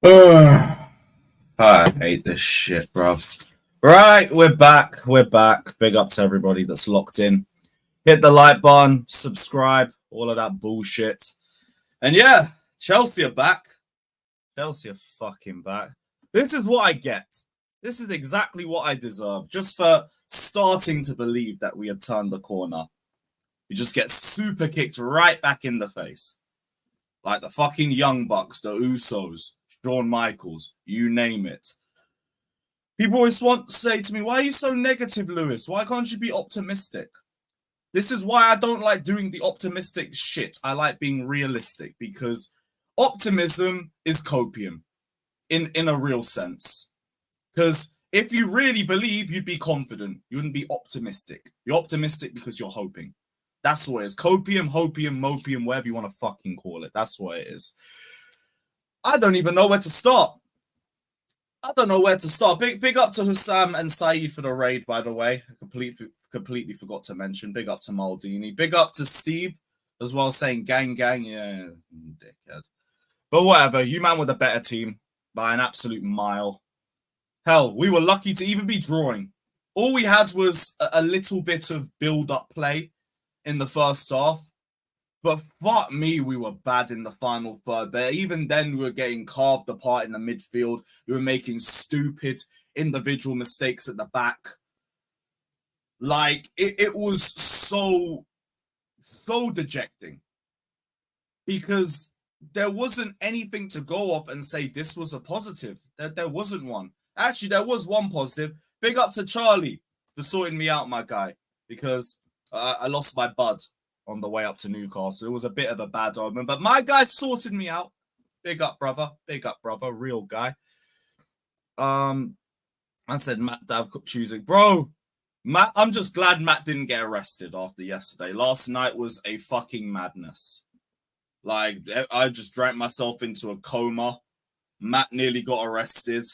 I hate this shit, bruv. Right, we're back. We're back. Big up to everybody that's locked in. Hit the like button, subscribe, all of that bullshit. And yeah, Chelsea are back. Chelsea are fucking back. This is what I get. This is exactly what I deserve. Just for starting to believe that we had turned the corner. You just get super kicked right back in the face. Like the fucking Young Bucks, the Usos, Shawn Michaels, you name it. People always want to say to me, why are you so negative, Lewis? Why can't you be optimistic? This is why I don't like doing the optimistic shit. I like being realistic because optimism is copium in a real sense. Because if you really believe, you'd be confident. You wouldn't be optimistic. You're optimistic because you're hoping. That's what it is. Copium, hopium, mopium, whatever you want to fucking call it. That's what it is. I don't even know where to start. I don't know where to start. Big up to Hussam and Saeed for the raid, by the way. I completely forgot to mention. Big up to Maldini. Big up to Steve as well, saying gang. Yeah, dickhead. But whatever. You man with a better team by an absolute mile. Hell, we were lucky to even be drawing. All we had was a little bit of build-up play in the first half. But fuck me, we were bad in the final third. But even then, we were getting carved apart in the midfield. We were making stupid individual mistakes at the back. Like, it was so dejecting. Because there wasn't anything to go off and say this was a positive. There wasn't one. Actually, there was one positive. Big up to Charlie for sorting me out, my guy. Because I lost my bud on the way up to Newcastle. It was a bit of a bad omen, but my guy sorted me out. Big up, brother. Big up, brother. Real guy. I said Matt Dav choosing, bro. Matt, I'm just glad Matt didn't get arrested after yesterday. Last night was a fucking madness. Like I just drank myself into a coma. Matt nearly got arrested.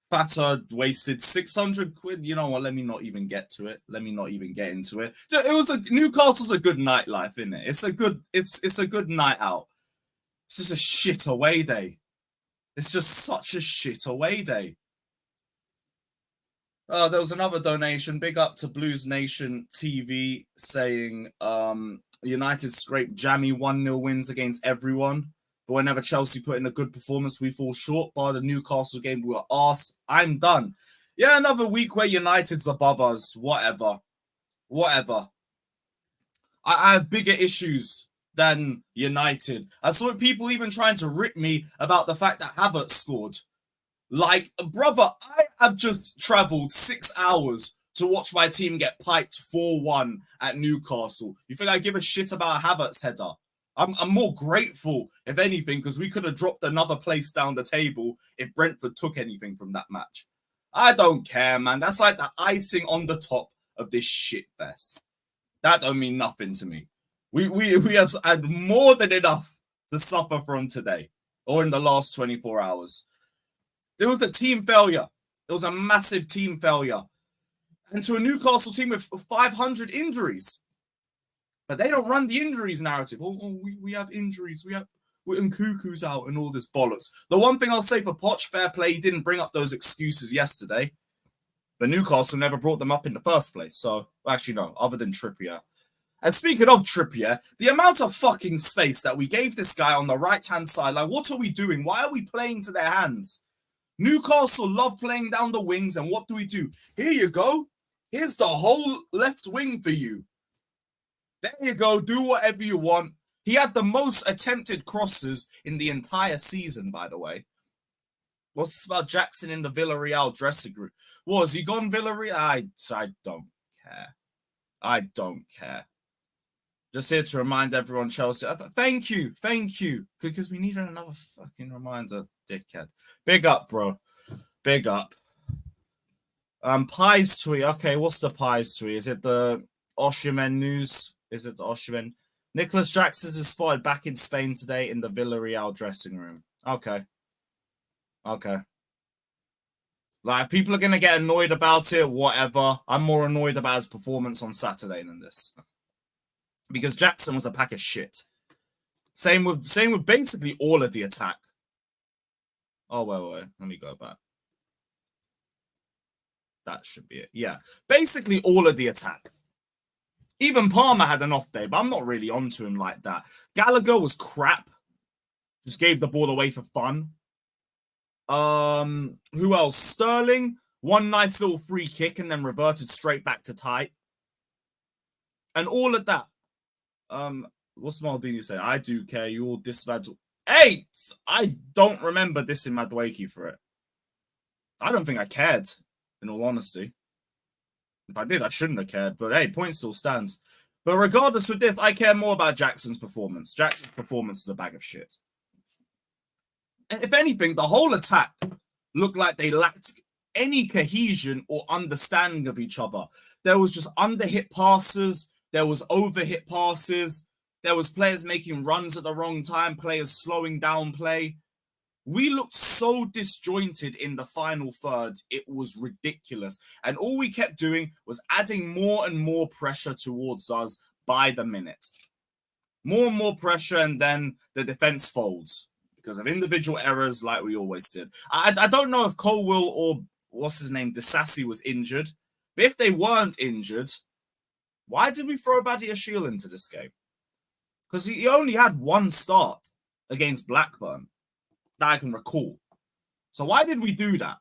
Fata wasted 600 quid. You know what? Let me not even get to it. Let me not even get into it. It was Newcastle's a good nightlife, isn't it? It's a good night out. It's just a shit away day. It's just such a shit away day. There was another donation. Big up to Blues Nation TV saying United scraped jammy 1-0 wins against everyone. But whenever Chelsea put in a good performance, we fall short. By the Newcastle game, we were arse. I'm done. Yeah, another week where United's above us. Whatever. I have bigger issues than United. I saw people even trying to rip me about the fact that Havertz scored. Like, brother, I have just travelled 6 hours to watch my team get piped 4-1 at Newcastle. You think I give a shit about Havertz header? I'm more grateful, if anything, because we could have dropped another place down the table if Brentford took anything from that match. I don't care, man. That's like the icing on the top of this shit fest. That don't mean nothing to me. We have had more than enough to suffer from today or in the last 24 hours. There was a team failure. There was a massive team failure. And to a Newcastle team with 500 injuries. But they don't run the injuries narrative. We have injuries. We have Nkuku's out and all this bollocks. The one thing I'll say for Poch, fair play, he didn't bring up those excuses yesterday. But Newcastle never brought them up in the first place. So, actually, no, other than Trippier. And speaking of Trippier, the amount of fucking space that we gave this guy on the right-hand side, like, what are we doing? Why are we playing to their hands? Newcastle love playing down the wings, and what do? Here you go. Here's the whole left wing for you. There you go. Do whatever you want. He had the most attempted crosses in the entire season, by the way. What's this about Jackson in the Villarreal dressing room? Was he gone Villarreal? I don't care. I don't care. Just here to remind everyone, Chelsea. Thank you. Because we need another fucking reminder, dickhead. Big up, bro. Big up. Pies tweet. Okay, what's the Pies tweet? Is it the Osimhen news? Is it the Osimhen? Nicholas Jackson is spotted back in Spain today in the Villarreal dressing room. Okay. Like, if people are going to get annoyed about it, whatever. I'm more annoyed about his performance on Saturday than this. Because Jackson was a pack of shit. Same with basically all of the attack. Oh, wait. Let me go back. That should be it. Yeah. Basically, all of the attack. Even Palmer had an off day, but I'm not really onto him like that. Gallagher was crap. Just gave the ball away for fun. Who else? Sterling, one nice little free kick and then reverted straight back to tight. And all of that. What's Maldini saying? I do care. You all disvad. Hey, I don't remember dissing Madueke for it. I don't think I cared, in all honesty. If I did, I shouldn't have cared. But hey, point still stands. But regardless with this, I care more about Jackson's performance. Jackson's performance is a bag of shit. And if anything, the whole attack looked like they lacked any cohesion or understanding of each other. There was just under-hit passes. There was over-hit passes. There was players making runs at the wrong time, players slowing down play. We looked so disjointed in the final third, it was ridiculous. And all we kept doing was adding more and more pressure towards us by the minute. More and more pressure, and then the defense folds because of individual errors like we always did. I don't know if Colwill or, what's his name, Disassi was injured. But if they weren't injured, why did we throw Badiashile into this game? Because he only had one start against Blackburn that I can recall. So why did we do that?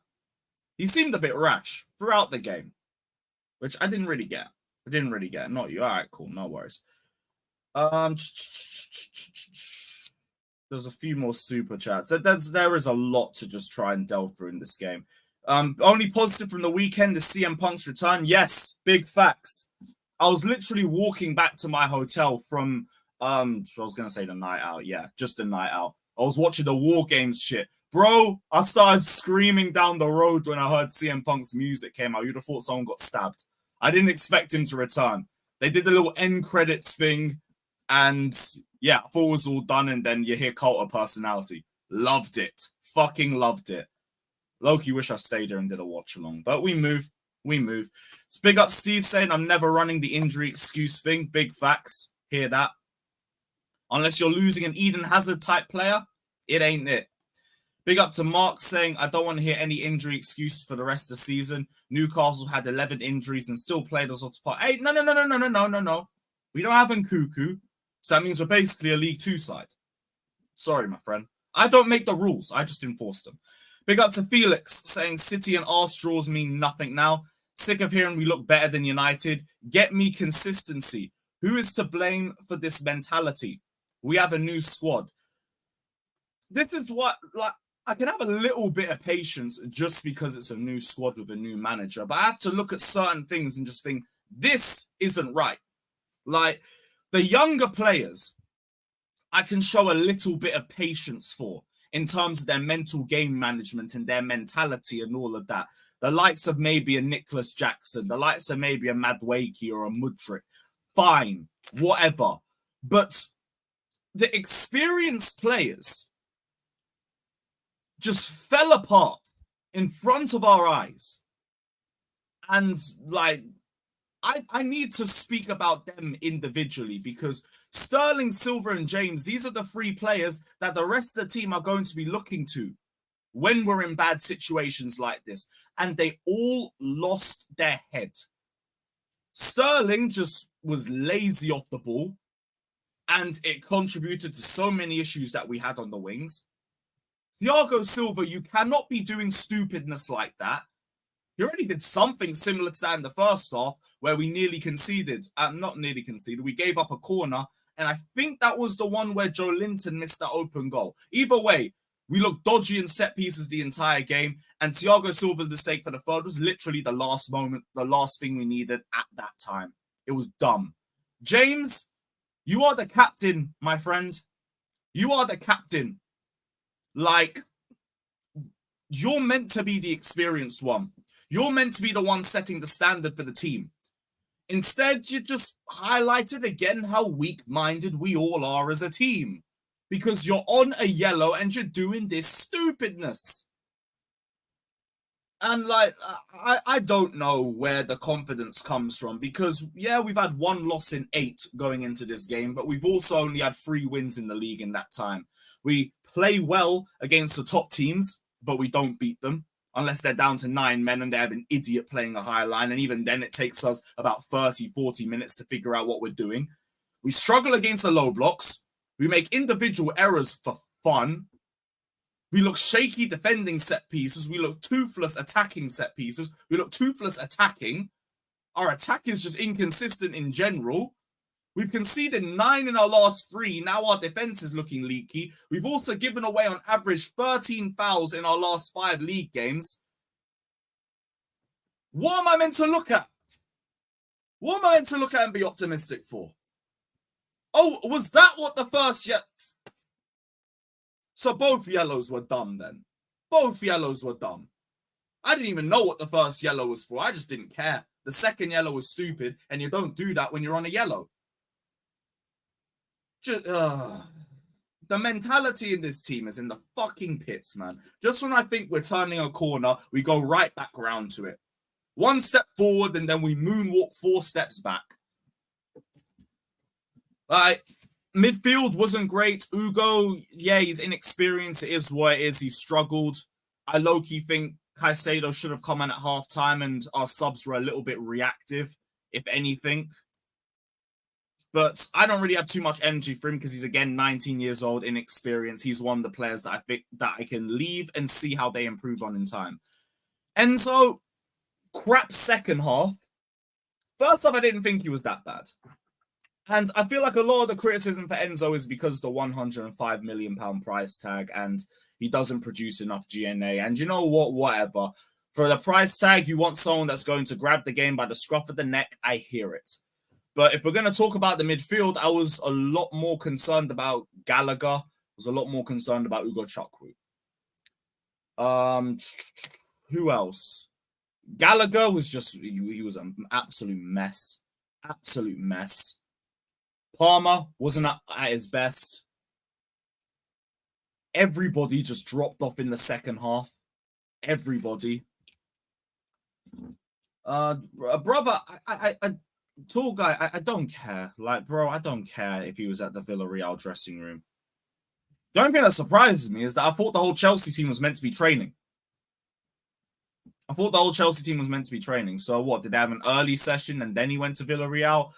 He seemed a bit rash throughout the game, which I didn't really get. Not you. All right, cool. No worries. There's a few more super chats. There is a lot to just try and delve through in this game. Only positive from the weekend is CM Punk's return. Yes, big facts. I was literally walking back to my hotel from I was gonna say the night out. Yeah, just a night out. I was watching the War Games shit. Bro, I started screaming down the road when I heard CM Punk's music came out. You'd have thought someone got stabbed. I didn't expect him to return. They did the little end credits thing, and yeah, I thought it was all done, and then you hear Cult of Personality. Loved it. Fucking loved it. Loki, wish I stayed there and did a watch along. But we move. It's big up Steve saying I'm never running the injury excuse thing. Big facts. Hear that. Unless you're losing an Eden Hazard type player, it ain't it. Big up to Mark saying, I don't want to hear any injury excuses for the rest of the season. Newcastle had 11 injuries and still played us off the part. Hey, no. We don't have Nkuku. So that means we're basically a League 2 side. Sorry, my friend. I don't make the rules. I just enforce them. Big up to Felix saying City and Arse draws mean nothing now. Sick of hearing we look better than United. Get me consistency. Who is to blame for this mentality? We have a new squad. This is what, like, I can have a little bit of patience just because it's a new squad with a new manager, but I have to look at certain things and just think, this isn't right. Like, the younger players, I can show a little bit of patience for in terms of their mental game management and their mentality and all of that. The likes of maybe a Nicholas Jackson, the likes of maybe a Madueke or a Mudryk. Fine, whatever. But the experienced players just fell apart in front of our eyes. And like, I need to speak about them individually because Sterling, Silva, and James, these are the three players that the rest of the team are going to be looking to when we're in bad situations like this. And they all lost their head. Sterling just was lazy off the ball, and it contributed to so many issues that we had on the wings. Thiago Silva, you cannot be doing stupidness like that. He already did something similar to that in the first half where we nearly conceded. Not nearly conceded. We gave up a corner, and I think that was the one where Joe Linton missed that open goal. Either way, we looked dodgy in set pieces the entire game, and Thiago Silva's mistake for the third was literally the last moment, the last thing we needed at that time. It was dumb. James, you are the captain, my friend. You are the captain. Like, you're meant to be the experienced one. You're meant to be the one setting the standard for the team. Instead, you just highlighted again how weak-minded we all are as a team. Because you're on a yellow and you're doing this stupidness. And like, I don't know where the confidence comes from because, yeah, we've had one loss in 8 going into this game, but we've also only had 3 wins in the league in that time. We play well against the top teams. but we don't beat them unless they're down to 9 men and they have an idiot playing a high line. And even then, it takes us about 30, 40 minutes to figure out what we're doing. We struggle against the low blocks. We make individual errors for fun. We look shaky defending set pieces. We look toothless attacking set pieces. We look toothless attacking. Our attack is just inconsistent in general. We've conceded 9 in our last 3. Now our defense is looking leaky. We've also given away on average 13 fouls in our last 5 league games. What am I meant to look at? What am I meant to look at and be optimistic for? Oh, was that what the first So both yellows were dumb then. Both yellows were dumb. I didn't even know what the first yellow was for. I just didn't care. The second yellow was stupid, and you don't do that when you're on a yellow. The mentality in this team is in the fucking pits, man. Just when I think we're turning a corner, we go right back round to it. 1 step forward, and then we moonwalk 4 steps back. Midfield wasn't great. Ugo, yeah, he's inexperienced. It is what it is. He struggled. I low-key think Caicedo should have come in at half-time, and our subs were a little bit reactive, if anything. But I don't really have too much energy for him because he's, again, 19 years old, inexperienced. He's one of the players that I think that I can leave and see how they improve on in time. Enzo, crap second half. First off, I didn't think he was that bad. And I feel like a lot of the criticism for Enzo is because the £105 million price tag and he doesn't produce enough GNA. And you know what? Whatever. For the price tag, you want someone that's going to grab the game by the scruff of the neck. I hear it. But if we're going to talk about the midfield, I was a lot more concerned about Gallagher. I was a lot more concerned about Ugo Chukwu. Who else? Gallagher was just, he was an absolute mess. Absolute mess. Palmer wasn't at his best. Everybody just dropped off in the second half. Everybody. Brother, tall guy, I don't care. Like, bro, I don't care if he was at the Villarreal dressing room. The only thing that surprises me is that I thought the whole Chelsea team was meant to be training. So what, did they have an early session and then he went to Villarreal?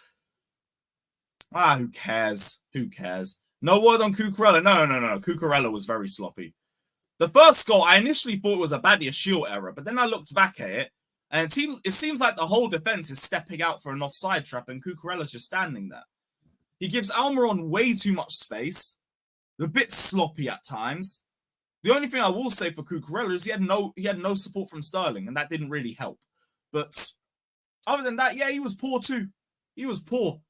Who cares? Who cares? No word on Cucurella. No. Cucurella was very sloppy. The first goal, I initially thought it was a Badiashile error, but then I looked back at it, and it seems like the whole defense is stepping out for an offside trap, and Cucurella's just standing there. He gives Almiron way too much space, a bit sloppy at times. The only thing I will say for Cucurella is he had no support from Sterling, and that didn't really help. But other than that, yeah, he was poor too. He was poor.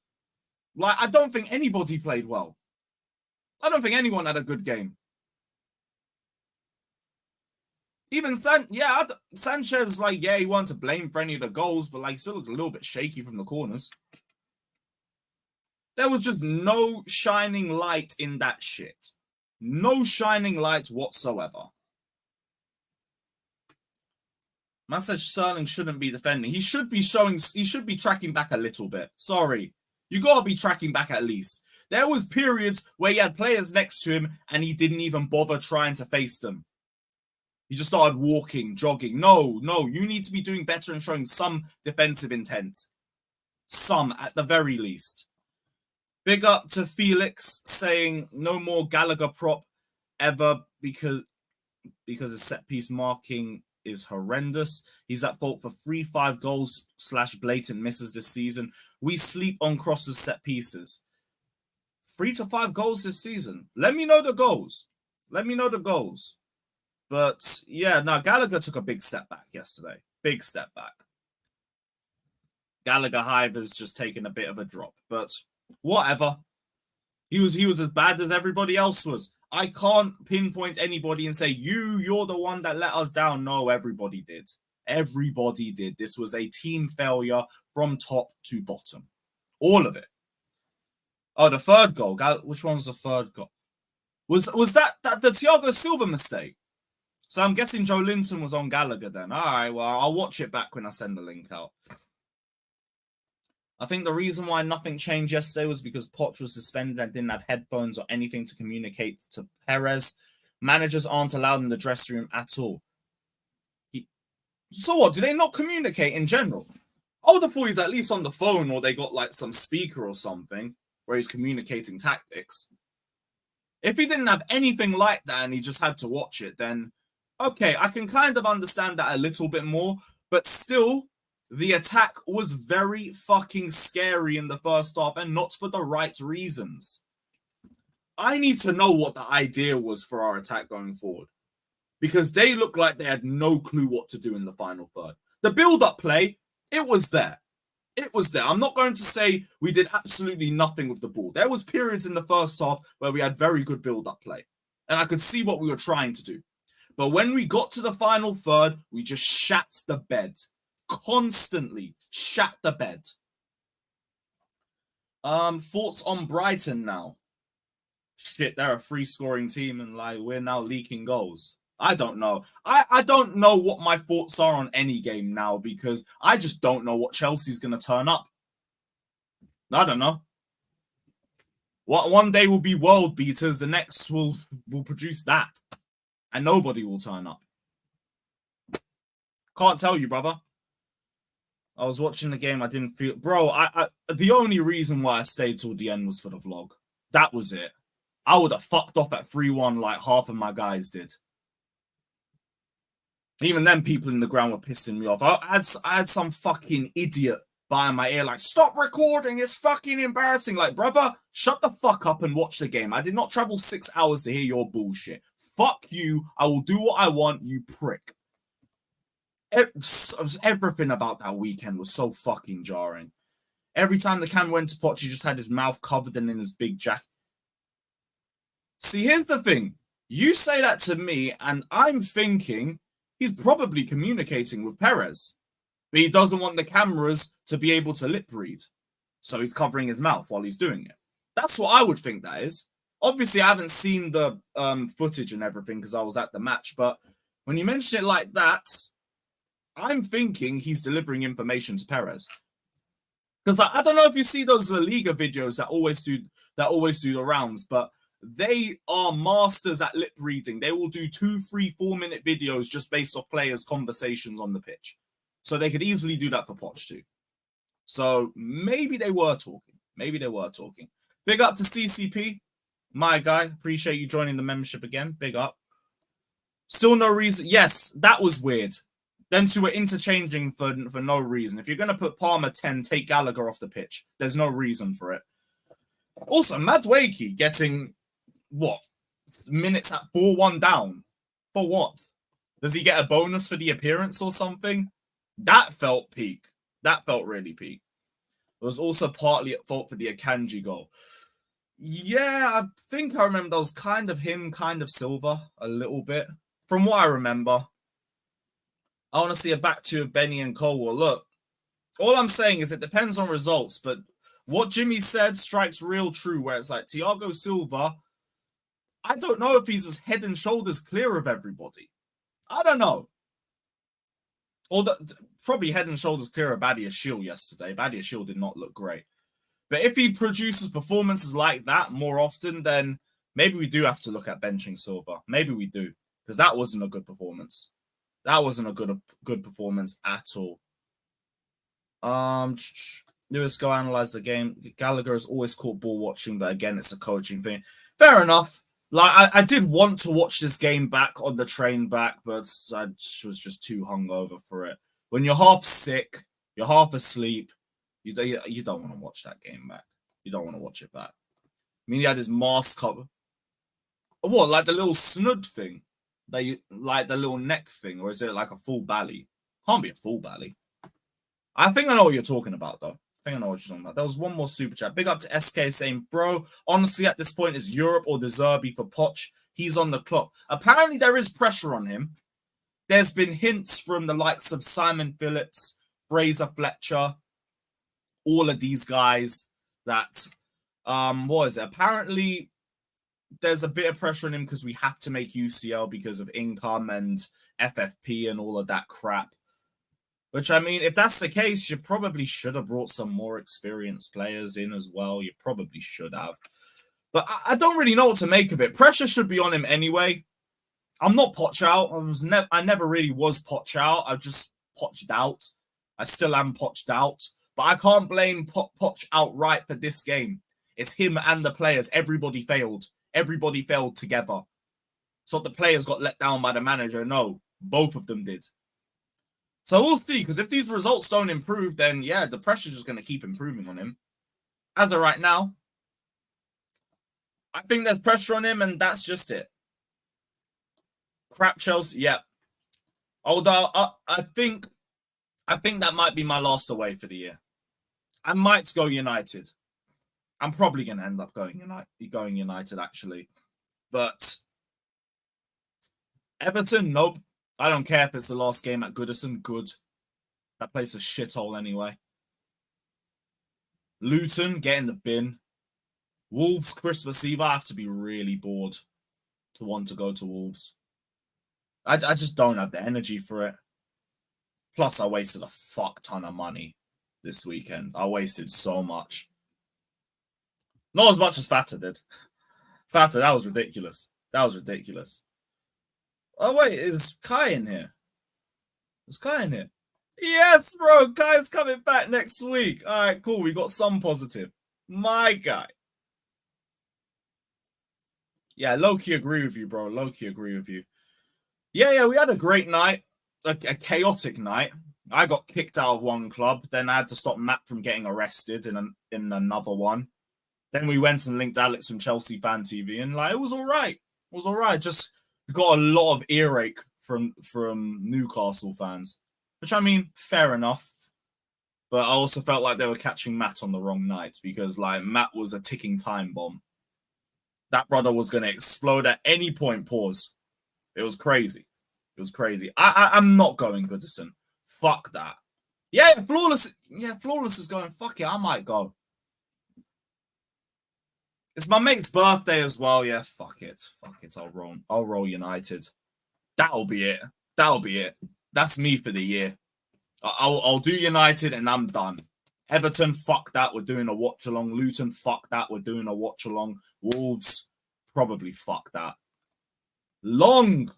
Like, I don't think anybody played well. I don't think anyone had a good game. Even Sanchez, like, yeah, he wasn't to blame for any of the goals, but like, still looked a little bit shaky from the corners. There was just no shining light in that shit. No shining light whatsoever. Man said Sterling shouldn't be defending. He should be tracking back a little bit. Sorry. You got to be tracking back at least. There was periods where he had players next to him and he didn't even bother trying to face them. He just started walking, jogging. No, you need to be doing better and showing some defensive intent. Some, at the very least. Big up to Felix saying no more Gallagher prop ever because his set piece marking is horrendous. He's at fault for 3-5 goals / blatant misses this season. We sleep on crosses set pieces. 3 to 5 goals this season. Let me know the goals. But yeah, no, Gallagher took a big step back yesterday. Big step back. Gallagher Hive has just taken a bit of a drop, but whatever. He was as bad as everybody else was. I can't pinpoint anybody and say, you're the one that let us down. No, everybody did. Everybody did. This was a team failure from top to bottom. All of it. Oh, the third goal. Which one was the third goal? Was that the Thiago Silva mistake? So I'm guessing Joe Linton was on Gallagher then. All right, well, I'll watch it back when I send the link out. I think the reason why nothing changed yesterday was because Poch was suspended and didn't have headphones or anything to communicate to Perez. Managers aren't allowed in the dressing room at all. So what? Do they not communicate in general? I would have thought he's at least on the phone, or they got like some speaker or something where he's communicating tactics. If he didn't have anything like that and he just had to watch it, then okay, I can kind of understand that a little bit more. But still, the attack was very fucking scary in the first half, and not for the right reasons. I need to know what the idea was for our attack going forward, because they looked like they had no clue what to do in the final third. The build-up play, it was there. It was there. I'm not going to say we did absolutely nothing with the ball. There was periods in the first half where we had very good build-up play, and I could see what we were trying to do. But when we got to the final third, we just shat the bed. Constantly shat the bed. Thoughts on Brighton now? Shit, they're a free scoring team and like we're now leaking goals. I don't know. I don't know what my thoughts are on any game now, because I just don't know what Chelsea's going to turn up. I don't know. One day will be world beaters, the next will produce that. And nobody will turn up. Can't tell you, brother. I was watching the game, I didn't feel... Bro, the only reason why I stayed till the end was for the vlog. That was it. I would have fucked off at 3-1 like half of my guys did. Even then, people in the ground were pissing me off. I had some fucking idiot behind my ear like, stop recording, it's fucking embarrassing. Like, brother, shut the fuck up and watch the game. I did not travel 6 hours to hear your bullshit. Fuck you. I will do what I want, you prick. Everything about that weekend was so fucking jarring. Every time the can went to Poch, he just had his mouth covered in his big jacket. See, here's the thing. You say that to me, and I'm thinking he's probably communicating with Perez, but he doesn't want the cameras to be able to lip read. So he's covering his mouth while he's doing it. That's what I would think that is. Obviously, I haven't seen the footage and everything because I was at the match, but when you mention it like that, I'm thinking he's delivering information to Perez. Because I don't know if you see those La Liga videos that always do the rounds, but they are masters at lip reading. They will do 2, 3, 4 minute videos just based off players' conversations on the pitch. So they could easily do that for Poch too. So maybe they were talking. Maybe they were talking. Big up to CCP, my guy. Appreciate you joining the membership again. Big up. Still no reason. Yes, that was weird. Them two were interchanging for no reason. If you're going to put Palmer 10, take Gallagher off the pitch. There's no reason for it. Also, Madueke getting, what, minutes at 4-1 down? For what? Does he get a bonus for the appearance or something? That felt peak. That felt really peak. It was also partly at fault for the Akanji goal. Yeah, I think I remember that was kind of him, kind of Silva, a little bit. From what I remember. I want to see a back two of Benny and Colwell. Look, all I'm saying is it depends on results, but what Jimmy said strikes real true, where it's like Thiago Silva, I don't know if he's as head and shoulders clear of everybody. I don't know. Or probably head and shoulders clear of Badiashile yesterday. Badiashile did not look great. But if he produces performances like that more often, then maybe we do have to look at benching Silva. Maybe we do, because that wasn't a good performance. That wasn't a good performance at all. Lewis, go analyze the game. Gallagher has always caught ball watching, but again, it's a coaching thing. Fair enough. Like I did want to watch this game back on the train back, but I was just too hungover for it. When you're half sick, you're half asleep, you don't want to watch that game back. You don't want to watch it back. I mean, he had his mask cover. What, like the little snud thing? Like the little neck thing, or is it like a full belly? Can't be a full belly. I think I know what you're talking about, though. I think I know what you're talking about. There was one more super chat. Big up to SK saying, bro, honestly, at this point, it's Europe or the Zerbi for Poch. He's on the clock. Apparently, there is pressure on him. There's been hints from the likes of Simon Phillips, Fraser Fletcher, all of these guys that, what is it? Apparently, there's a bit of pressure on him because we have to make UCL because of income and FFP and all of that crap. Which, I mean, if that's the case, you probably should have brought some more experienced players in as well. You probably should have. But I don't really know what to make of it. Pressure should be on him anyway. I'm not Poch out. I never really was Poch out. I've just Poched out. I still am Poched out. But I can't blame Poch outright for this game. It's him and the players. Everybody failed. Everybody failed together. So the players got let down by the manager. No, both of them did. So we'll see, because if these results don't improve, then yeah, the pressure's just going to keep improving on him. As of right now, I think there's pressure on him, and that's just it. Crap Chelsea, yeah. Although I think that might be my last away for the year. I might go United. I'm probably going to end up going United actually, but Everton, nope. I don't care if it's the last game at Goodison. Good. That place is a shithole anyway. Luton, get in the bin. Wolves, Christmas Eve. I have to be really bored to want to go to Wolves. I just don't have the energy for it. Plus, I wasted a fuck ton of money this weekend. I wasted so much. Not as much as Fata did. Fata, that was ridiculous. That was ridiculous. Oh, wait, is Kai in here? Is Kai in here? Yes, bro. Kai's coming back next week. All right, cool. We got some positive. My guy. Yeah, low-key agree with you, bro. Low-key agree with you. Yeah, we had a great night. A chaotic night. I got kicked out of one club. Then I had to stop Matt from getting arrested in another one. Then we went and linked Alex from Chelsea Fan TV, and like it was all right. It was all right. Just we got a lot of earache from Newcastle fans, which I mean, fair enough. But I also felt like they were catching Matt on the wrong night because like Matt was a ticking time bomb. That brother was going to explode at any point. Pause. It was crazy. It was crazy. I'm not going Goodison. Fuck that. Yeah, Flawless. Yeah, Flawless is going. Fuck it. I might go. It's my mate's birthday as well. Yeah, fuck it. Fuck it. I'll roll United. That'll be it. That'll be it. That's me for the year. I'll do United and I'm done. Everton, fuck that. We're doing a watch along. Luton, fuck that. We're doing a watch along. Wolves, probably fuck that. Long.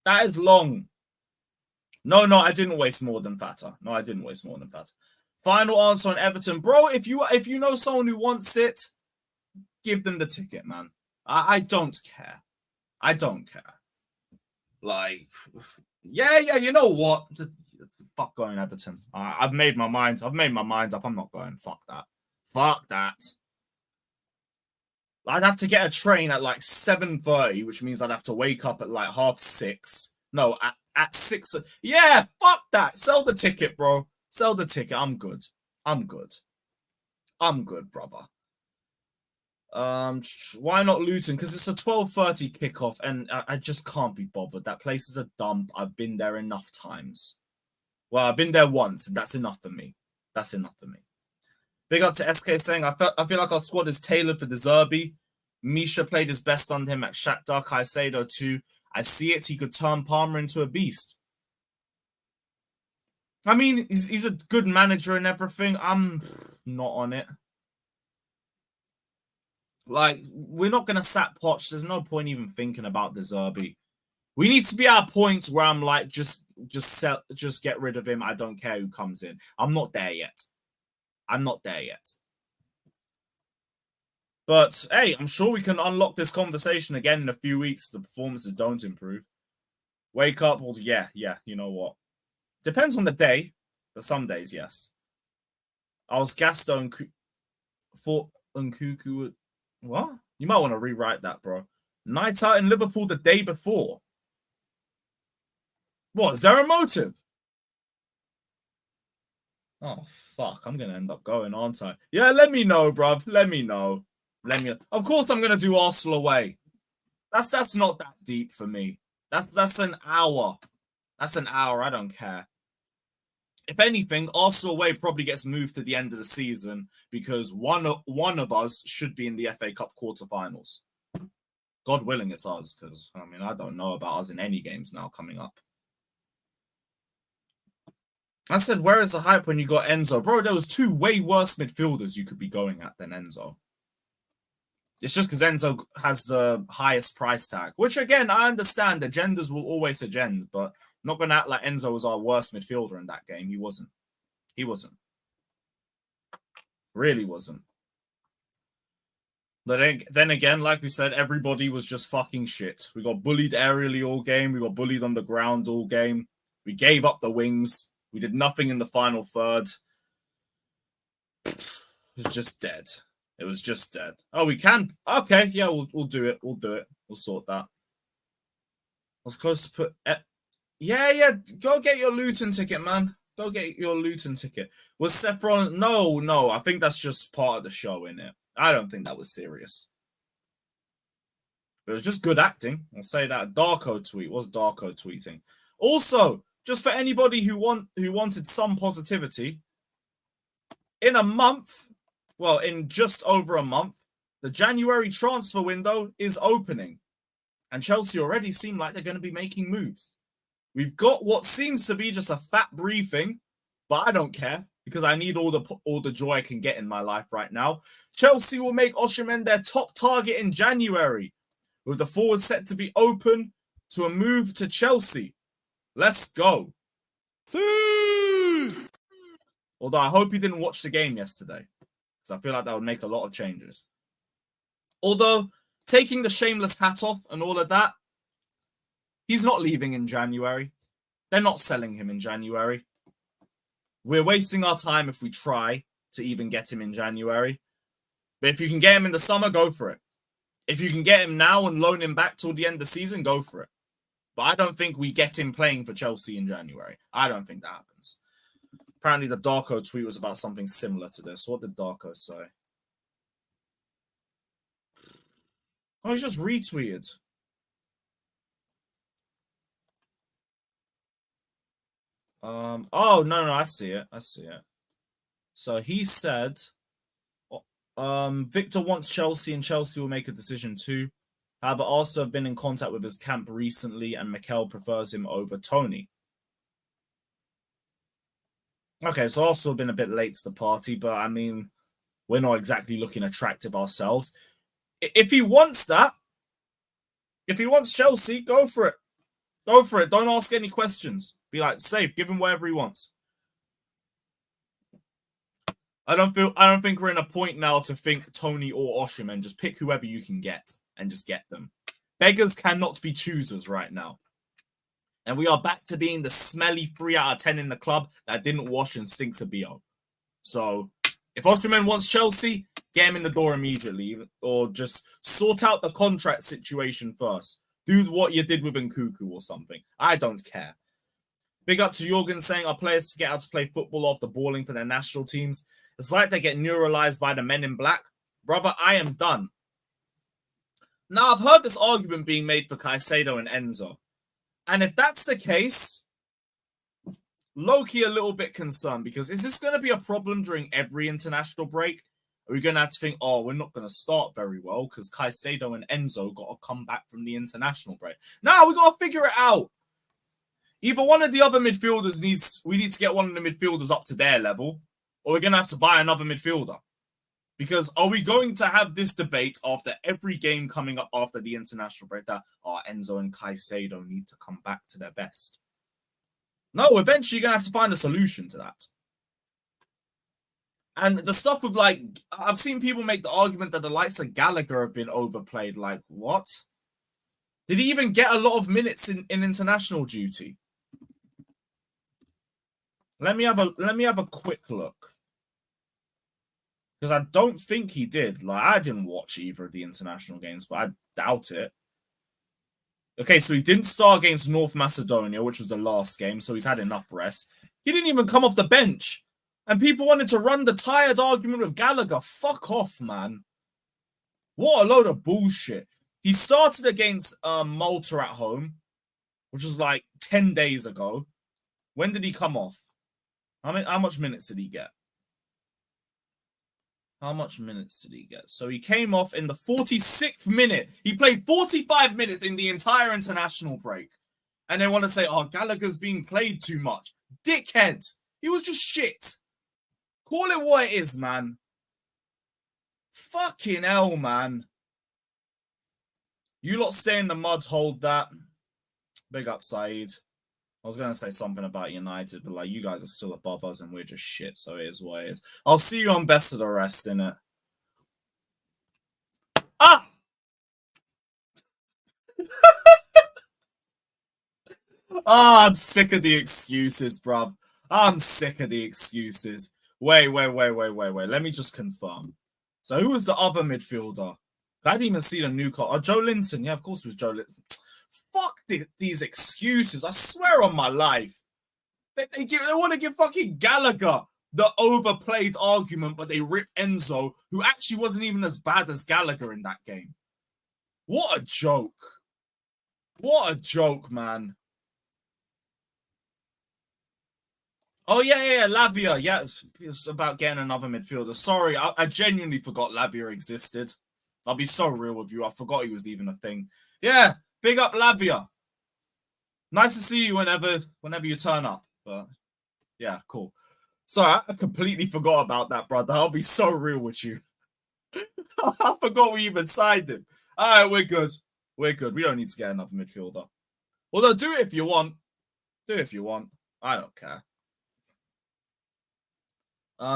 That is long. No, I didn't waste more than Fata. No, I didn't waste more than Fata. Final answer on Everton, bro. If you know someone who wants it, give them the ticket, man. I don't care. I don't care. Like, yeah. You know what? Fuck going Everton. I've made my mind. I've made my mind up. I'm not going. Fuck that. Fuck that. I'd have to get a train at like 7:30, which means I'd have to wake up at like 6:30. No, at 6. Yeah, fuck that. Sell the ticket, bro. Sell the ticket. I'm good. I'm good, brother. Why not Luton? Because it's a 12:30 kickoff, and I just can't be bothered. That place is a dump. I've been there enough times. Well, I've been there once, and that's enough for me. That's enough for me. Big up to SK saying, I feel like our squad is tailored for the Zerbi. Misha played his best on him at Shakhtar. Caicedo too. I see it. He could turn Palmer into a beast. I mean, he's a good manager and everything. I'm not on it. Like, we're not going to sack Poch. There's no point even thinking about the Zerbi. We need to be at a point where I'm like, just get rid of him. I don't care who comes in. I'm not there yet. I'm not there yet. But, hey, I'm sure we can unlock this conversation again in a few weeks if the performances don't improve. Wake up, well, yeah, you know what. Depends on the day, but some days, yes. I was Gaston for Nkuku. What? You might want to rewrite that, bro. Night out in Liverpool the day before. What? Is there a motive? Oh, fuck. I'm going to end up going, aren't I? Yeah, let me know, bruv. Let me know. Of course I'm going to do Arsenal away. That's not that deep for me. That's an hour. That's an hour. I don't care. If anything, Arsenal away probably gets moved to the end of the season because one of us should be in the FA Cup quarterfinals. God willing, it's us, because, I mean, I don't know about us in any games now coming up. I said, where is the hype when you got Enzo? Bro, there was 2 way worse midfielders you could be going at than Enzo. It's just because Enzo has the highest price tag, which again, I understand agendas will always agenda, but not going to act like Enzo was our worst midfielder in that game. He wasn't. He wasn't. Really wasn't. But then again, like we said, everybody was just fucking shit. We got bullied aerially all game. We got bullied on the ground all game. We gave up the wings. We did nothing in the final third. It was just dead. It was just dead. Oh, we can. Okay, yeah, we'll do it. We'll do it. We'll sort that. I was close to put. Yeah. Go get your Luton ticket, man. Go get your Luton ticket. Was Saffron? No. I think that's just part of the show, innit? I don't think that was serious. It was just good acting. I'll say that. Darko tweet. What's Darko tweeting? Also, just for anybody who wanted some positivity, in a month, well, in just over a month, the January transfer window is opening. And Chelsea already seem like they're going to be making moves. We've got what seems to be just a fat briefing, but I don't care because I need all the joy I can get in my life right now. Chelsea will make Osimhen their top target in January, with the forward set to be open to a move to Chelsea. Let's go. Although I hope you didn't watch the game yesterday, because I feel like that would make a lot of changes. Although, taking the shameless hat off and all of that, he's not leaving in January. They're not selling him in January. We're wasting our time if we try to even get him in January. But if you can get him in the summer, go for it. If you can get him now and loan him back till the end of the season, go for it. But I don't think we get him playing for Chelsea in January. I don't think that happens. Apparently the Darko tweet was about something similar to this. What did Darko say? Oh, he just retweeted. Oh, no, I see it. So he said, Victor wants Chelsea and Chelsea will make a decision too. However, also have been in contact with his camp recently and Mikel prefers him over Tony. Okay, so also been a bit late to the party, but I mean, we're not exactly looking attractive ourselves. If he wants that, if he wants Chelsea, go for it. Go for it. Don't ask any questions. Be like, safe, give him whatever he wants. I don't think we're in a point now to think Tony or Osimhen. Just pick whoever you can get and just get them. Beggars cannot be choosers right now. And we are back to being the smelly 3 out of 10 in the club that didn't wash and stinks of BO. So if Osimhen wants Chelsea, get him in the door immediately, or just sort out the contract situation first. Do what you did with Nkuku or something. I don't care. Big up to Jorgen saying our players forget how to play football after balling for their national teams. It's like they get neuralized by the men in black. Brother, I am done. Now, I've heard this argument being made for Caicedo and Enzo. And if that's the case, low-key a little bit concerned, because is this going to be a problem during every international break? Are we going to have to think, oh, we're not going to start very well because Caicedo and Enzo got to come back from the international break? No, we got to figure it out. Either one of the other midfielders we need to get one of the midfielders up to their level, or we're going to have to buy another midfielder. Because are we going to have this debate after every game coming up after the international break that Enzo and Caicedo need to come back to their best? No, eventually you're going to have to find a solution to that. And the stuff with, like, I've seen people make the argument that the likes of Gallagher have been overplayed. Like, what? Did he even get a lot of minutes in international duty? Let me have a quick look. Because I don't think he did. Like, I didn't watch either of the international games, but I doubt it. Okay, so he didn't start against North Macedonia, which was the last game, so he's had enough rest. He didn't even come off the bench. And people wanted to run the tired argument with Gallagher. Fuck off, man. What a load of bullshit. He started against Malta at home, which was like 10 days ago. When did he come off? How much minutes did he get? How much minutes did he get? So he came off in the 46th minute. He played 45 minutes in the entire international break. And they want to say, oh, Gallagher's being played too much. Dickhead. He was just shit. Call it what it is, man. Fucking hell, man. You lot stay in the mud, hold that. Big up, Saeed. I was going to say something about United, but like you guys are still above us and we're just shit, so it is what it is. I'll see you on Best of the Rest, innit? Ah! Oh, I'm sick of the excuses, bruv. I'm sick of the excuses. Wait. Let me just confirm. So who was the other midfielder? I didn't even see the Newcastle. Oh, Joe Linton. Yeah, of course it was Joe Linton. Fuck these excuses. I swear on my life. They want to give fucking Gallagher the overplayed argument, but they rip Enzo, who actually wasn't even as bad as Gallagher in that game. What a joke. What a joke, man. Oh, yeah, Lavia. Yeah, it's about getting another midfielder. Sorry, I genuinely forgot Lavia existed. I'll be so real with you. I forgot he was even a thing. Yeah, big up Lavia. Nice to see you whenever you turn up. But yeah, cool. Sorry, I completely forgot about that, brother. I'll be so real with you. I forgot we even signed him. All right, we're good. We're good. We don't need to get another midfielder. Although, do it if you want. Do it if you want. I don't care.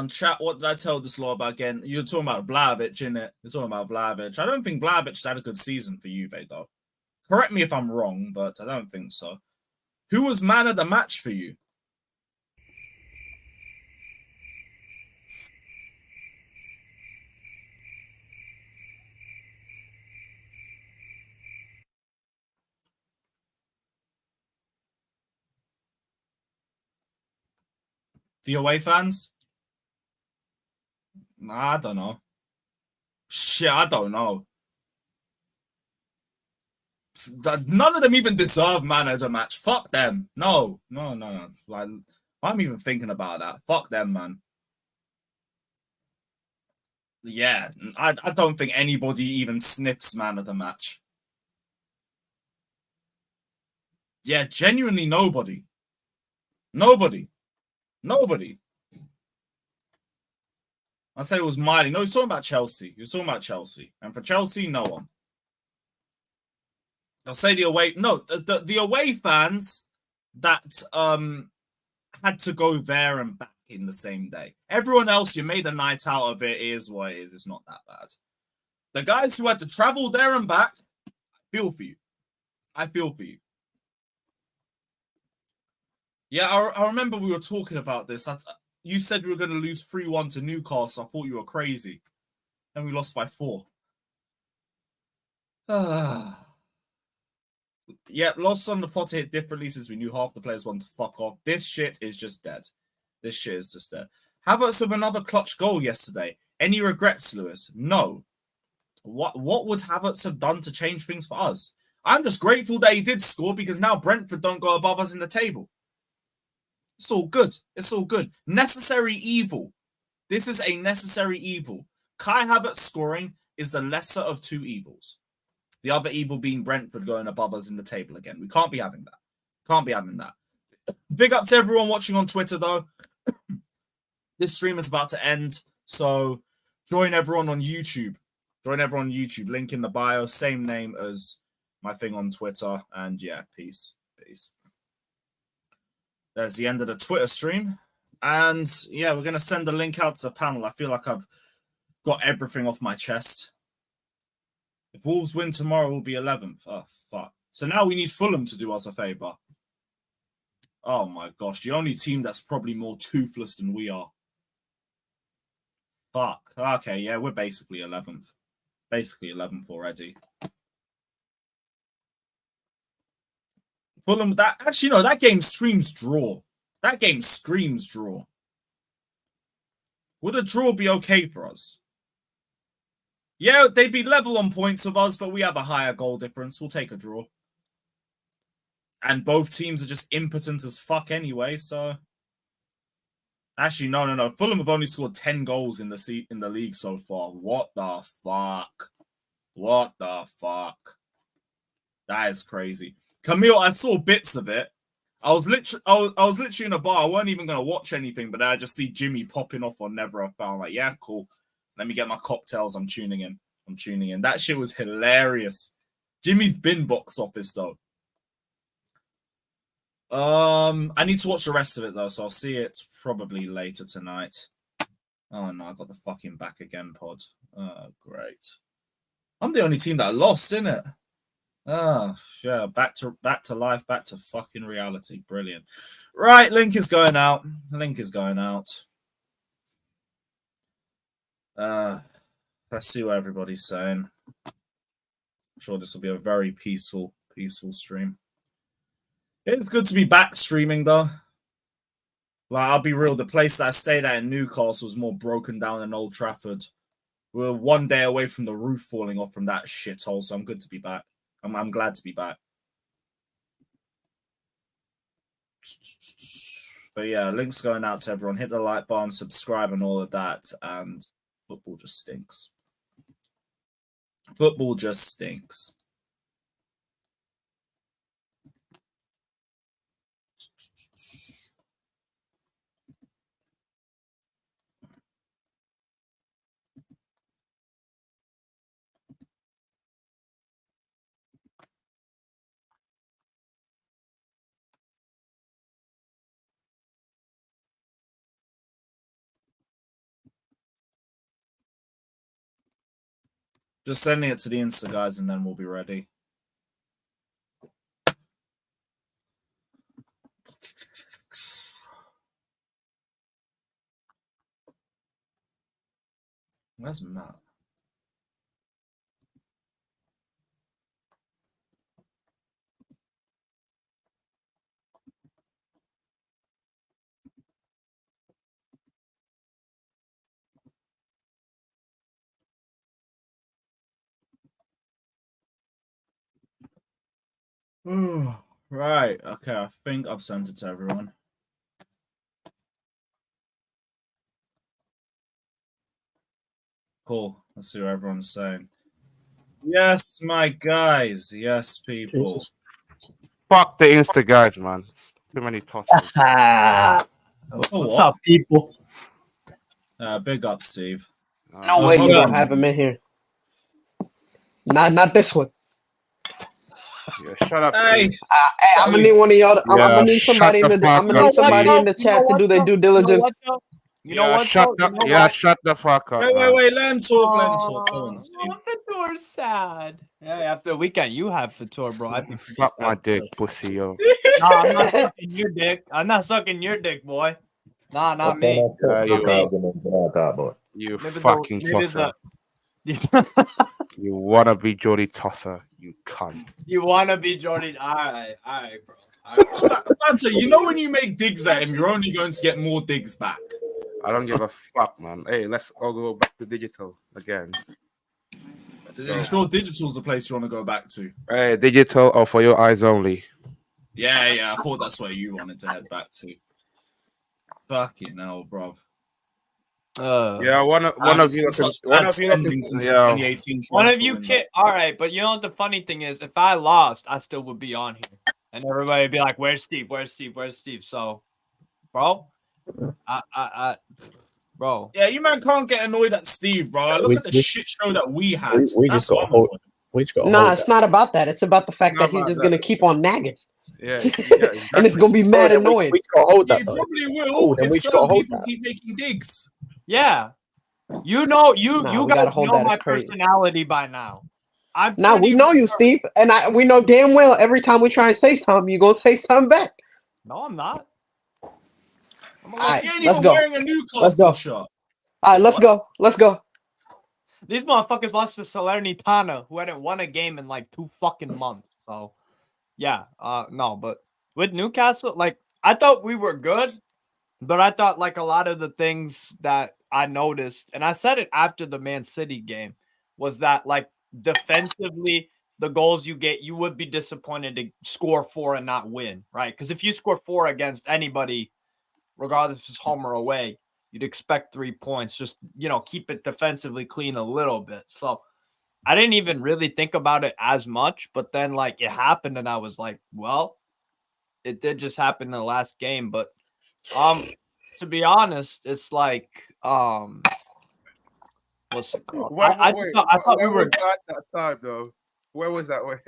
Chat, what did I tell this law about again? You're talking about Vlahovic, innit? You're talking about Vlahovic. I don't think Vlahovic's had a good season for Juve, though. Correct me if I'm wrong, but I don't think so. Who was man of the match for you? The away fans? I don't know. Shit, I don't know. None of them even deserve man of the match. Fuck them. No. Like, I'm even thinking about that. Fuck them, man. Yeah, I don't think anybody even sniffs man of the match. Yeah, genuinely nobody. Nobody. I say it was Miley. No, he's talking about Chelsea. And for Chelsea, no one. I'll say the away. No, the away fans that had to go there and back in the same day. Everyone else, you made a night out of it. It is what it is. It's not that bad. The guys who had to travel there and back, I feel for you. Yeah, I remember we were talking about this. You said we were going to lose 3-1 to Newcastle. I thought you were crazy. Then we lost by 4. Yeah, lost on the pot hit differently since we knew half the players wanted to fuck off. This shit is just dead. Havertz with another clutch goal yesterday. Any regrets, Lewis? No. What would Havertz have done to change things for us? I'm just grateful that he did score because now Brentford don't go above us in the table. It's all good. Necessary evil. This is a necessary evil. Kai Havertz scoring is the lesser of 2 evils. The other evil being Brentford going above us in the table again. We can't be having that. Big up to everyone watching on Twitter, though. This stream is about to end, so join everyone on YouTube. Link in the bio. Same name as my thing on Twitter. And yeah, peace. There's the end of the Twitter stream. And yeah, we're going to send the link out to the panel. I feel like I've got everything off my chest. If Wolves win tomorrow, we'll be 11th. Oh, fuck. So now we need Fulham to do us a favour. Oh my gosh, the only team that's probably more toothless than we are. Fuck. Okay, yeah, we're basically 11th. Already. Fulham, that game screams draw. Would a draw be okay for us? Yeah, they'd be level on points with us, but we have a higher goal difference. We'll take a draw. And both teams are just impotent as fuck anyway, so... Actually, no. Fulham have only scored 10 goals in the league so far. What the fuck? That is crazy. Camille, I saw bits of it. I was literally in a bar. I weren't even gonna watch anything, but I just see Jimmy popping off on Never Have Found. Like, yeah, cool. Let me get my cocktails. I'm tuning in. That shit was hilarious. Jimmy's bin box office though. I need to watch the rest of it though, so I'll see it probably later tonight. Oh no, I got the fucking back again pod. Oh, great. I'm the only team that lost, isn't it? Ah, yeah, back to life, back to fucking reality. Brilliant. Right, link is going out. Link is going out. Let's see what everybody's saying. I'm sure this will be a very peaceful stream. It's good to be back streaming though. Like, I'll be real, the place that I stayed at in Newcastle was more broken down than Old Trafford. We were one day away from the roof falling off from that shithole, so I'm good to be back. I'm glad to be back. But yeah, links going out to everyone. Hit the like button, subscribe, and all of that. And football just stinks. Football just stinks. Just sending it to the Insta guys, and then we'll be ready. Where's Matt? Right. Okay, I think I've sent it to everyone. Cool. Let's see what everyone's saying. Yes, my guys. Yes, people. Jesus. Fuck the Insta guys, man. Too many tosses. What's up, people? Big up, Steve. No way you don't have him in here. Not this one. Yeah, shut up. Hey, I'm gonna need one of y'all. I'm gonna need somebody in the. I'm gonna need somebody in the chat to do their due diligence. You know what? Shut the fuck up. Wait. Let him talk. Go on, Steve. Fator's sad. Yeah, after the weekend, you have Fator, bro. I'd be Fuck my dick, pussy, yo. Nah, I'm not sucking your dick. I'm not sucking your dick, boy. Nah, not me. You fucking tosser. You wanna be Jody Tosser, you cunt. You wanna be Jordy? All right, bro. Answer, you know when you make digs at him, you're only going to get more digs back. I don't give a fuck, man. Hey, let's all go back to digital again. Are you sure digital's the place you want to go back to? Hey, digital or for your eyes only. Yeah. I thought that's where you wanted to head back to. Fucking hell, bruv. Yeah, one of you can't. All right, but you know what the funny thing is? If I lost, I still would be on here, and everybody would be like, "Where's Steve? Where's Steve? Where's Steve?" So, bro, bro. Yeah, you man can't get annoyed at Steve, bro. Look at the shit show that we had. We just got hold. Nah, it's not about that. It's about the fact that he's just gonna keep on nagging. Yeah, and it's gonna be mad annoying. We got hold that. You probably will. If certain people keep making digs. Yeah, you guys know my personality by now. Now we know you, Steve, and we know damn well every time we try and say something, you gonna say something back. No, I'm not. All right, let's go. Let's go. Shot. All right, let's go. These motherfuckers lost to Salernitana, who hadn't won a game in like 2 fucking months. So, yeah, no, but with Newcastle, like I thought we were good. But I thought like a lot of the things that I noticed, and I said it after the Man City game, was that like defensively, the goals you get, you would be disappointed to score 4 and not win, right? Because if you score 4 against anybody, regardless if it's home or away, you'd expect 3 points. Just, keep it defensively clean a little bit. So I didn't even really think about it as much, but then like it happened and I was like, well, it did just happen in the last game, but to be honest, it's like what's it called? I thought we were at that time though. Where was that? Where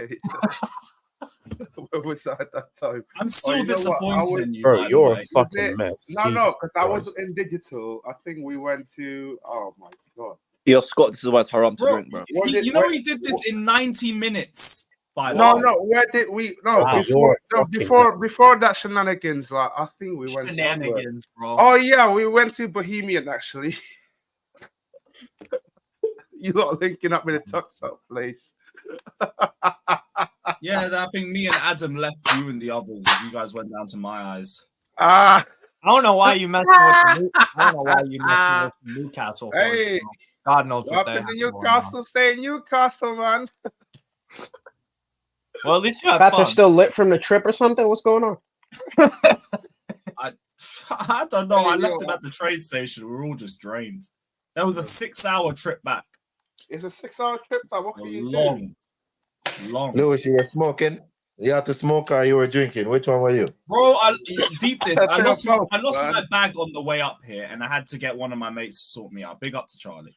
was that at that time? I'm still you know what? I disappointed was- in you, Bro, by the you're way. a fucking it- mess. No, Jesus because I Christ. was in digital. I think we went to. Oh my god. Yo, Scott, this is why it's haram to Bro, drink, bro. Was it- you know where- he did this in 90 minutes. By the No, way. no. Where did we? No, Wow, before, you're no, fucking before that shenanigans. Like, I think we went somewhere. Shenanigans, bro. Oh yeah, we went to Bohemian actually. You lot linking up with a tux up place. Yeah, I think me and Adam left you and the others. You guys went down to my eyes. Ah, I don't know why you messing with I don't know why you messing with Newcastle. For Hey. bro. God knows what what they happens have in going on. Newcastle? Stay in Newcastle, man. Well, at least you have Fats are fun. still lit from the trip or something. What's going on? I don't know. I Hey, left yo. him at the train station. We were all just drained. That was a 6-hour trip back. It's a 6-hour trip. Like, what can you do? Long. Lewis, you were smoking. You had to smoke or you were drinking. Which one were you? Bro, deep this. I That's lost both, my man. bag on the way up here, and I had to get one of my mates to sort me out. Big up to Charlie.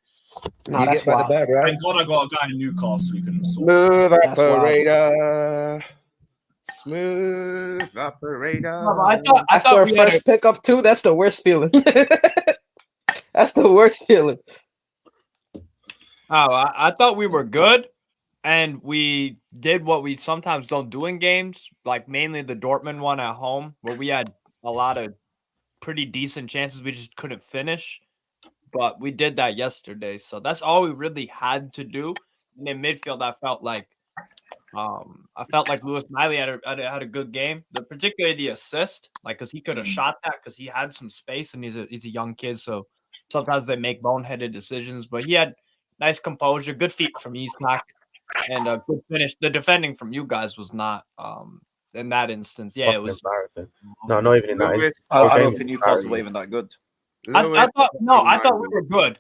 No, you that's get by the wild. bag, right? Thank God I got a guy in Newcastle who can sort. Smooth That's wild. operator. Smooth operator. No, but I thought After a we had fresh pickup too, that's the worst feeling. That's the worst feeling. I thought we were good, and we did what we sometimes don't do in games, like mainly the Dortmund one at home, where we had a lot of pretty decent chances. We just couldn't finish, but we did that yesterday. So that's all we really had to do. And in midfield, I felt like Lewis Miley had a good game. Particularly the assist, like because he could have shot that because he had some space and he's a young kid, so sometimes they make boneheaded decisions. But he had nice composure, good feet from Isak, and a good finish. The defending from you guys was not in that instance. Yeah, it Fucking was. embarrassing. No, not even in that. Lewis, instance. I Our don't game think was Newcastle were embarrassing. even that good. I Lewis, thought we were good.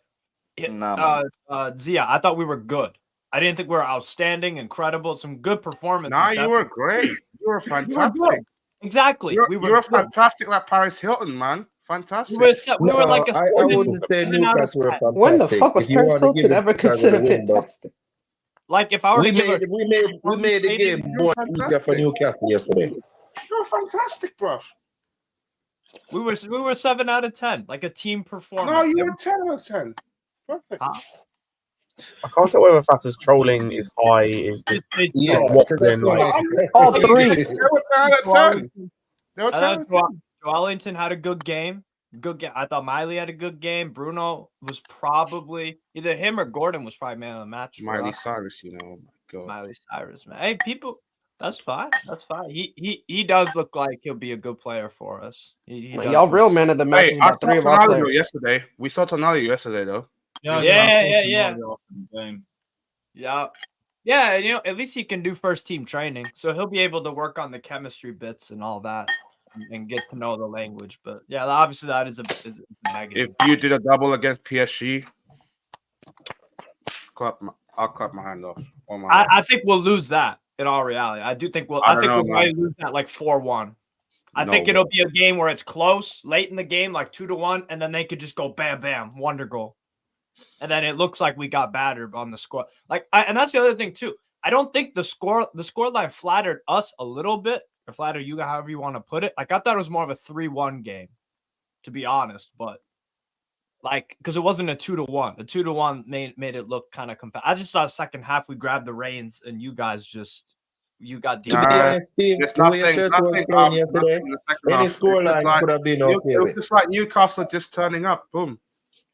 Nah, man. Zia, I thought we were good. I didn't think we were outstanding, incredible, some good performances. Nah, you were great. You were fantastic. Exactly. You were fantastic, like Paris Hilton, man. Fantastic. We were like a I wouldn't say 7 out of Newcastle were 10. fantastic. When the fuck was If you Paris want to give Hilton it ever to Chicago, considered they win, but fantastic? Like if I were we to give made the game more fantastic. easier for Newcastle yesterday. You were fantastic, bro. we were 7 out of 10, like a team performance. No, you were 10 out of 10. Perfect. I can't tell whether Fatta's trolling is high, is just Yeah, what because that's then, like, All three. They were 10 out of 10. They were 10 out of 10. Joelinton had a good game. Good game. I thought Miley had a good game. Bruno was probably either him or Gordon was probably man of the match. for Miley us. Cyrus, you know. Oh my God. Miley Cyrus, man. Hey, people, that's fine. That's fine. He does look like he'll be a good player for us. He does Y'all look- real man of the match. Hey, is I about saw three of our Tonali players. yesterday. We saw Tonali yesterday, though. Yeah. Yeah. Game. Yeah. Yeah, and, at least he can do first team training, so he'll be able to work on the chemistry bits and all that, and get to know the language. But yeah, obviously that is a negative. If you did a double against PSG, I'll clap my hand off. On my I think we'll lose that. In all reality, I do think we'll. I I don't think know, we'll man. probably lose that like 4-1. I No think way. it'll be a game where it's close late in the game, like 2-1, and then they could just go bam, bam, wonder goal, and then it looks like we got battered on the score. And that's the other thing too. I don't think the scoreline flattered us a little bit, or flattered you, however you want to put it. Like I thought it was more of a 3-1 game, to be honest, but. Because it wasn't a 2-1. A 2-1 made it look kind of compact. I just saw second half we grabbed the reins and you guys got deep. To be honest, Steve, It's the way nothing. Chelsea was Nothing. playing yesterday, in the second any half. scoreline could have been okay It was with. just like Newcastle just turning up. Boom.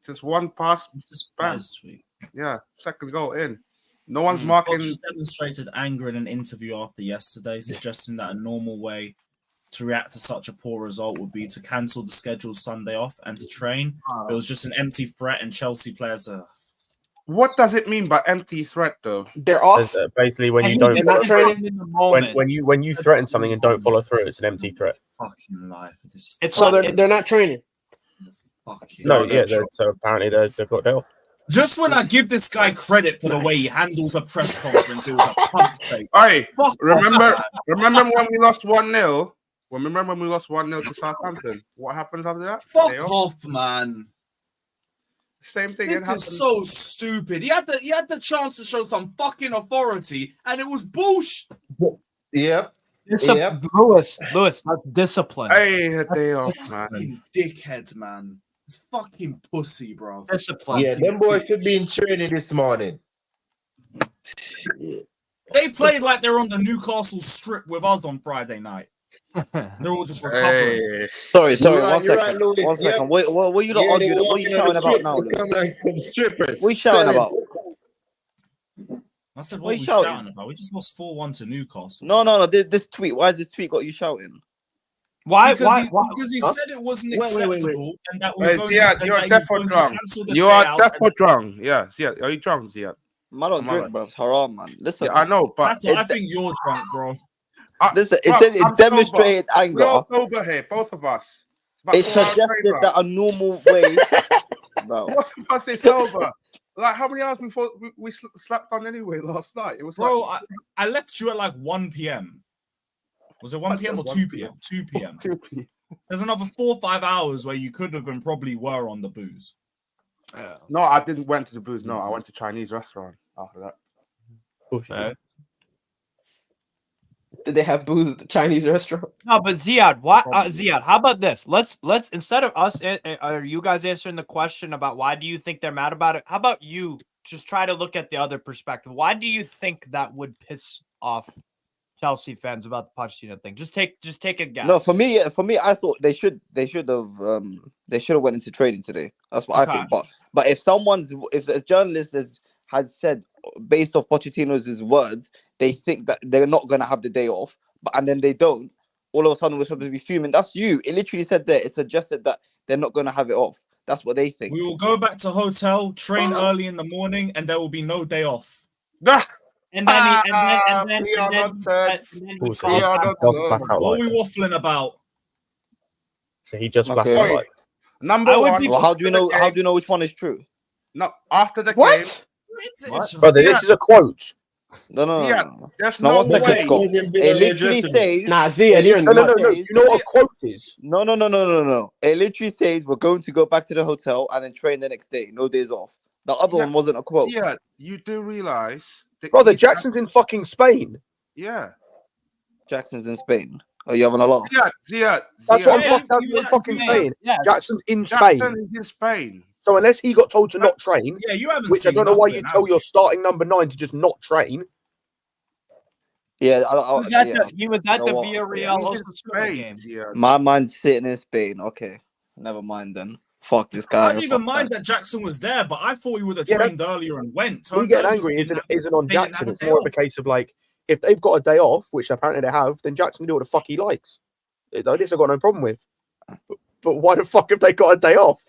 Just one pass. It's a surprise tweet. Yeah. Second goal in. No one's Mm. marking. Poch just demonstrated anger in an interview after yesterday, suggesting that a normal way to react to such a poor result would be to cancel the scheduled Sunday off and to train. It was just an empty threat, and Chelsea players are. What does it mean by empty threat, though? They're off. basically when you And don't he not did follow training. through, in the moment. when you threaten something and don't follow through, it's an empty threat. Fucking life. This It's So like- they're not training. fucking. No, yeah, so apparently they've got dealt. Just when I give this guy credit for the way he handles a press conference, it was a pump fake. Hey, Fuck remember off, when we lost 1-0? Remember when we lost 1-0 to Southampton? What happens after that? Fuck They off. off, man. Same thing. This is so stupid. He had the chance to show some fucking authority, and it was bullshit. Yep. Lewis, that's discipline. Hey, a day off, man. Fucking dickhead, man. It's fucking pussy, bro. Discipline. Yeah, them boys should be in training this morning. They played like they're on the Newcastle strip with us on Friday night. They're all just recovering. Hey. Sorry, You're right, one you're second. right, Louis. One second. Yep. What are you not arguing? What are you shouting about now, They come Lewis? like some strippers. What are you shouting Selling. about? I said, What what are are we you shouting? shouting about? We just lost 4-1 to Newcastle. No. This tweet. Why has this tweet got you shouting? Why? Because he Huh? said it wasn't Wait. acceptable and that we Hey, were going Ziad, to, you're and that he was defo going to drunk. cancel the You day are out. defo drunk. Yeah, Ziad. Are you drunk, Ziad? Man, don't Come on, drink, bro. It's haram, man. Listen, Yeah, I know, but That's what I think you're drunk, bro. listen. Bro, It I'm demonstrated we're anger. all sober here, both of us. It's It about 4 hours suggested later. that a normal way, bro. Both of us is sober. Like, how many hours before we slept on anyway last night? It was Bro, like, I left you at like 1 p.m. Was it 1 p.m. or 2 p.m.? 2 p.m. 2 p.m. There's another 4 or 5 hours where you could have and probably were on the booze. No, I didn't went to the booze. No, I went to Chinese restaurant after that. Okay. Did they have booze at the Chinese restaurant? No, but Ziad, Ziad, how about this? Let's instead of us or you guys answering the question about why do you think they're mad about it, how about you just try to look at the other perspective? Why do you think that would piss off Chelsea fans about the Pochettino thing? Just take a guess. No, for me, I thought they should have went into trading today. That's what I think. But if a journalist has said based off Pochettino's words, they think that they're not gonna have the day off, and then they don't. All of a sudden, we're supposed to be fuming. That's you. It literally said there. It suggested that they're not gonna have it off. That's what they think. We will go back to hotel, train early in the morning, and there will be no day off. And then he What are we waffling about? So he just Okay. flashed out. Number one. Well, how do you know? How do you know which one is true? No, after the game. What? Brother, this is a quote. No. Yeah, there's No, no one second, way. Scott. It literally says. Nah, Zia, you're in No. the You know what a quote is? No. It literally says we're going to go back to the hotel and then train the next day. No days off. The other one wasn't a quote. Yeah, you do realize, that Brother, he's- Jackson's in fucking Spain. Yeah, Jackson's in Spain. Are you having a laugh? Ziad. That's what Yeah, I'm fucking saying. Yeah. Jackson's in Spain. Jackson is in Spain. So unless he got told to not train, Yeah, you haven't which I seen don't know why nothing, you have tell your starting number 9 to just not train. Yeah, He was at You the know what? Villarreal He's in Osasuna Spain. game. Yeah. My man's sitting in Spain. Okay, never mind then. Fuck this guy. I don't even fuck mind that. that Jackson was there, but I thought he would have Yeah, trained earlier and went. We Turns get out he just angry didn't have- isn't on they didn't Jackson. have a It's day more of a off. case of like, if they've got a day off, which apparently they have, then Jackson can do what the fuck he likes. This I've got no problem with. But why the fuck have they got a day off?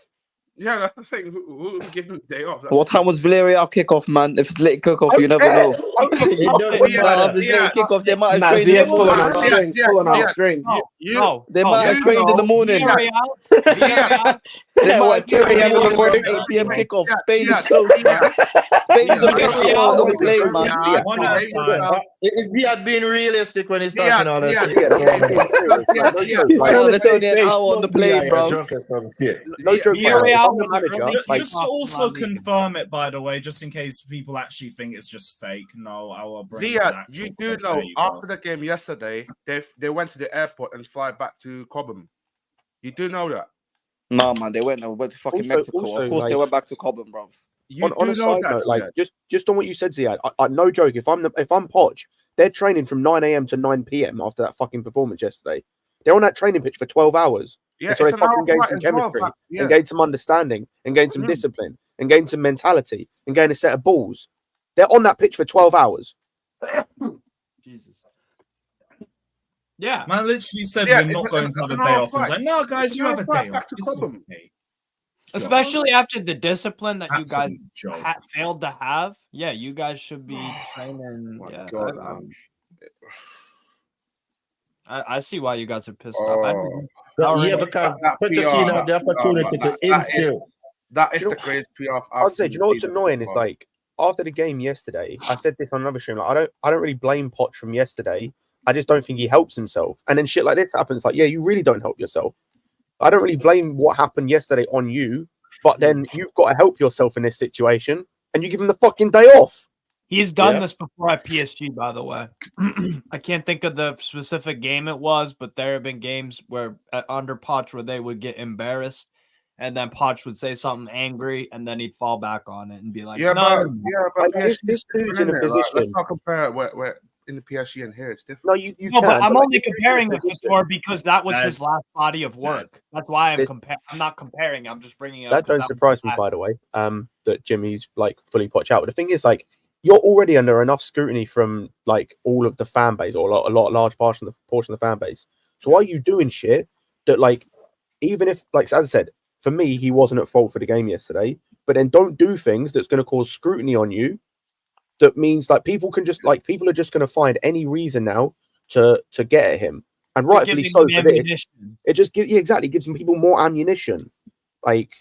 Yeah, that's the thing. Who give him a day off? What time was Villarreal kickoff, man? If it's late kickoff, you never Okay. know. It don't Nah, matter. if it's late kickoff, they might have Nah, trained in Zia's the pulling morning. out Yeah, strings, yeah, pulling yeah. out strings. They might have trained in the morning. Villarreal. They might have 2 a.m. in the trained morning. 8 p.m. kickoff. Yeah, Spain yeah, is close, man. Spain is a big Villarreal. of a plane, man. Yeah, One at a time. Is Ziad being realistic when he's Yeah, talking all that yeah, shit? He's Bro, trying to there's save only an face. hour on the plane, bro. Drunk or some shit. No joke. Villarreal If I'm the was manager, early- like, Just to Like- also confirm it, by the way, just in case people actually think it's just fake. No, I will bring the Ziad, actual you do proof. know There you go. after the game yesterday, they went to the airport and fly back to Cobham. You do know that. Nah, man, they went to fucking Also- Mexico. also, Of course, they like- went back to Cobham, bro. You on do a know side that. note, like Ziad. just on what you said, Ziad, I no joke. If I'm Poch, they're training from 9 a.m. to 9 p.m. after that fucking performance yesterday. They're on that training pitch for 12 hours. Yeah, And so they it's an hour fucking gain flight some as well, chemistry but- yeah. and gain some understanding and gain some Mhm. discipline and gain some mentality and gain a set of balls. They're on that pitch for 12 hours. Jesus. Yeah. Man literally said Yeah, we're not it's going to have a an day hour off. And it's flight. like, no, guys, It's you an have hour a flight day back off. to It's Cobham. okay. Especially after the discipline that you guys Absolute joke. failed to have. Yeah, you guys should be training. Oh my Yeah, God, I- man. I see why you guys are pissed off. Yeah, because that Pochettino PR, had the opportunity to instill. That is Do you the know- greatest PR I'd say, do you know what's annoying? Is Is like after the game yesterday, I said this on another stream. Like, I don't really blame Poch from yesterday. I just don't think he helps himself. And then shit like this happens. Like, yeah, you really don't help yourself. I don't really blame what happened yesterday on you. But then you've got to help yourself in this situation, and you give him the fucking day off. He's done this before at PSG, by the way. I can't think of the specific game it was, but there have been games where under Poch where they would get embarrassed, and then Poch would say something angry, and then he'd fall back on it and be like, but this PSG dude's in a let's position. not compare where in the PSG and here it's different. No, you No, can. but I'm like, only comparing the Couture because that was Guys, his last body of work. guys. That's why I'm This- I'm not comparing. I'm just bringing it up. That 'cause don't was surprise his me, last- by the way. That Jimmy's like fully Poch out. But the thing is, like, you're already under enough scrutiny from like all of the fan base, or a large portion of the fan base. So why are you doing shit that, like, even if, like, as I said, for me, he wasn't at fault for the game yesterday. But then don't do things that's going to cause scrutiny on you. That means like people are just going to find any reason now to get at him, and rightfully giving so him for this. ammunition. It just gives people more ammunition. Like,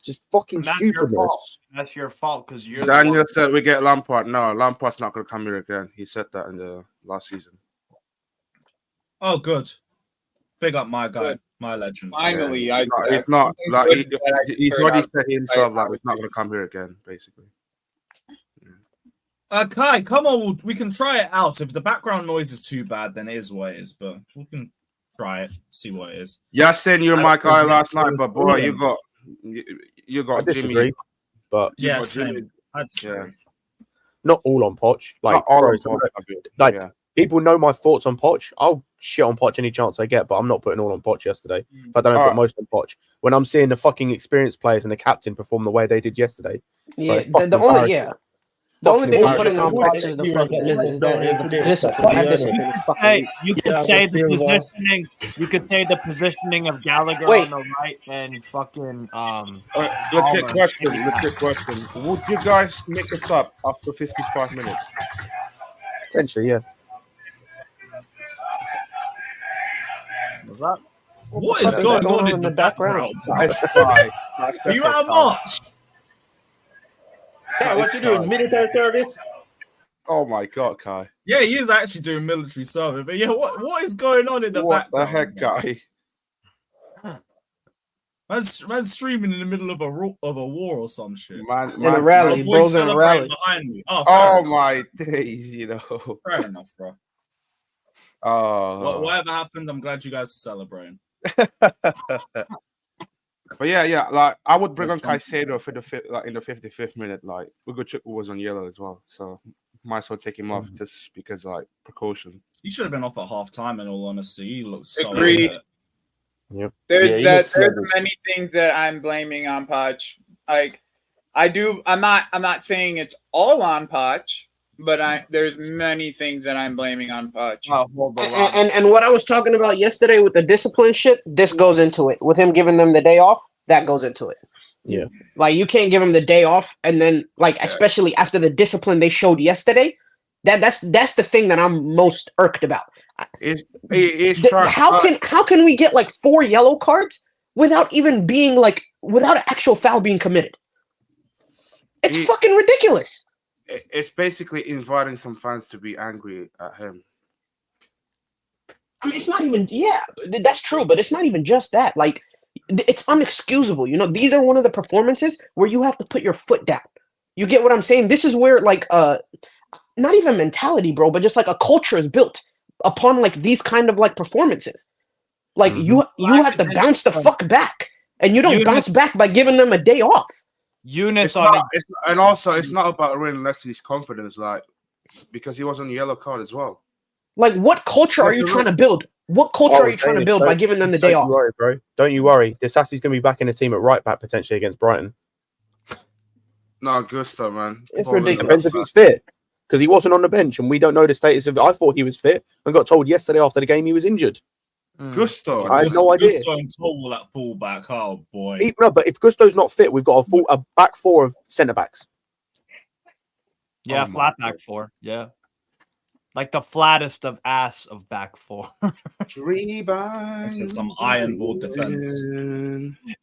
just fucking And that's your fault. stupidness. That's your fault because you're Daniel the one. said we get Lampard. No, Lampard's not going to come here again. He said that in the last season. Oh, good. Big up my guy, my legend. Finally, It's not like he's already said himself like, like he's not going to come here again, basically. Kai, come on, we can try it out. If the background noise is too bad, then it is what it is. But we can try it, see what it is. Yeah, saying you're my guy last night, but boy, you I got disagree, Jimmy. but You Yeah, got same. Jimmy. I disagree. not all on Poch. Like, Not all bro, of them, I mean, like, yeah. people know my thoughts on Poch. I'll shit on Poch any chance I get, but I'm not putting all on Poch yesterday. In fact, I don't put most on Poch. When I'm seeing the fucking experienced players and the captain perform the way they did yesterday, Yeah, it's the fucking only embarrassing. the only thing I'm Fucking putting on Poch is the fucking discipline. That discipline is fucking Hey, weak. you could say the positioning. You could say the positioning of Gallagher Wait. on the right and fucking Legit question. Would you guys make it up after 55 minutes? Potentially, yeah. What is fuck is going that on in the background? Nice try. Are you out of March? Kai, what you doing? Military service? Oh my god, Kai. Yeah, he is actually doing military service. But yeah, what is going on in the What the background? heck, guy? Man's streaming in the middle of a war or some shit. Man, In a rally, My boy's bros in a celebrating rally. behind me. Oh, Oh my days, you know. fair enough, bro. Oh. Whatever happened, I'm glad you guys are celebrating. But yeah, like I would bring on That's something. Caicedo for the in the 55th minute. Like Ugochukwu was on yellow as well, so might as well take him off just because like precaution. He should have been off at half time. In all honesty, he looks so. Agreed. hurt. There's many things that I'm blaming on Poch. Like I'm not saying it's all on Poch, but there's many things that I'm blaming on Poch. And what I was talking about yesterday with the discipline shit, this goes into it. With him giving them the day off, that goes into it. Yeah. Like, you can't give him the day off, and then, like, especially after the discipline they showed yesterday, that's the thing that I'm most irked about. How can we get like 4 yellow cards without even being like without an actual foul being committed? It's fucking ridiculous. It's basically inviting some fans to be angry at him. I mean, it's not even, that's true, but it's not even just that. Like, it's unexcusable. You know, these are one of the performances where you have to put your foot down. You get what I'm saying? This is where, like, not even mentality, bro, but just like a culture is built upon like these kind of like performances. Like, you have to bounce the fuck back, and you don't bounce back by giving them a day off. Younes it's not about ruining Leslie's confidence, like, because he was on the yellow card as well. Like, what culture are you trying to build? What culture are you trying to build by giving them the day off? Don't worry, bro. Don't you worry. Disasi's going to be back in the team at right back potentially against Brighton. No, Gusto, man. It's ridiculous. Depends if he's fit, because he wasn't on the bench, and we don't know the status of. I thought he was fit, and got told yesterday after the game he was injured. Gusto, I had no idea. Gusto and Cole at fullback. Oh boy. No, but if Gusto's not fit, we've got a back 4 of centre backs. Yeah, flat back 4. Yeah. Like the flattest of ass of back 4. This is some iron ball defense.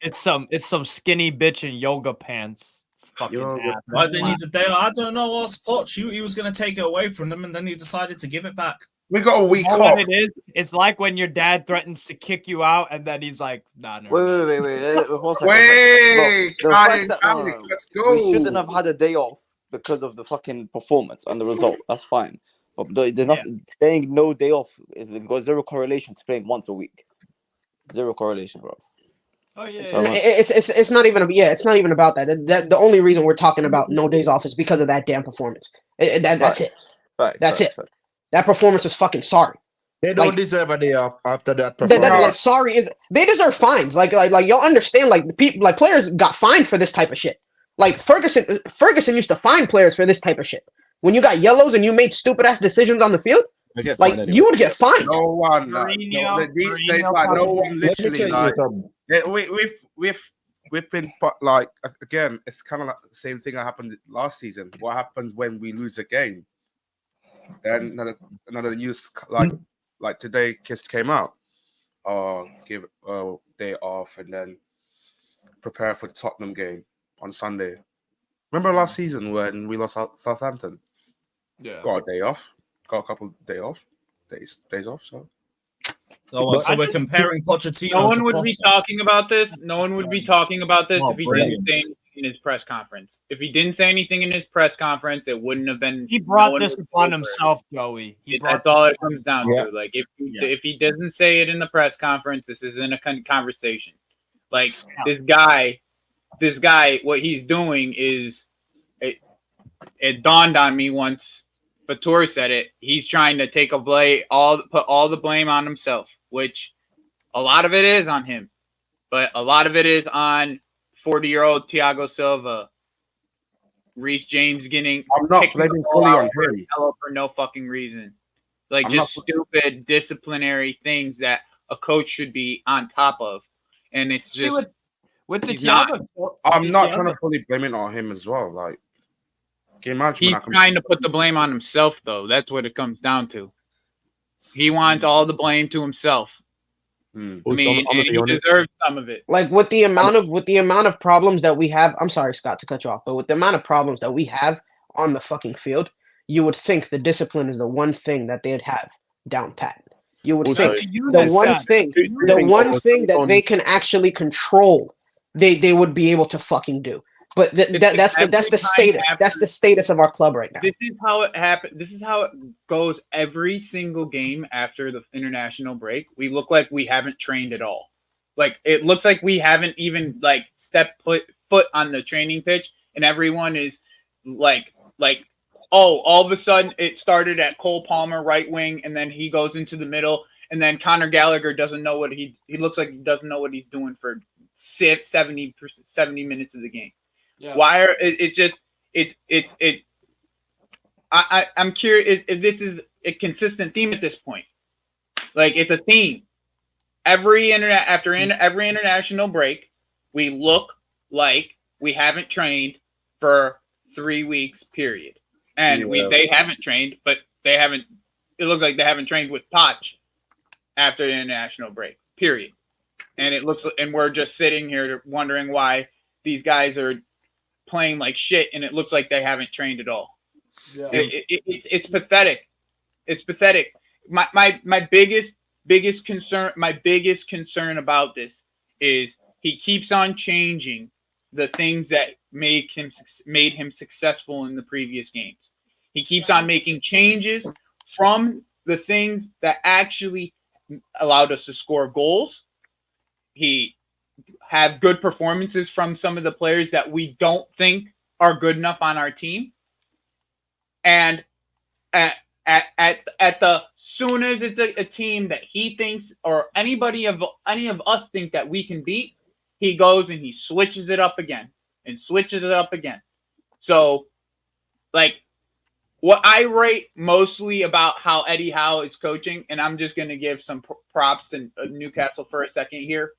It's some skinny bitch in yoga pants. Fucking ass. Why they need the day? I don't know. Ask Poch. He was going to take it away from them, and then he decided to give it back. We got a week You know what off. it is? It's like when your dad threatens to kick you out, and then he's like, "Nah, no." Wait. One second. Wait, Bro, the fact that let's we go. shouldn't have had a day off because of the fucking performance and the result. That's fine. But there's nothing saying no day off is got zero correlation to playing once a week. Zero correlation, bro. Oh yeah. So, It's not even it's not even about that. The only reason we're talking about no days off is because of that damn performance. That's it. That's it. That performance was fucking sorry. They don't deserve a day off after that Like sorry is they deserve fines. Like y'all understand. Like people, like players got fined for this type of shit. Like Ferguson used to fine players for this type of shit. When you got yellows and you made stupid ass decisions on the field, like you would get fined. No one. These days, like no one literally. Like, we've been like again. It's kind of like the same thing that happened last season. What happens when we lose a game? Then another news like today, Kiss came out. Give a day off and then prepare for the Tottenham game on Sunday. Remember last season when we lost Southampton? Yeah. Got a day off. Got a couple days off. So we're comparing Pochettino. No one to would be Potter. talking about this. No one would be talking about this Oh, if he brilliant. didn't say anything in his press conference. If he didn't say anything in his press conference, it wouldn't have been. He brought this upon himself, Joey. That's all it comes down to. Like if he doesn't say it in the press conference, this isn't a conversation. Like this guy, what he's doing is it dawned on me once. Fatur said it. He's trying to put all the blame on himself, which a lot of it is on him, but a lot of it is on 40-year-old Thiago Silva, Reece James getting. I'm not blaming fully on him for no fucking reason, like just stupid disciplinary things that a coach should be on top of, and it's just with the Thiago. I'm not trying to fully blame it on him as well, like. He's trying to put the blame on himself, though. That's what it comes down to. He wants all the blame to himself. I mean, he deserves some of it. Like with the amount of problems that we have. I'm sorry, Scott, to cut you off, but with the amount of problems that we have on the fucking field, you would think the discipline is the one thing that they'd have down pat. You would think the one thing that they can actually control, they would be able to fucking do. But that's the status. That's the status of our club right now. This is how it happened. This is how it goes every single game after the international break. We look like we haven't trained at all. Like it looks like we haven't even stepped foot on the training pitch, and everyone is like all of a sudden it started at Cole Palmer right wing, and then he goes into the middle, and then Conor Gallagher doesn't know what he looks like he doesn't know what he's doing for 70 minutes of the game. Yeah. Why are I'm curious if this is a consistent theme at this point. Like it's a theme. Every international break, we look like we haven't trained for 3 weeks, period. And they haven't trained, but they haven't. It looks like they haven't trained with Poch after the international break, period. And and we're just sitting here wondering why these guys are playing like shit, and it looks like they haven't trained at all. Yeah. It's pathetic. It's pathetic. My biggest concern about this is he keeps on changing the things that made him successful in the previous games. He keeps on making changes from the things that actually allowed us to score goals. He have good performances from some of the players that we don't think are good enough on our team. And at the soon as it's a team that he thinks or any of us think that we can beat, he goes and he switches it up again. So like what I rate mostly about how Eddie Howe is coaching, and I'm just going to give some props to Newcastle for a second here.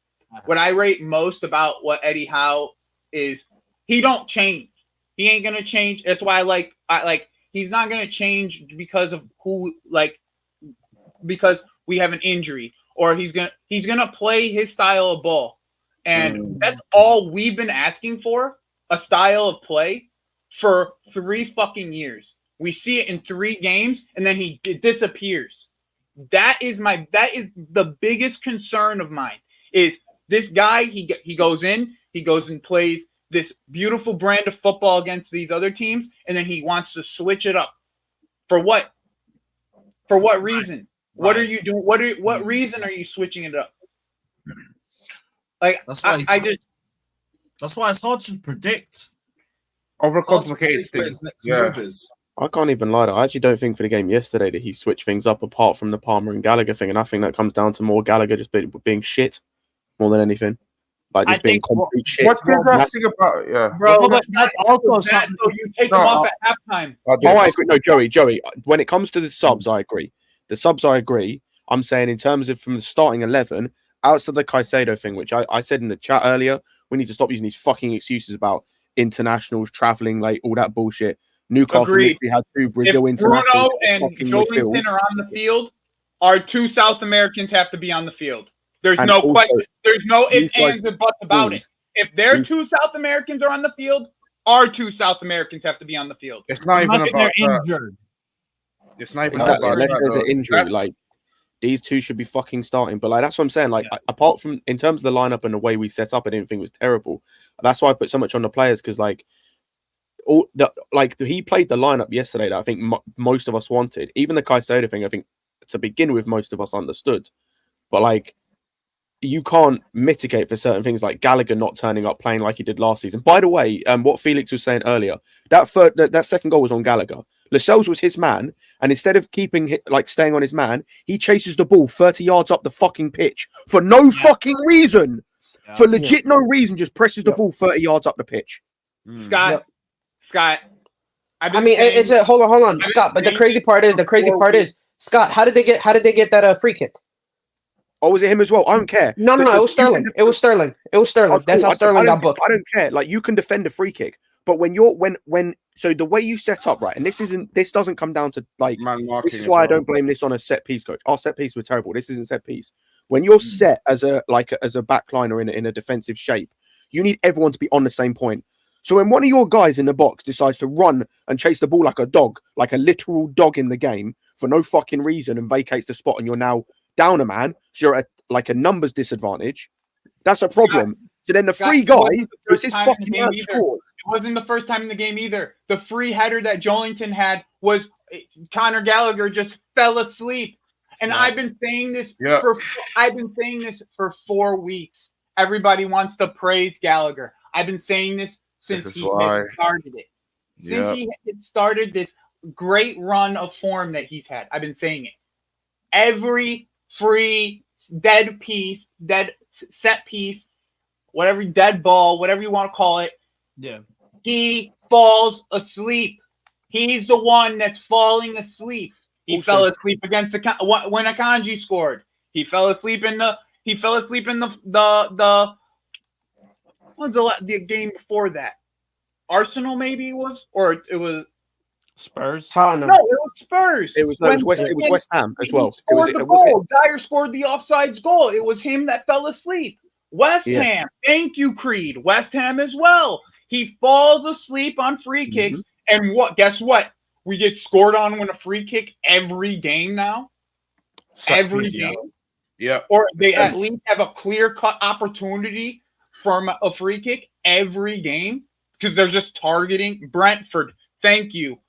What I rate most about what Eddie Howe is, he don't change. He ain't gonna change. That's why I like he's not gonna change because of because we have an injury, or he's gonna play his style of ball, and that's all we've been asking for, a style of play for 3 fucking years. We see it in 3 games, and then he disappears. That is the biggest concern of mine. Is this guy? He goes in, and plays this beautiful brand of football against these other teams, and then he wants to switch it up. For what? For what reason? Right. What are you doing? What reason are you switching it up? Like That's why that's why it's hard to predict. Overcomplicated things. Yeah. I can't even lie. I actually don't think for the game yesterday that he switched things up apart from the Palmer and Gallagher thing, and I think that comes down to more Gallagher just being shit more than anything. Like just being complete shit. What's interesting about it? Bro, that's also something. So you take them off at halftime. I agree. No, Joey. When it comes to the subs, I agree. The subs, I agree. I'm saying in terms of from the starting 11, outside the Caicedo thing, which I said in the chat earlier, we need to stop using these fucking excuses about internationals, traveling late, all that bullshit. Newcastle literally had 2 Brazil internationals. Bruno and Jolinton are on the field, our 2 South Americans have to be on the field. There's no question. There's no ifs, ands, or buts about it. If their 2 South Americans are on the field, our 2 South Americans have to be on the field. It's not even about injured. It's not even exactly. about Unless there's an injury, like these 2 should be fucking starting. But like that's what I'm saying. Like apart from in terms of the lineup and the way we set up, I didn't think it was terrible. That's why I put so much on the players because like. He played the lineup yesterday that I think most of us wanted. Even the Caicedo thing, I think to begin with, most of us understood. But like, you can't mitigate for certain things like Gallagher not turning up playing like he did last season. By the way, what Felix was saying earlier, that second goal was on Gallagher. Lascelles was his man, and instead of staying on his man, he chases the ball 30 yards up the fucking pitch for no fucking reason. For legit no reason, just presses the ball 30 yards up the pitch. Scott, it's a hold on, Scott. But the crazy part is, Scott. How did they get that free kick? Oh, was it him as well? I don't care. No, it was Sterling. It was Sterling. That's how Sterling got booked. I don't care. Like you can defend a free kick, but when so the way you set up, right? And this doesn't come down to like this is why I don't blame this on a set piece coach. Our set piece were terrible. This isn't set piece. When you're set as a backliner in a defensive shape, you need everyone to be on the same point. So when one of your guys in the box decides to run and chase the ball like a dog, like a literal dog in the game for no fucking reason and vacates the spot and you're now down a man, so you're at like a numbers disadvantage, that's a problem. So then the free guy was his fucking man scored. It wasn't the first time in the game either. The free header that Jolinton had was Conor Gallagher just fell asleep. And I've been saying this for 4 weeks. Everybody wants to praise Gallagher. I've been saying this since he started it. Since he started this great run of form that he's had. I've been saying it. Every free dead set piece, whatever, dead ball, whatever you want to call it. Yeah. He falls asleep. He's the one that's falling asleep. He fell asleep against when Akanji scored. He fell asleep in the what's the game before that? Arsenal maybe it was Spurs. Tottenham. No, it was Spurs. It was West Ham as well. Dyer scored the offsides goal. It was him that fell asleep. West Ham. Thank you, Creed. West Ham as well. He falls asleep on free kicks. And guess what? We get scored on when a free kick every game now. Every game. Yeah. Or they at least have a clear-cut opportunity from a free kick every game because they're just targeting Brentford. Thank you.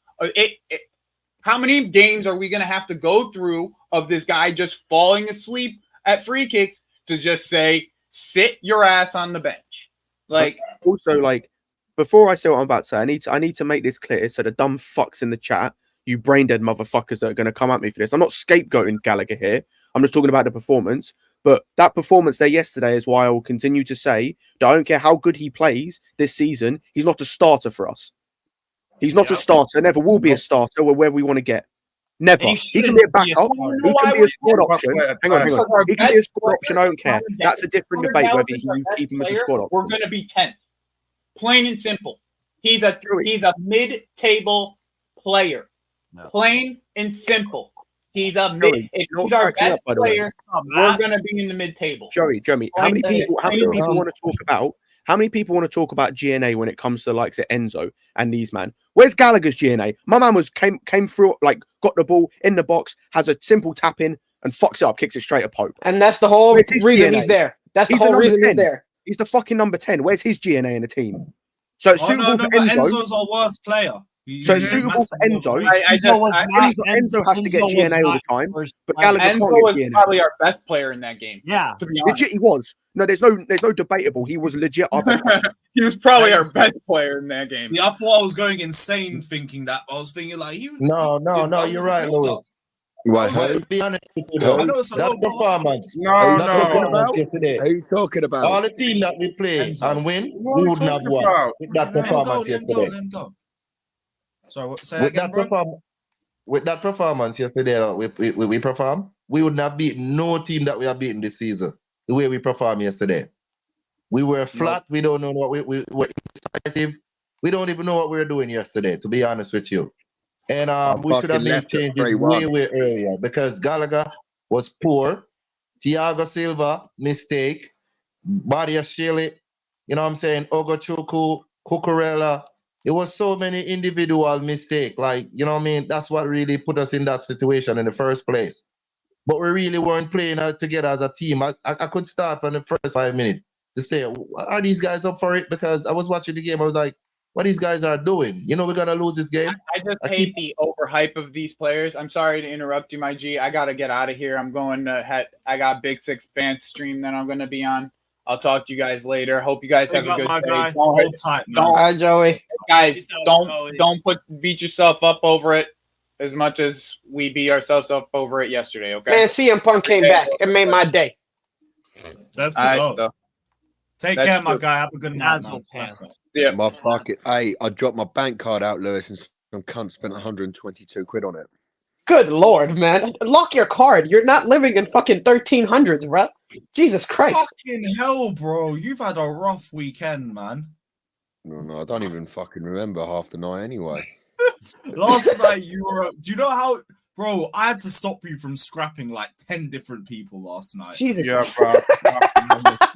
How many games are we going to have to go through of this guy just falling asleep at free kicks to just say, sit your ass on the bench? Like, also, like, before I say what I'm about to say, I need to make this clear so the dumb fucks in the chat, you brain dead motherfuckers that are going to come at me for this. I'm not scapegoating Gallagher here. I'm just talking about the performance. But that performance there yesterday is why I will continue to say that I don't care how good he plays this season, he's not a starter for us. He's not a starter, never will be a starter where we want to get. Never. He can be a backup. He can be a squad option. Hang on. He can be a squad option. I don't care. That's a different debate whether you keep him as a squad option. We're going to be 10th. Plain and simple. He's a mid-table player. No. Plain and simple. He's a mid. If he's our best player, we're going to be in the mid-table. Joey, how many people want to talk about? How many people want to talk about GNA when it comes to like Enzo and these man? Where's Gallagher's GNA? My man came through, like got the ball in the box, has a simple tap in, and fucks it up, kicks it straight at Pope. And that's the whole Where's his reason DNA? he's there. That's the He's the whole number reason he's 10. there. He's the fucking number 10. Where's his GNA in the team? So it's Oh, suitable no, for but Enzo. Enzo's our worst player. So it's suitable for Enzo. Enzo has to get GNA all the time, but Gallagher Enzo can't was get GNA. probably our best player in that game. Yeah, to be honest. Legit, he was. No, there's no debatable. He was legit our best player. He was probably our best player in that game. See, I thought I was going insane thinking that. I was thinking like you. No, you're right, Lewis. Right. But to be honest with you, I though, know it's a that low bar. performance, No, that no. performance yesterday, What are you talking about? all the team that we play Enzo. and win, What we are you wouldn't have talking won about? with that Let him go. performance Let him go. yesterday. Let him go. Sorry, what, say With that again, bro? with that performance yesterday, we perform, we would not have beaten no team that we have beaten this season. The way we performed yesterday, we were flat. We don't know what we were indecisive. We don't even know what we were doing yesterday. To be honest with you, and we should have made changes way earlier because Gallagher was poor. Thiago Silva mistake. Badia Shele, you know what I'm saying? Ogochukwu, Cucurella. It was so many individual mistakes. Like, you know what I mean? That's what really put us in that situation in the first place. But we really weren't playing together as a team. I could start from the first 5 minutes to say, are these guys up for it? Because I was watching the game. I was like, what these guys are doing? You know, we're going to lose this game. I just hate the overhype of these players. I'm sorry to interrupt you, my G. I got to get out of here. I'm going to I got Big Six Band stream that I'm going to be on. I'll talk to you guys later. Hope you guys have a good day. Guy. Hold tight, man. All right, Joey. Guys, don't beat yourself up over it as much as we beat ourselves up over it yesterday, okay? Man, CM Punk came back. It made my day. That's All right, Take That's care, my good. guy. Have a good night, man. Yeah. My fucking hey, I dropped my bank card out, Lewis, and some cunt spent 122 quid on it. Good lord, man. Lock your card. You're not living in fucking 1300s, bro. Jesus Christ. Fucking hell, bro. You've had a rough weekend, man. No, I don't even fucking remember half the night anyway. Last night you were. Do you know how, bro? I had to stop you from scrapping like 10 different people last night. Jesus. Yeah, bro.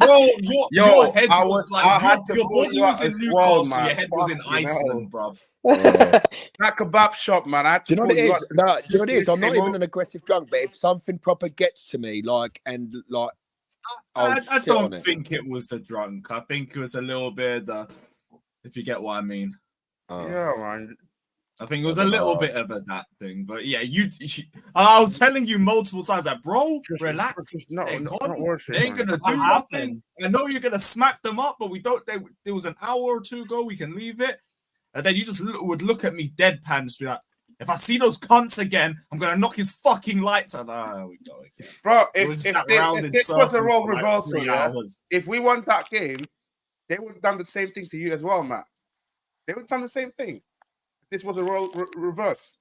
Bro, your head I was I had like to your pull body you was out in as Newcastle, well, man. your head was in Fucking Iceland, bruv. That kebab shop, man. I had Do to you know what pull it you is? out. No, do you know what it is? I'm not Came even over. an aggressive drunk, but if something proper gets to me, like, I shit don't on it. think it was the drunk. I think it was a little bit if you get what I mean. Yeah, man. I think it was a little bit of that thing, but yeah, I was telling you multiple times that, bro, relax. They're gone. They ain't gonna do nothing. I know you're gonna smack them up, but we don't. There was an hour or two ago. We can leave it, and then you just would look at me deadpan, just be like, "If I see those cunts again, I'm gonna knock his fucking lights out." There we go again. Bro, It was just if that this round in was a circles role for like reversal, 3 yeah, hours. if we won that game, they would have done the same thing to you as well, Matt. They would have done the same thing. This was a role reverse.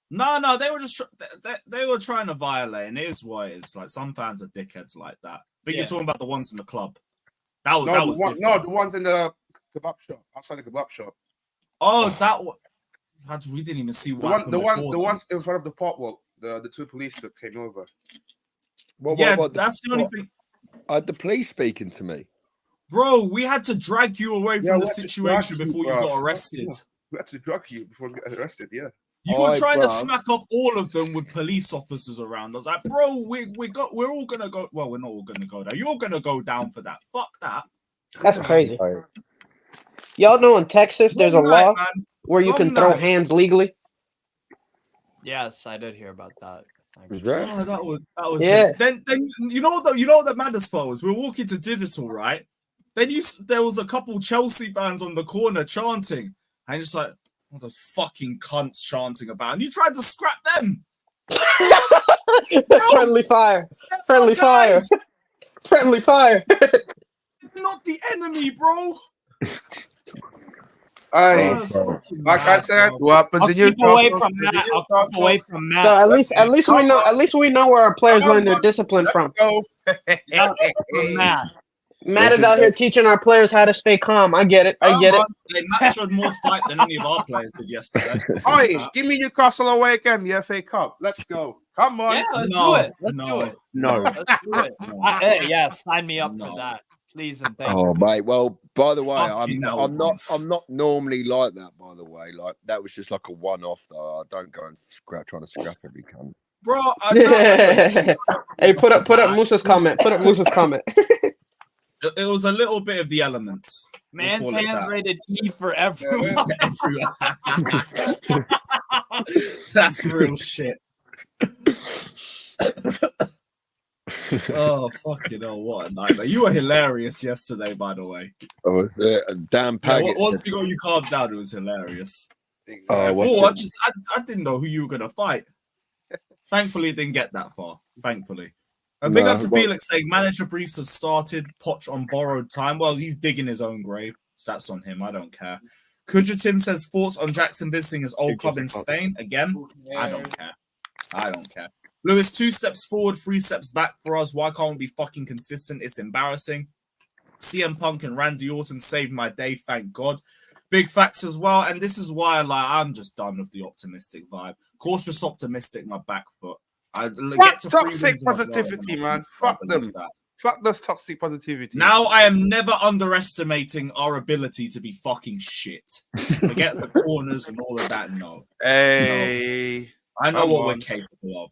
No, they were just they were trying to violate, and it is what it is. Like some fans are dickheads like that. I think you're talking about the ones in the club. That was the ones in the kebab shop outside the kebab shop. Oh, we didn't even see what the ones in front of the pot wall. The two police that came over. That's the only thing. The police speaking to me, bro. We had to drag you away from the situation before you got arrested. We had to drug you before we got arrested. Yeah. You were trying to smack up all of them with police officers around. I was like, bro, we're all gonna go. Well, we're not all gonna go down. You're gonna go down for that. Fuck that. That's crazy. Y'all know in Texas there's a law where you can throw hands legally? Yes, I did hear about that. Oh, that was yeah. Then you know what the maddest part was? We're walking to digital, right? Then there was a couple Chelsea fans on the corner chanting. And just like, what those fucking cunts chanting about? And you tried to scrap them. Friendly fire. Friendly fire. Friendly fire. Not the enemy, bro. Like I said, what happens in your away from that? I'll keep away from that. So at least we know where our players learn their discipline from. Matt is out here teaching our players how to stay calm. I get it. Matt showed more fight than any of our players did yesterday. Oi, give me Newcastle away again, the FA Cup. Let's go. Come on. Yeah, let's do it. Let's No. do it. No. Let's do it. Hey, yeah, sign me up for that, please and thank you. Oh, mate. Well, by the way, Fucking hell, I'm not normally like that. By the way, like that was just like a one-off. Though I don't go and trying to scrap every cunt. bro. Hey, put up Musa's comment. Put up Musa's comment. It was a little bit of the elements. Man's call it hands that. rated E for everyone. That's real shit. Oh, fucking hell, what a nightmare. You were hilarious yesterday, by the way. Oh, damn Yeah, Paget. once you got you calmed down, it was hilarious. Exactly. I didn't know who you were going to fight. Thankfully, it didn't get that far. Thankfully. Big up to Felix saying, manager briefs have started. Poch on borrowed time. Well, he's digging his own grave. So that's on him. I don't care. Kudra Tim says, thoughts on Jackson visiting his old club in Spain. Again, I don't care. I don't care. Lewis, 2 steps forward, 3 steps back for us. Why can't we be fucking consistent? It's embarrassing. CM Punk and Randy Orton saved my day, thank God. Big facts as well. And this is why I'm just done with the optimistic vibe. Cautious optimistic, my back foot. Fuck toxic positivity, man. Fuck them. Fuck those toxic positivity. Now I am never underestimating our ability to be fucking shit. Forget the corners and all of that. No. Hey. No. I know what we're capable of.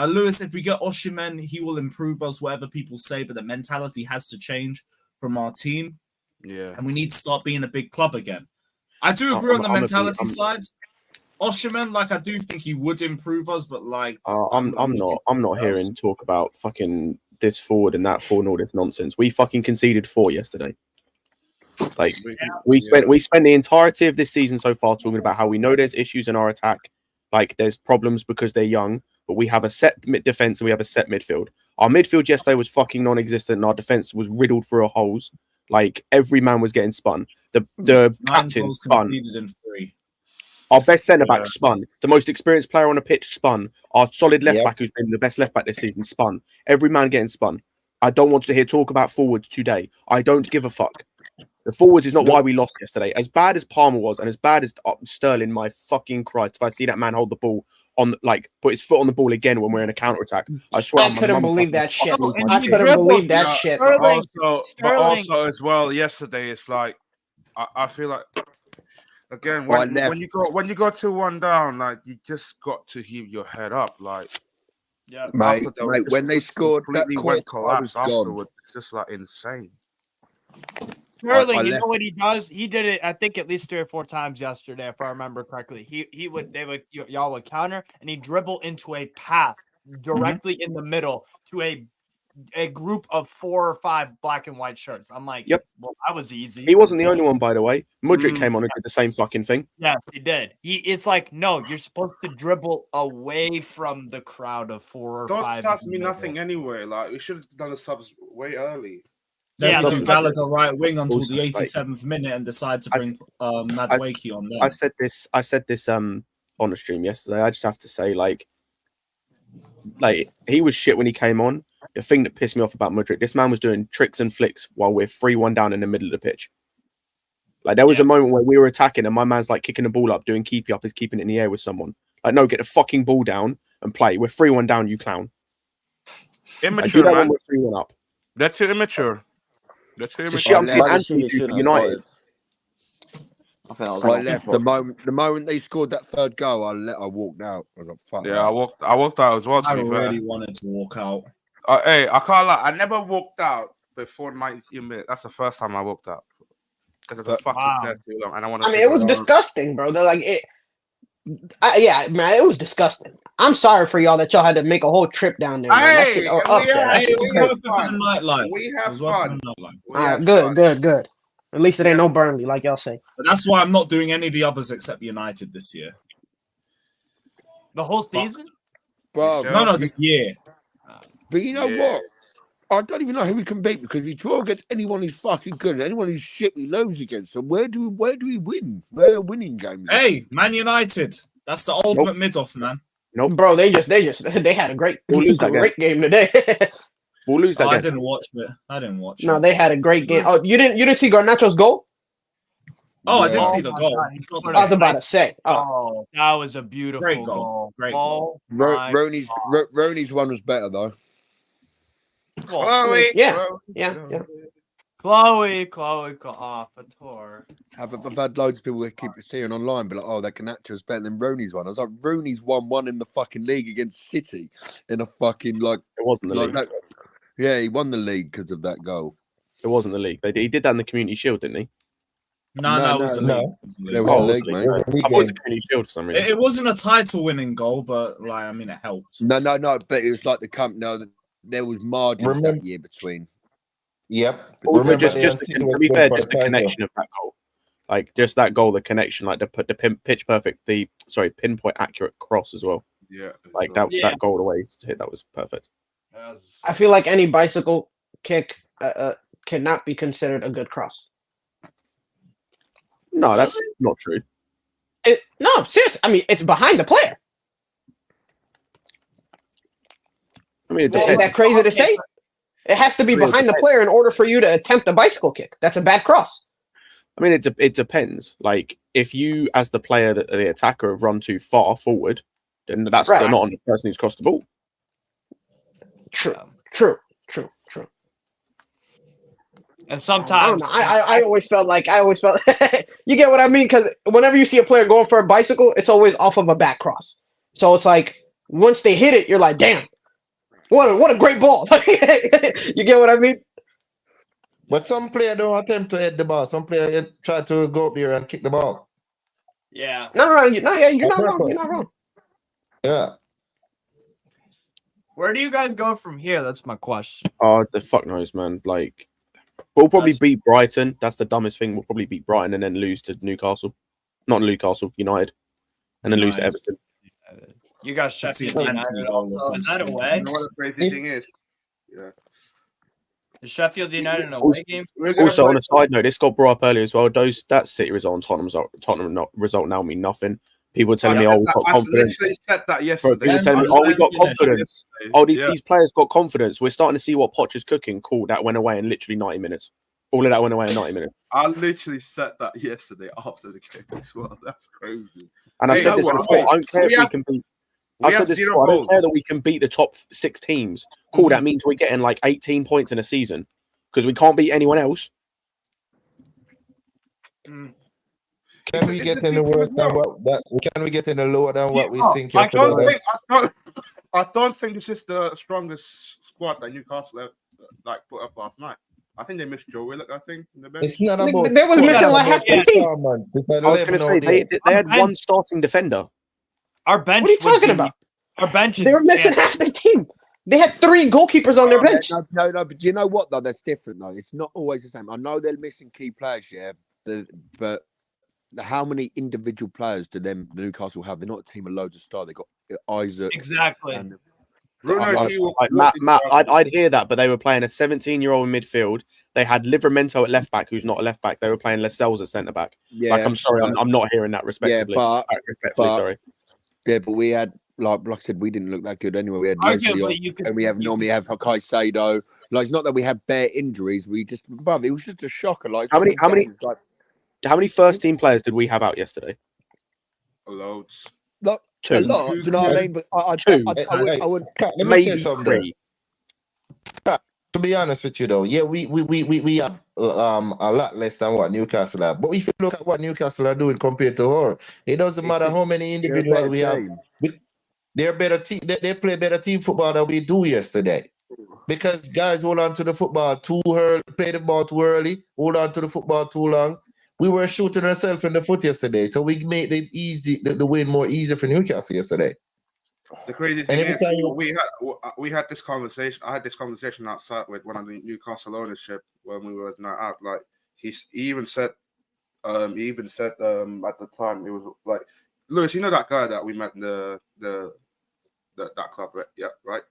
Lewis, if we get Osimhen, he will improve us, whatever people say, but the mentality has to change from our team. Yeah. And we need to start being a big club again. I do agree on the mentality side. Osimhen, like, I do think he would improve us, but like I'm not hearing talk about fucking this forward and that forward and all this nonsense. We fucking conceded 4 yesterday. Like we spent the entirety of this season so far talking about how we know there's issues in our attack, like there's problems because they're young, but we have a set defense and we have a set midfield. Our midfield yesterday was fucking non-existent, and our defense was riddled through holes. Like every man was getting spun. The captain spun. In 3. Our best centre back spun. The most experienced player on the pitch spun. Our solid left back, who's been the best left back this season, spun. Every man getting spun. I don't want to hear talk about forwards today. I don't give a fuck. The forwards is not why we lost yesterday. As bad as Palmer was, and as bad as Sterling, my fucking Christ, if I see that man hold the ball on, like, put his foot on the ball again when we're in a counter attack, I swear. I couldn't believe that shit. I couldn't believe that shit. But also as well, yesterday it's like I feel like. Again, when you go 2-1 down, like you just got to keep your head up, like mate, when they scored that collapse afterwards, it's just like insane. Sterling, you know what he does? He did it, I think, at least 3 or 4 times yesterday, if I remember correctly. Y'all would counter, and he'd dribble into a path directly in the middle to a group of 4 or 5 black and white shirts. I'm like, well, that was easy. He wasn't the only one, by the way. Mudryk came on and did the same fucking thing. Yes, he did. It's like, no, you're supposed to dribble away from the crowd of 4 or 5. Those subs mean nothing anyway. Like we should have done the subs way early. Then we do Gallagher right wing until the 87th minute and decide to bring Madueke on there. I said this on the stream yesterday. I just have to say, like he was shit when he came on. The thing that pissed me off about Mudryk, this man was doing tricks and flicks while we're 3-1 down in the middle of the pitch. Like there was a moment where we were attacking and my man's like kicking the ball up, doing keepy up, is keeping it in the air with someone. Like, no, get the fucking ball down and play. We're 3-1 down, you clown. Immature, like, man. We're 3-1 up. That's too immature. United. I left the moment they scored that 3rd goal. I walked out. I got fucked. Yeah, I walked out as well. I really wanted to walk out. Hey, I can't lie. I never walked out before 90 minutes. That's the first time I walked out because of the fucking stairs too long. And I mean, it was disgusting, bro. They're like it. Yeah, man, it was disgusting. I'm sorry for y'all that y'all had to make a whole trip down there. It was worth it for the nightlife. We have fun. Good. At least it ain't no Burnley, like y'all say. But that's why I'm not doing any of the others except United this year. The whole season? Bro, no, this year. But you know what? I don't even know who we can beat because we draw against anyone who's fucking good and anyone who's shit we lose against. So where do we win? Where are winning games? Hey, Man United. That's the ultimate mid-off, man. No, bro, they had a great game today. We'll lose that game. I didn't watch it. No, they had a great game. Oh, you didn't see Garnacho's goal? Oh, I didn't see the goal. I was about to say. Oh, that was a beautiful great goal. Great goal. Rooney's one was better though. Yeah. Chloe, Fator. I've had loads of people that keep seeing online, but like, oh, that Ganacho's better than Rooney's one. I was like, Rooney's won one in the fucking league against City in a fucking like. It wasn't the like league. that. Yeah, he won the league because of that goal. It wasn't the league. He did that in the Community Shield, didn't he? No, it was the no. league. There was a league, mate. I thought it was the Community Shield for some reason. It wasn't a title-winning goal, but like I mean, it helped. No. But it was like the company. No, there was margins that year between. Yep. Also, just to be fair, just the connection of that goal, like just that goal, the connection, like the pitch perfect, pinpoint accurate cross as well. Yeah, like that goal away to hit, that was perfect. I feel like any bicycle kick cannot be considered a good cross. No, that's not true. No, seriously. I mean, it's behind the player. I mean, is that crazy to say? It has to be behind the player in order for you to attempt a bicycle kick. That's a bad cross. I mean, it depends. Like, if you, as the player, the attacker, have run too far forward, then that's not on the person who's crossed the ball. True. And sometimes I always felt you get what I mean, because whenever you see a player going for a bicycle, it's always off of a back cross. So it's like once they hit it, you're like, damn, what a great ball. You get what I mean? But some player don't attempt to hit the ball. Some player try to go up there and kick the ball. Yeah. No, you're not wrong. You're not wrong. Yeah. Where do you guys go from here? That's my question. Oh, the fuck knows, man. Like, we'll probably beat Brighton. That's the dumbest thing. We'll probably beat Brighton and then lose to Newcastle. Not Newcastle, United. And then lose to Everton. You got Sheffield United. Is that away? You know what the crazy thing is? Yeah. Is Sheffield United an away game? Also, on a side note, this got brought up earlier as well. That City result and Tottenham result now mean nothing. People are telling me, "Oh, we got confidence." I literally said that yesterday. People telling me, "Oh, we got confidence." Oh, these players got confidence. We're starting to see what Poch is cooking. Cool, that went away in literally 90 minutes. All of that went away in 90 minutes. I literally said that yesterday after the game as well. That's crazy. And I've said this before. I don't care if we can beat. I've said this before. I don't care that we can beat the top 6 teams. Cool, that means we're getting like 18 points in a season because we can't beat anyone else. Can we get any worse than what? Can we get any lower than what we think? I don't think this is the strongest squad that Newcastle put up last night. I think they missed Joe Willock. I think in the bench. It's not about. They was missing like half the team. I was going to say they had one starting defender. Our bench. What are you talking about? Our bench. They were missing half their team. They had 3 goalkeepers on their bench. No, but you know what though? That's different though. It's not always the same. I know they're missing key players, yeah, but how many individual players do Newcastle have? They're not a team of loads of stars. They got Isaac. Exactly. And Matt, I'd hear that, but they were playing a 17-year-old in midfield. They had Livramento at left back, who's not a left back. They were playing Lascelles at centre back. Yeah, like, I'm sorry, I'm not hearing that respectively. Yeah, respectfully, sorry. Yeah, but we had like I said, we didn't look that good anyway. We had Leslie and we normally have Caicedo. Like, it's not that we have bare injuries. We just, it was just a shocker. Like, how many first team players did we have out yesterday? Loads. Like, 2. A lot. Do you know what I mean? But I would maybe something. To be honest with you, though, yeah, we have a lot less than what Newcastle have. But if you look at what Newcastle are doing compared to her, it doesn't matter how many individuals we have. They're better team. They play better team football than we do yesterday. Because guys hold on to the football too early, play the ball too early, hold on to the football too long. We were shooting ourselves in the foot yesterday, so we made it easy, the win more easy for Newcastle yesterday. The crazy thing is, we had this conversation. I had this conversation outside with one of the Newcastle ownership when we were not out. Like he even said at the time, it was like, Lewis, you know that guy that we met in that club, right? Yeah, right.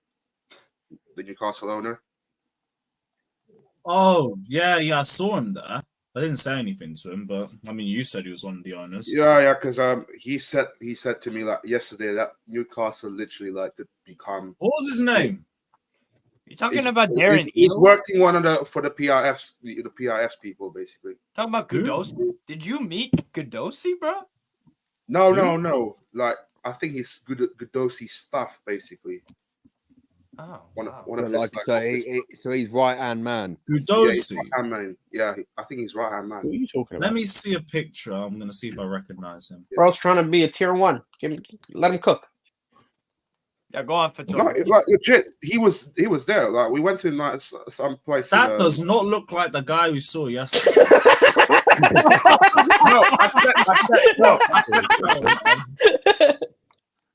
The Newcastle owner. Oh yeah, I saw him there. I didn't say anything to him, but I mean, you said he was one of the owners. Yeah, because he said to me like yesterday that Newcastle literally like could become. What was his name? You talking about Darren? He's working for the PRFs, the PRFs people basically. Talking about Gudosi? Did you meet Gudosi, bro? No. Like I think he's Gudosi stuff basically. Oh, One wow. of So, his so he's right hand man. Udosi. right-hand man. Yeah, I think he's right-hand man. What are you talking about? Let me see a picture. I'm gonna see if I recognize him. Bro's trying to be a tier 1. Let him cook. Yeah, go on, Fator. Like legit, he was there. Like we went to like some place. That does not look like the guy we saw yesterday.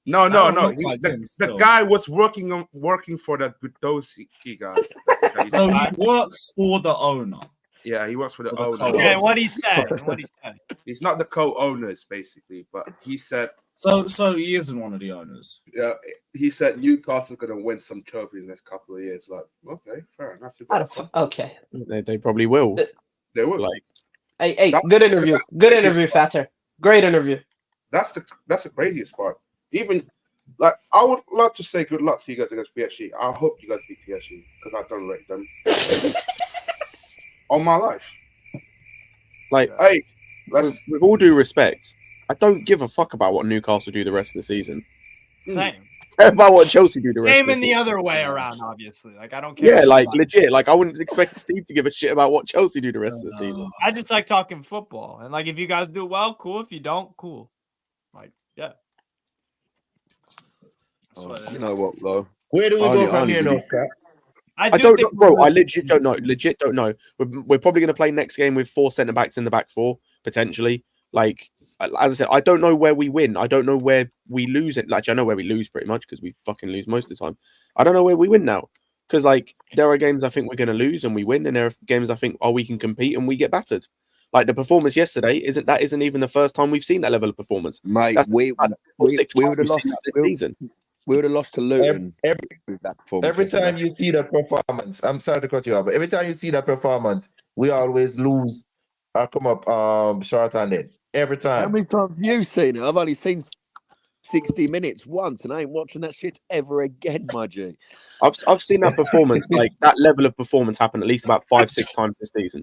No. The guy. guy was working for the Gudosi guy. So he works for the owner. Yeah, he works for the For the owner. co-owner. Okay, what he said. He's not the co-owners, basically, but he said. So he isn't one of the owners. Yeah, he said Newcastle's gonna win some trophy in the next couple of years. Like, okay, fair enough. Okay. They probably will. They will. Like, Hey, good interview. Good interview, Fatter. Great interview. That's the craziest part. Even like I would love to say good luck to you guys against PSG. I hope you guys beat PSG because I don't rate them on my life. Like, hey, with all due respect, I don't give a fuck about what Newcastle do the rest of the season. Same. I care about what Chelsea do the rest of the Same in the season. other way around, obviously. Like I don't care. Yeah, like legit. Like I wouldn't expect Steve to give a shit about what Chelsea do the rest of the season. I just like talking football, and like if you guys do well, cool. If you don't, cool. Like yeah. You know what, though? Where do we go from here, though, Scott? I don't know, bro. I legit don't know. Legit don't know. We're probably going to play next game with 4 centre backs in the back 4 potentially. Like as I said, I don't know where we win. I don't know where we lose it. Like I know where we lose pretty much because we fucking lose most of the time. I don't know where we win now because like there are games I think we're going to lose and we win, and there are games I think we can compete and we get battered. Like the performance yesterday isn't even the first time we've seen that level of performance, mate. That's We would have lost this season. We would have lost to Lewin. Every time you see that performance, I'm sorry to cut you off, but every time you see that performance, we always lose or come up short on it. Every time. How many times have you seen it? I've only seen 60 minutes once, and I ain't watching that shit ever again, my G. I've seen that performance, like that level of performance happen at least about 5-6 times this season.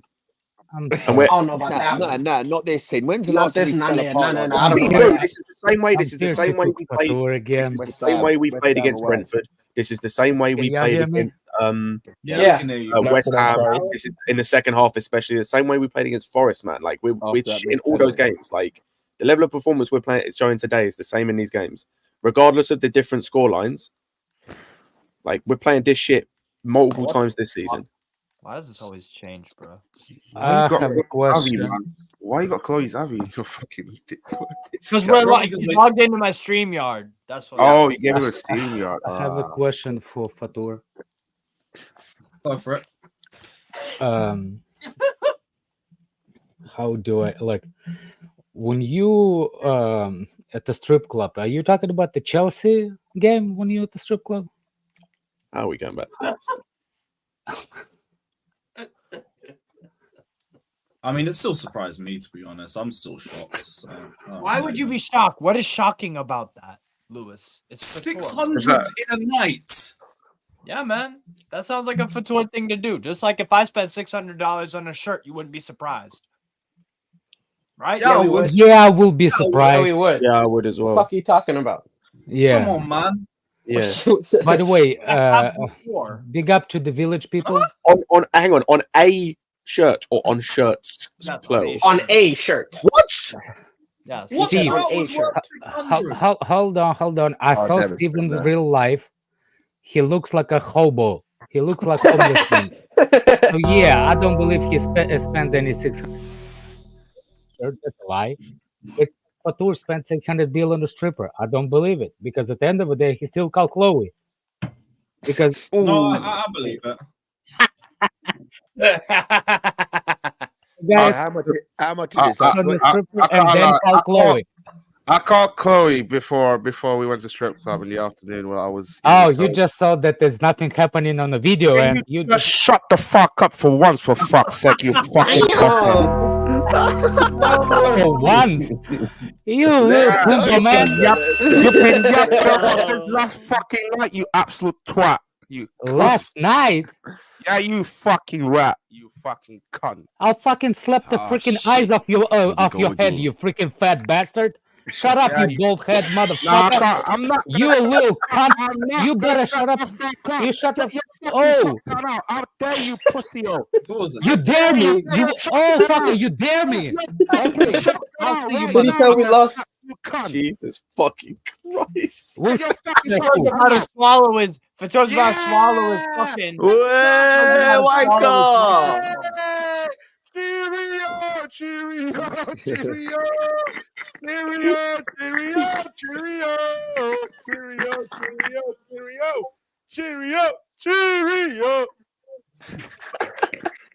I don't know about that. No, not this season. When's the Not last this time we fell apart no, like I don't that? know. This is the same way. This is the same way we played. This is the same way we played against Brentford. This is the same way we played against West Ham. This is in the second half, especially the same way we played against Forest, man. Like we're in all those games. Like the level of performance we're showing today is the same in these games, regardless of the different score lines. Like we're playing this shit multiple times this season. Why does this always change, bro? I have a question. Why you got Chloe Zavi in your fucking? Because he's logged into my StreamYard. That's what. Oh, you gave him a StreamYard. I have a question for Fatur. Go for it. How do I like when you at the strip club? Are you talking about the Chelsea game when you at the strip club? How are we going back to this? I mean, it still surprised me, to be honest. I'm still shocked. So, why would you be shocked? What is shocking about that, Lewis? It's 600 in a night. Yeah, man. That sounds like a Fator thing to do. Just like if I spent $600 on a shirt, you wouldn't be surprised. Right? Yeah, we would. Yeah, I will be surprised. Yeah, we would. Yeah, I would as well. What the fuck are you talking about? Yeah. Come on, man. Yeah. By the way, big up to the village people. Hang on a shirt or on shirts plural. On a shirt. What? Yes. What Steve, shirt was worth 600? Hold on. I saw Steve in real life. He looks like a hobo. He looks like a homeless man. So yeah, I don't believe he spent any 600. That's a lie. But Fatur spent 600 bill on a stripper. I don't believe it because at the end of the day, he still called Chloe. Because no, I believe it. Guys, how much is this? I called Chloe before we went to strip club in the afternoon when I was. You just saw that there's nothing happening on the video, and you just shut the fuck up for once, for fuck's sake, you fucking. For once, you little Pumbaa man. You've been yapping last fucking night, you absolute twat. You last night. Yeah, you fucking rat. You fucking cunt. I'll fucking slap the freaking eyes off your head, you freaking fat bastard. Shut up, Yeah, you bald head No, motherfucker. I'm not. You little cunt. I'm not You gonna better shut shut up. the fuck up. You shut the. Shut your fucking Oh, shotgun out. How dare you, pussy-o. you dare me. You. Shut Oh, it fucker, out. you dare me. Shut your fucking Okay. shotgun I'll out see you, right Can you now, tell we you lost? you cunt. Jesus fucking Christ. We'll Shut see your fucking next Features week. shotgun about to out. swallow his. Features about to swallow his Yeah. fucking. Way, white car. Yeah. Cheerio, cheerio, cheerio. Cheerio, cheerio, cheerio. Cheerio, cheerio, cheerio. Cheerio, cheerio.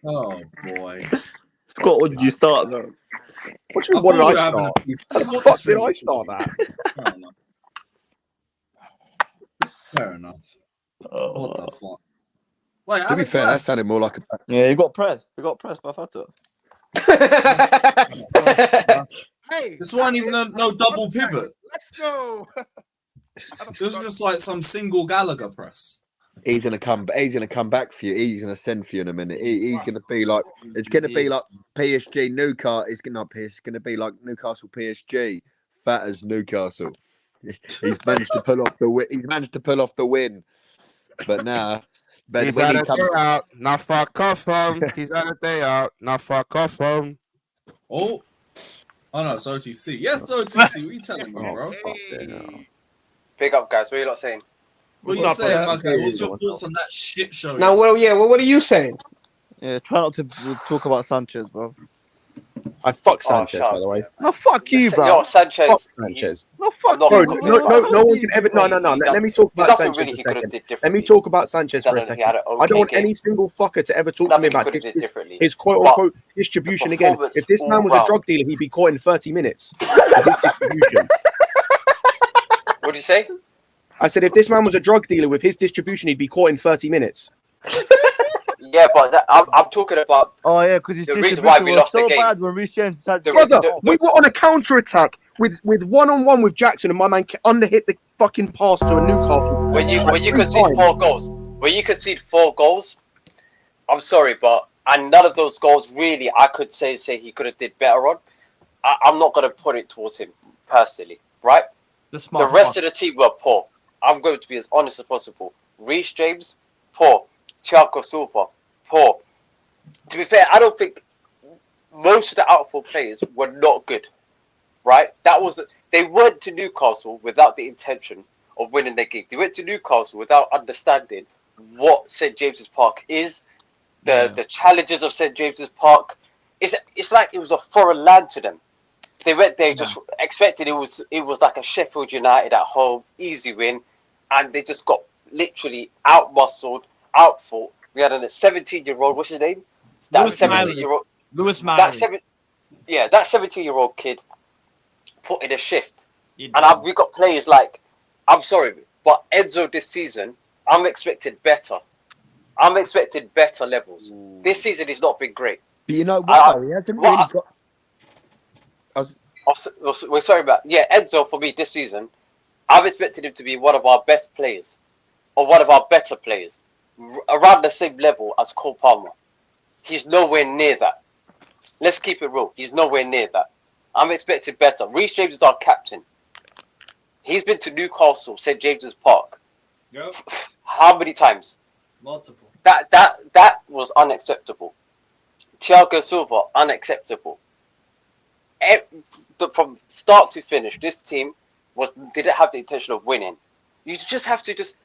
Oh boy. Scott, what did you start, man? What do you I what did thought we I were having a start? piece. How I the thought the fuck did stream I was start that? Fair enough. Fair enough. What the fuck? Wait, To be Alex fair, that left. sounded more like a. Yeah, he got pressed. They got pressed by Fato. Hey, This wasn't even no double pivot. let's go. This was just like some single Gallagher press. He's gonna come. He's gonna come back for you. He's gonna send for you in a minute. He's gonna be like. It's gonna be like PSG Newcastle. It's gonna not. It's gonna be like Newcastle PSG. Fat as Newcastle. He's managed to pull off the win. He's managed to pull off the win. But now, but He's when had he a comes, day out, not fuck off him. He's had a day out, not fuck off him. Oh no, it's OTC. Yes, it's OTC. What are you telling me, bro? Big up, guys. What are you lot saying? What are What's you up, saying, bro? my guy? What's your thoughts on that shit show? Now, well, yeah. Well, what are you saying? Yeah, try not to talk about Sanchez, bro. I fuck Sanchez, by the way. No, fuck you, bro. Yo, Sanchez. Fuck Sanchez. No, fuck not- you. Bro, no one can ever. No. Let me talk about Nothing Sanchez really for he a could have second. did Let differently. me talk about Sanchez for a He second. had an I don't okay want game. any single fucker to ever talk to Nothing me he about could have did differently. his quote unquote distribution again. If this man was a drug dealer, he'd be caught in 30 minutes. With his distribution. What did you say? I said, if this man was a drug dealer with his distribution, he'd be caught in 30 minutes. Yeah, but I'm talking about Oh yeah, because the reason why we lost the so game. bad when Rich James had Brother, we were on a counter attack with one-on-one with Jackson, and my man underhit the fucking pass to a Newcastle. When you like concede 4 goals, I'm sorry, but and none of those goals really I could say he could have did better on. I'm not gonna put it towards him personally, right? The rest of the team were poor. I'm going to be as honest as possible. Reece James, poor. Thiago Silva, poor. To be fair, I don't think most of the outfield players were not good, right? They went to Newcastle without the intention of winning their game. They went to Newcastle without understanding what St. James's Park is, the challenges of St. James's Park. It's like it was a foreign land to them. They went there just expecting it was like a Sheffield United at home, easy win, and they just got literally out-muscled, out-fought. We had a 17-year-old, what's his name? That 17-year-old. Lewis Miley. That 17-year-old kid put in a shift. And we got players like, I'm sorry, but Enzo this season, I'm expecting better. I'm expecting better levels. This season he's not been great. but you know what? He hasn't really got. We're sorry about Enzo for me this season. I'm expecting him to be one of our best players, or one of our better players, around the same level as Cole Palmer. He's nowhere near that. Let's keep it real. He's nowhere near that. I'm expecting better. Reece James is our captain. He's been to Newcastle, St. James's Park. Yep. How many times? Multiple. That was unacceptable. Thiago Silva, unacceptable. From start to finish, this team didn't have the intention of winning. You just have to just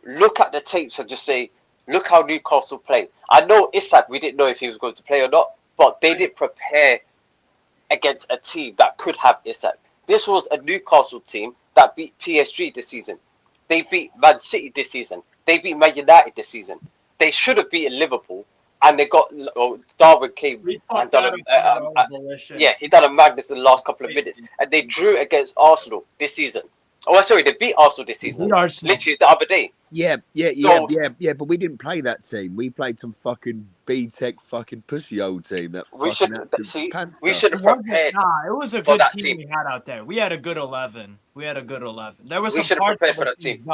look at the tapes and just say, look how Newcastle played. I know Isak, we didn't know if he was going to play or not, but they didn't prepare against a team that could have Isak. This was a Newcastle team that beat PSG this season. They beat Man City this season. They beat Man United this season. They should have beaten Liverpool, and they got Darwin came and done he done a madness in the last couple of minutes, and they drew against Arsenal this season. Oh, sorry, they beat Arsenal this season. Literally the other day. But we didn't play that team. We played some fucking B-Tech fucking pussy old team. We should have prepared. It was a good team we had out there. We had a good 11. There was some parts prepared for that team.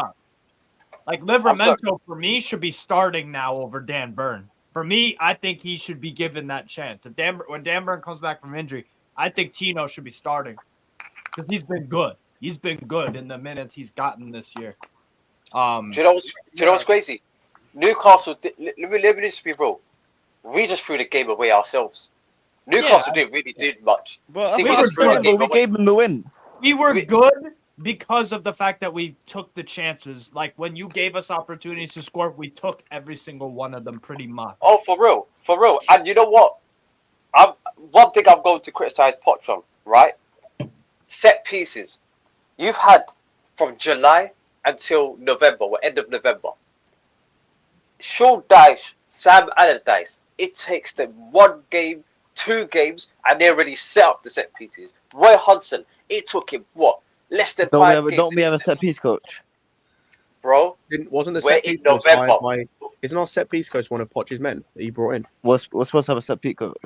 Like Livramento for me should be starting now over Dan Burn. For me, I think he should be given that chance. When Dan Burn comes back from injury, I think Tino should be starting. because he's been good. He's been good in the minutes he's gotten this year. Do you know what's crazy? Newcastle. Let me just be real. We just threw the game away ourselves. Newcastle didn't really do much. But we gave them the win. We were good because of the fact that we took the chances. Like when you gave us opportunities to score, we took every single one of them pretty much. Oh, for real. And you know what? One thing I'm going to criticize Poch on, right? Set pieces. You've had from July until November, or end of November. Sean Dyche, Sam Allardyce. It takes them 1 game, 2 games, and they already set up the set pieces. Roy Hodgson. It took him what? Less than 5 games. Don't we have a set piece coach? Bro, wasn't the set piece coach isn't our set piece coach one of Poch's men that he brought in? We're supposed to have a set piece coach.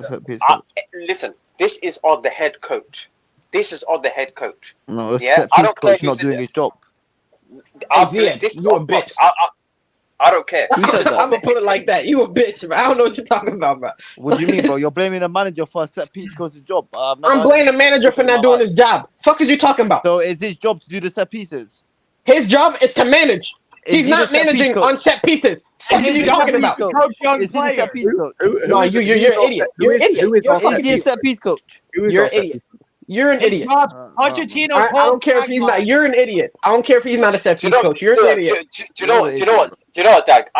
Listen, this is on the head coach. No, set piece coach not doing his job. You a bitch. I don't care. I'm gonna put it like that. You a bitch, bro. I don't know what you're talking about, bro. What do you mean, bro? You're blaming the manager for a set piece coach's job. I'm blaming the manager for not doing his job. Fuck is you talking about? So is his job to do the set pieces? His job is to manage. He's not managing on set pieces. What are you talking about? Is he the set piece coach? No, you're an idiot. You're an idiot. Is he a set piece coach? You're an idiot. You're an idiot. Pochettino. I don't care if he's not. You're an idiot. I don't care if he's not a set piece coach. You're an idiot. Do you know what, Dag?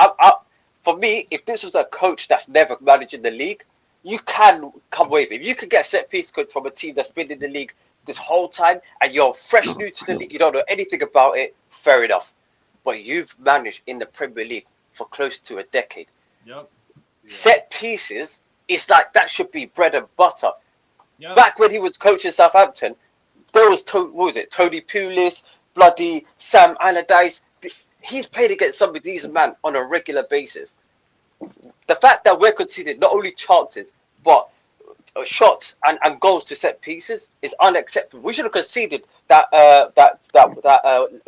For me, if this was a coach that's never managed in the league, you can come away with it. If you could get a set piece coach from a team that's been in the league this whole time and you're fresh new to the league, you don't know anything about it, fair enough. But you've managed in the Premier League for close to a decade. Yep. Set pieces, it's like that should be bread and butter. Yep. Back when he was coaching Southampton, there was Tony Pulis, bloody Sam Allardyce. He's played against some of these men on a regular basis. The fact that we're conceding not only chances but shots and goals to set pieces is unacceptable. We should have conceded that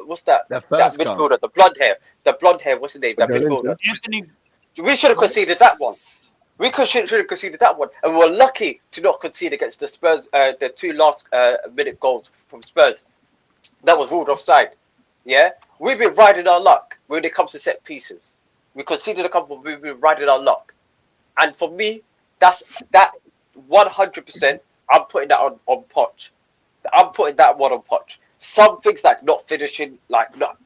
what's that midfielder, the blonde hair, what's his name? That midfielder. We should have conceded that one. We should have conceded that one, and we're lucky to not concede against the Spurs. The 2 last minute goals from Spurs, that was ruled offside. Yeah, we've been riding our luck when it comes to set pieces. We conceded a couple, we've been riding our luck, and for me, that's 100%. I'm putting that on Poch. I'm putting that one on Poch. Some things like not finishing, like not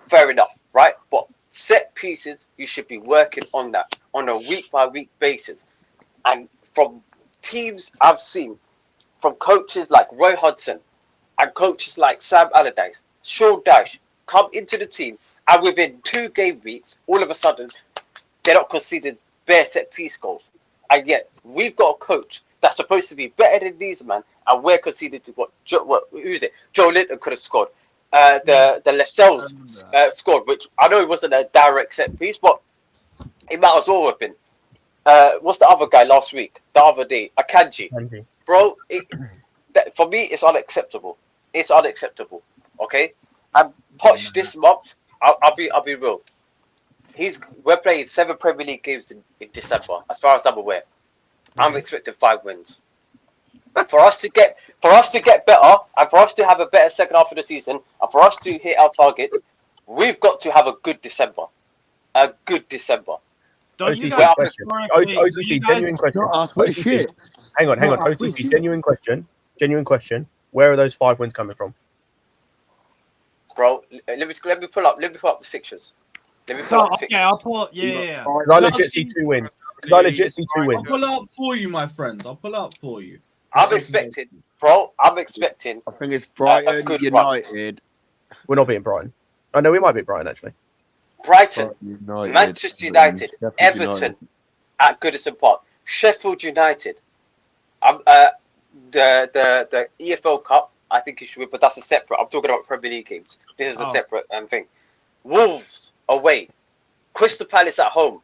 fair enough, right? But set pieces, you should be working on that on a week by week basis. And from teams I've seen, from coaches like Roy Hodgson and coaches like Sam Allardyce, Sean Dyche come into the team, and within 2 game weeks, all of a sudden, they're not conceding bare set piece goals. And yet, we've got a coach that's supposed to be better than these, man, and we're conceded to who is it? Joe Linton could have scored. The Lascelles scored, which I know it wasn't a direct set piece, but it might as well have been. What's the other guy last week? The other day, Akanji. Bro, for me, it's unacceptable. It's unacceptable. Okay, and Poch this month, I'll be real. We're playing 7 Premier League games in December, as far as I'm aware. I'm expecting 5 wins. For us to get better, and for us to have a better second half of the season, and for us to hit our targets, we've got to have a good December. A good December. OTC question. OTC, genuine question. OTC, hang on. OTC, genuine question. Where are those 5 wins coming from? Bro, let me pull up the fixtures. I'll pull up. Yeah. I legit see 2 wins. I'll pull up for you, my friends. I'll pull up for you. I'm expecting. I think it's Brighton, United. We're not beating Brighton. Oh no, we might beat Brighton actually. Brighton, Manchester United, Everton at Goodison Park, Sheffield United. The EFL Cup, I think it should be, but that's a separate. I'm talking about Premier League games. This is a separate thing. Wolves away, Crystal Palace at home,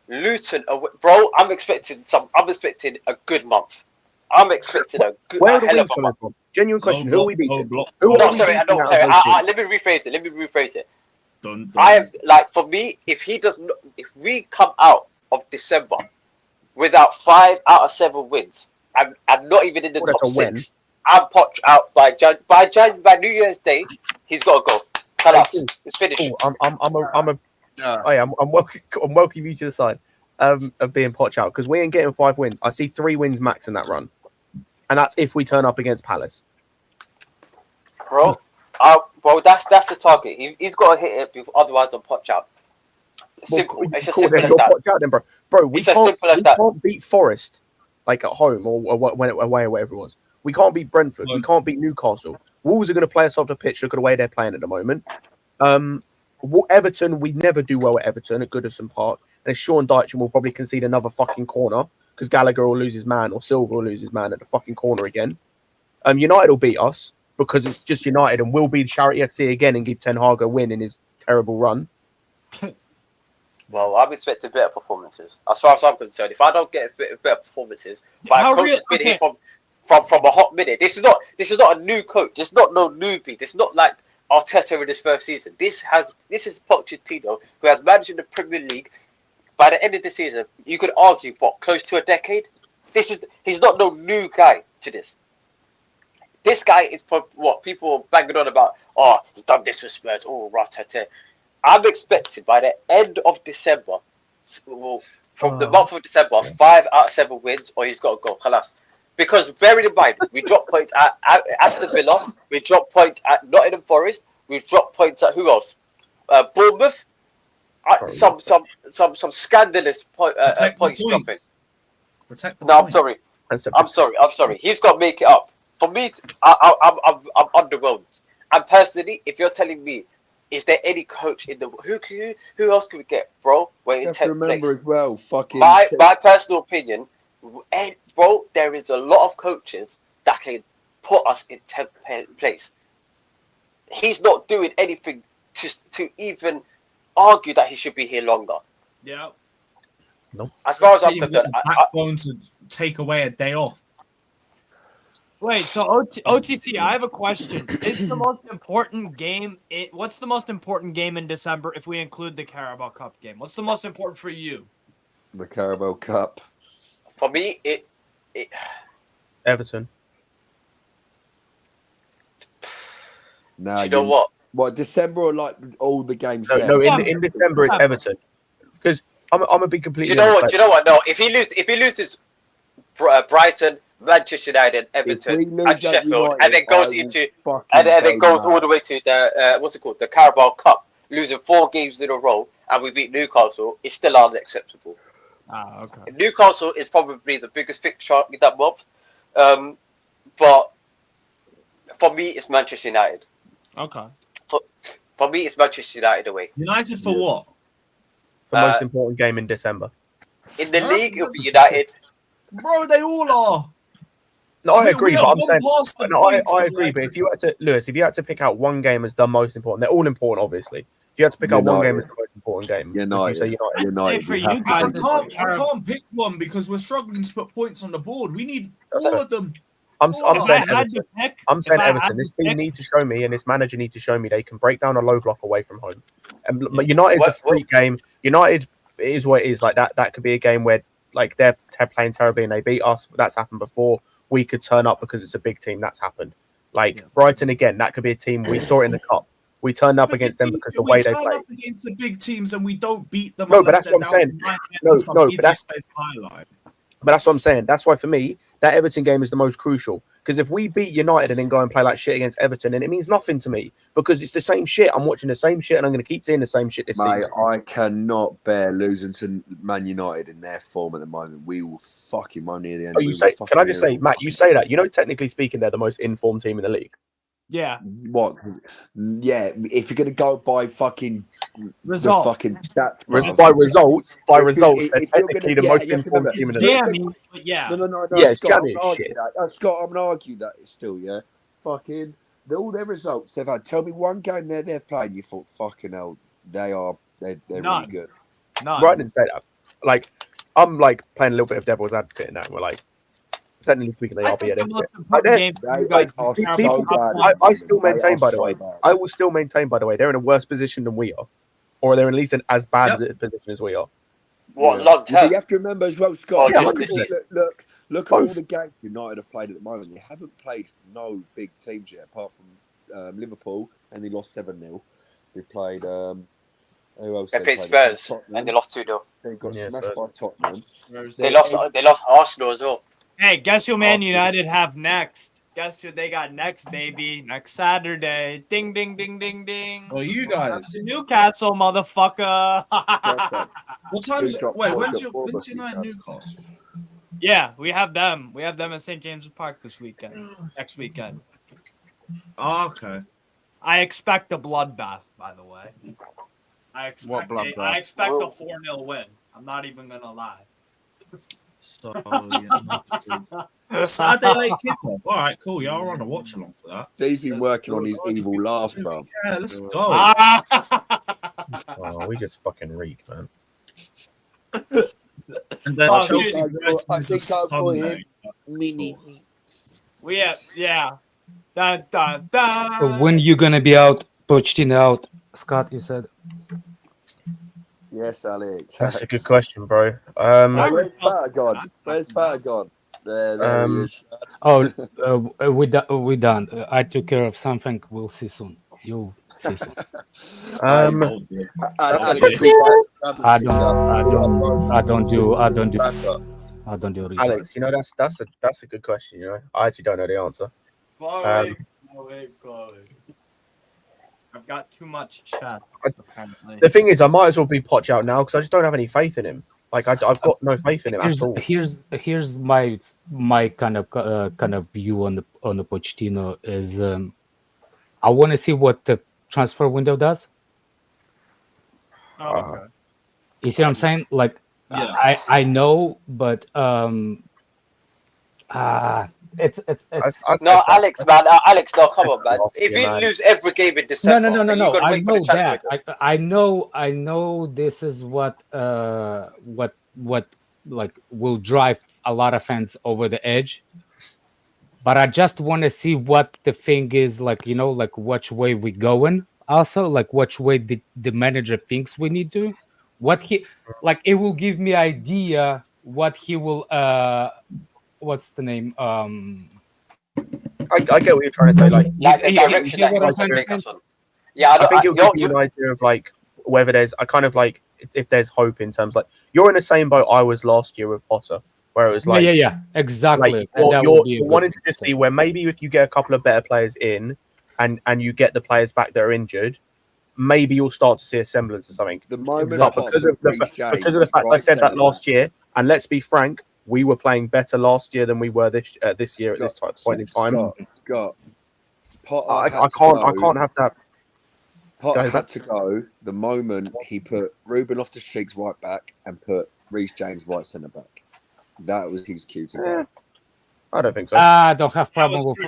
Luton away. Bro, I'm expecting a good month. I'm expecting a hell of a month. Genuine question: who are we beating? Sorry. Let me rephrase it. I have, like, for me, if we come out of December without 5 out of 7 wins, and not even in the top 6, I'm Poch out by New Year's Day. He's got to go. Tell us, it's finished. Cool. I'm welcoming you to the side of being Poch out because we ain't getting 5 wins. I see 3 wins max in that run, and that's if we turn up against Palace. Bro, that's the target. He's got to hit it. Otherwise, I'm Poch out. Simple. It's as simple as that. Out then, bro, we can't beat Forest like at home or when away or whatever it was. We can't beat Brentford. We can't beat Newcastle. Wolves are going to play us off the pitch. Look at the way they're playing at the moment. Everton, we never do well at Everton at Goodison Park. And Sean Dyche will probably concede another fucking corner because Gallagher will lose his man or Silva will lose his man at the fucking corner again. United will beat us because it's just United and we'll be Charity FC again and give Ten Hag a win in his terrible run. Well, I'm expecting better performances. As far as I'm concerned, if I don't get better performances, my coach has been here from a hot minute. This is not a new coach. This is not no newbie. This is not like Arteta in his first season. This is Pochettino, who has managed in the Premier League. By the end of the season, you could argue, close to a decade. He's not no new guy to this. This guy is what people are banging on about. Oh, he's done this with Spurs. Oh, Arteta. I'm expecting by the end of December, from the month of December, 5 out of 7 wins, or he's got to go. Khalas. Because bearing in mind, we dropped points at Aston Villa, we dropped points at Nottingham Forest, we dropped points at who else? Bournemouth. Some scandalous points dropping. I'm sorry. He's got to make it up. For me, I'm underwhelmed. And personally, if you're telling me, is there any coach in the who else can we get, bro? We're in 10th place. As well, fucking. My personal opinion, bro, there is a lot of coaches that can put us in 10th place. He's not doing anything to even argue that he should be here longer. Yeah. No. As far as I'm concerned, backbone to take away a day off. Wait, so OTC, I have a question. Is the most important game? What's the most important game in December if we include the Carabao Cup game? What's the most important for you? The Carabao Cup. For me, it Everton. Now you know what? What, December or like all the games? No, in December it's Everton because I'm gonna be completely. Do you know what? No, if he loses Brighton, Manchester United, Everton, and Sheffield, and then goes all the way to the what's it called, the Carabao Cup, losing 4 games in a row, and we beat Newcastle, it's still unacceptable. Okay. Newcastle is probably the biggest fixture in that month, but for me, it's Manchester United. Okay. For me, it's Manchester United away. United for what? The most important game in December. In the league, it'll be United. Bro, they all are. No, I agree, but I'm saying I agree. But if you had to, Lewis, if you had to pick out one game as the most important, they're all important, obviously. If you had to pick out one game as the most important game, you say United. I can't pick one because we're struggling to put points on the board. We need all of them. I'm saying Everton. This team need to show me, and this manager need to show me they can break down a low block away from home. And United's a freak game. United is what it is. Like that could be a game where like they're playing terribly and they beat us. That's happened before. We could turn up because it's a big team. That's happened. Brighton again. That could be a team we saw it in the cup. We turned up against them because the way they play. We turn up against the big teams and we don't beat them. No, but that's what I'm saying. But that's what I'm saying. That's why for me, that Everton game is the most crucial. Because if we beat United and then go and play like shit against Everton, then it means nothing to me. Because it's the same shit. I'm watching the same shit and I'm going to keep seeing the same shit this season. I cannot bear losing to Man United in their form at the moment. We will fucking money at the end. Can I just say, Matt, you say that. You know, technically speaking, they're the most informed team in the league. Yeah. What? Yeah. If you're gonna go by fucking results, by results, they're technically the most informed team in the league. Yeah. No. Yeah, Scott, Jammy is shit. Scott, I'm gonna argue that it's still fucking all their results they've had. Tell me one game they've played. You thought fucking hell, they're really good. No, right, didn't say that. Like I'm like playing a little bit of devil's advocate in that. We're like. Technically speaking, they are being I still maintain, by the way. I will still maintain, by the way, they're in a worse position than we are, or they're at least in as bad a position as we are. What long term? You have to remember as well, Scott. Look, Look at all the games United have played at the moment. They haven't played no big teams yet, apart from Liverpool, and they lost 7-0. They played who else? They played Spurs, and they lost 2-0. They got smashed by Tottenham. They lost Arsenal as well. Hey, guess who Man United have next? Guess who they got next, baby? Next Saturday. Ding, ding, ding, ding, ding. Oh, you guys. Newcastle, motherfucker. What time's wait? When's United Newcastle? Yeah, we have them. We have them at St. James's Park this weekend. Next weekend. Oh, okay. I expect a bloodbath, by the way. I expect a 4-0 win. I'm not even gonna lie. So Saturday late kickoff. All right, cool. Y'all are on a watch along for that. He's been working on his evil laugh, bro. Yeah, let's go. Oh, we just fucking reek, man. And then Chelsea is a Sunday. We have, yeah. Da, da, da. So when you gonna be out, Pochettino out? Scott, you said. Yes, Alex. That's a good question, bro. Where's Fata gone? Where's Fata gone? There he is. Oh, we done. I took care of something. We'll see soon. You'll see soon. I don't do. Alex, you know that's a good question. You know, I actually don't know the answer. Chloe. I've got too much chat. The thing is, I might as well be Poch out now because I just don't have any faith in him. Like I've got no faith in him at all. Here's my kind of view on the Pochettino is I want to see what the transfer window does. Okay. You see what I'm saying? Like yeah. I know, but it's no, Alex, man. Alex, no, come on, man. If you lose every game in December, no. I know that. I know this is what like will drive a lot of fans over the edge. But I just want to see what the thing is, like, you know, like which way we going. Also, like which way the manager thinks we need to. What he like, it will give me idea what he will what's the name? I get what you're trying to say. Like the direction that he wants to take us on. Yeah, I think it'll give you an idea of like whether there's I kind of like if there's hope in terms like you're in the same boat I was last year with Potter, where it was like yeah, exactly. Like, you're wanting to just see where maybe if you get a couple of better players in and you get the players back that are injured, maybe you'll start to see a semblance of something. The moment because of the fact I said that last year, and let's be frank, we were playing better last year than we were this year at this point in time. Scott, I can't have that. Potter had to go the moment he put Ruben Loftus-Cheek's right back and put Reece James right centre back. That was his cue to go. I don't think so. I don't have problem with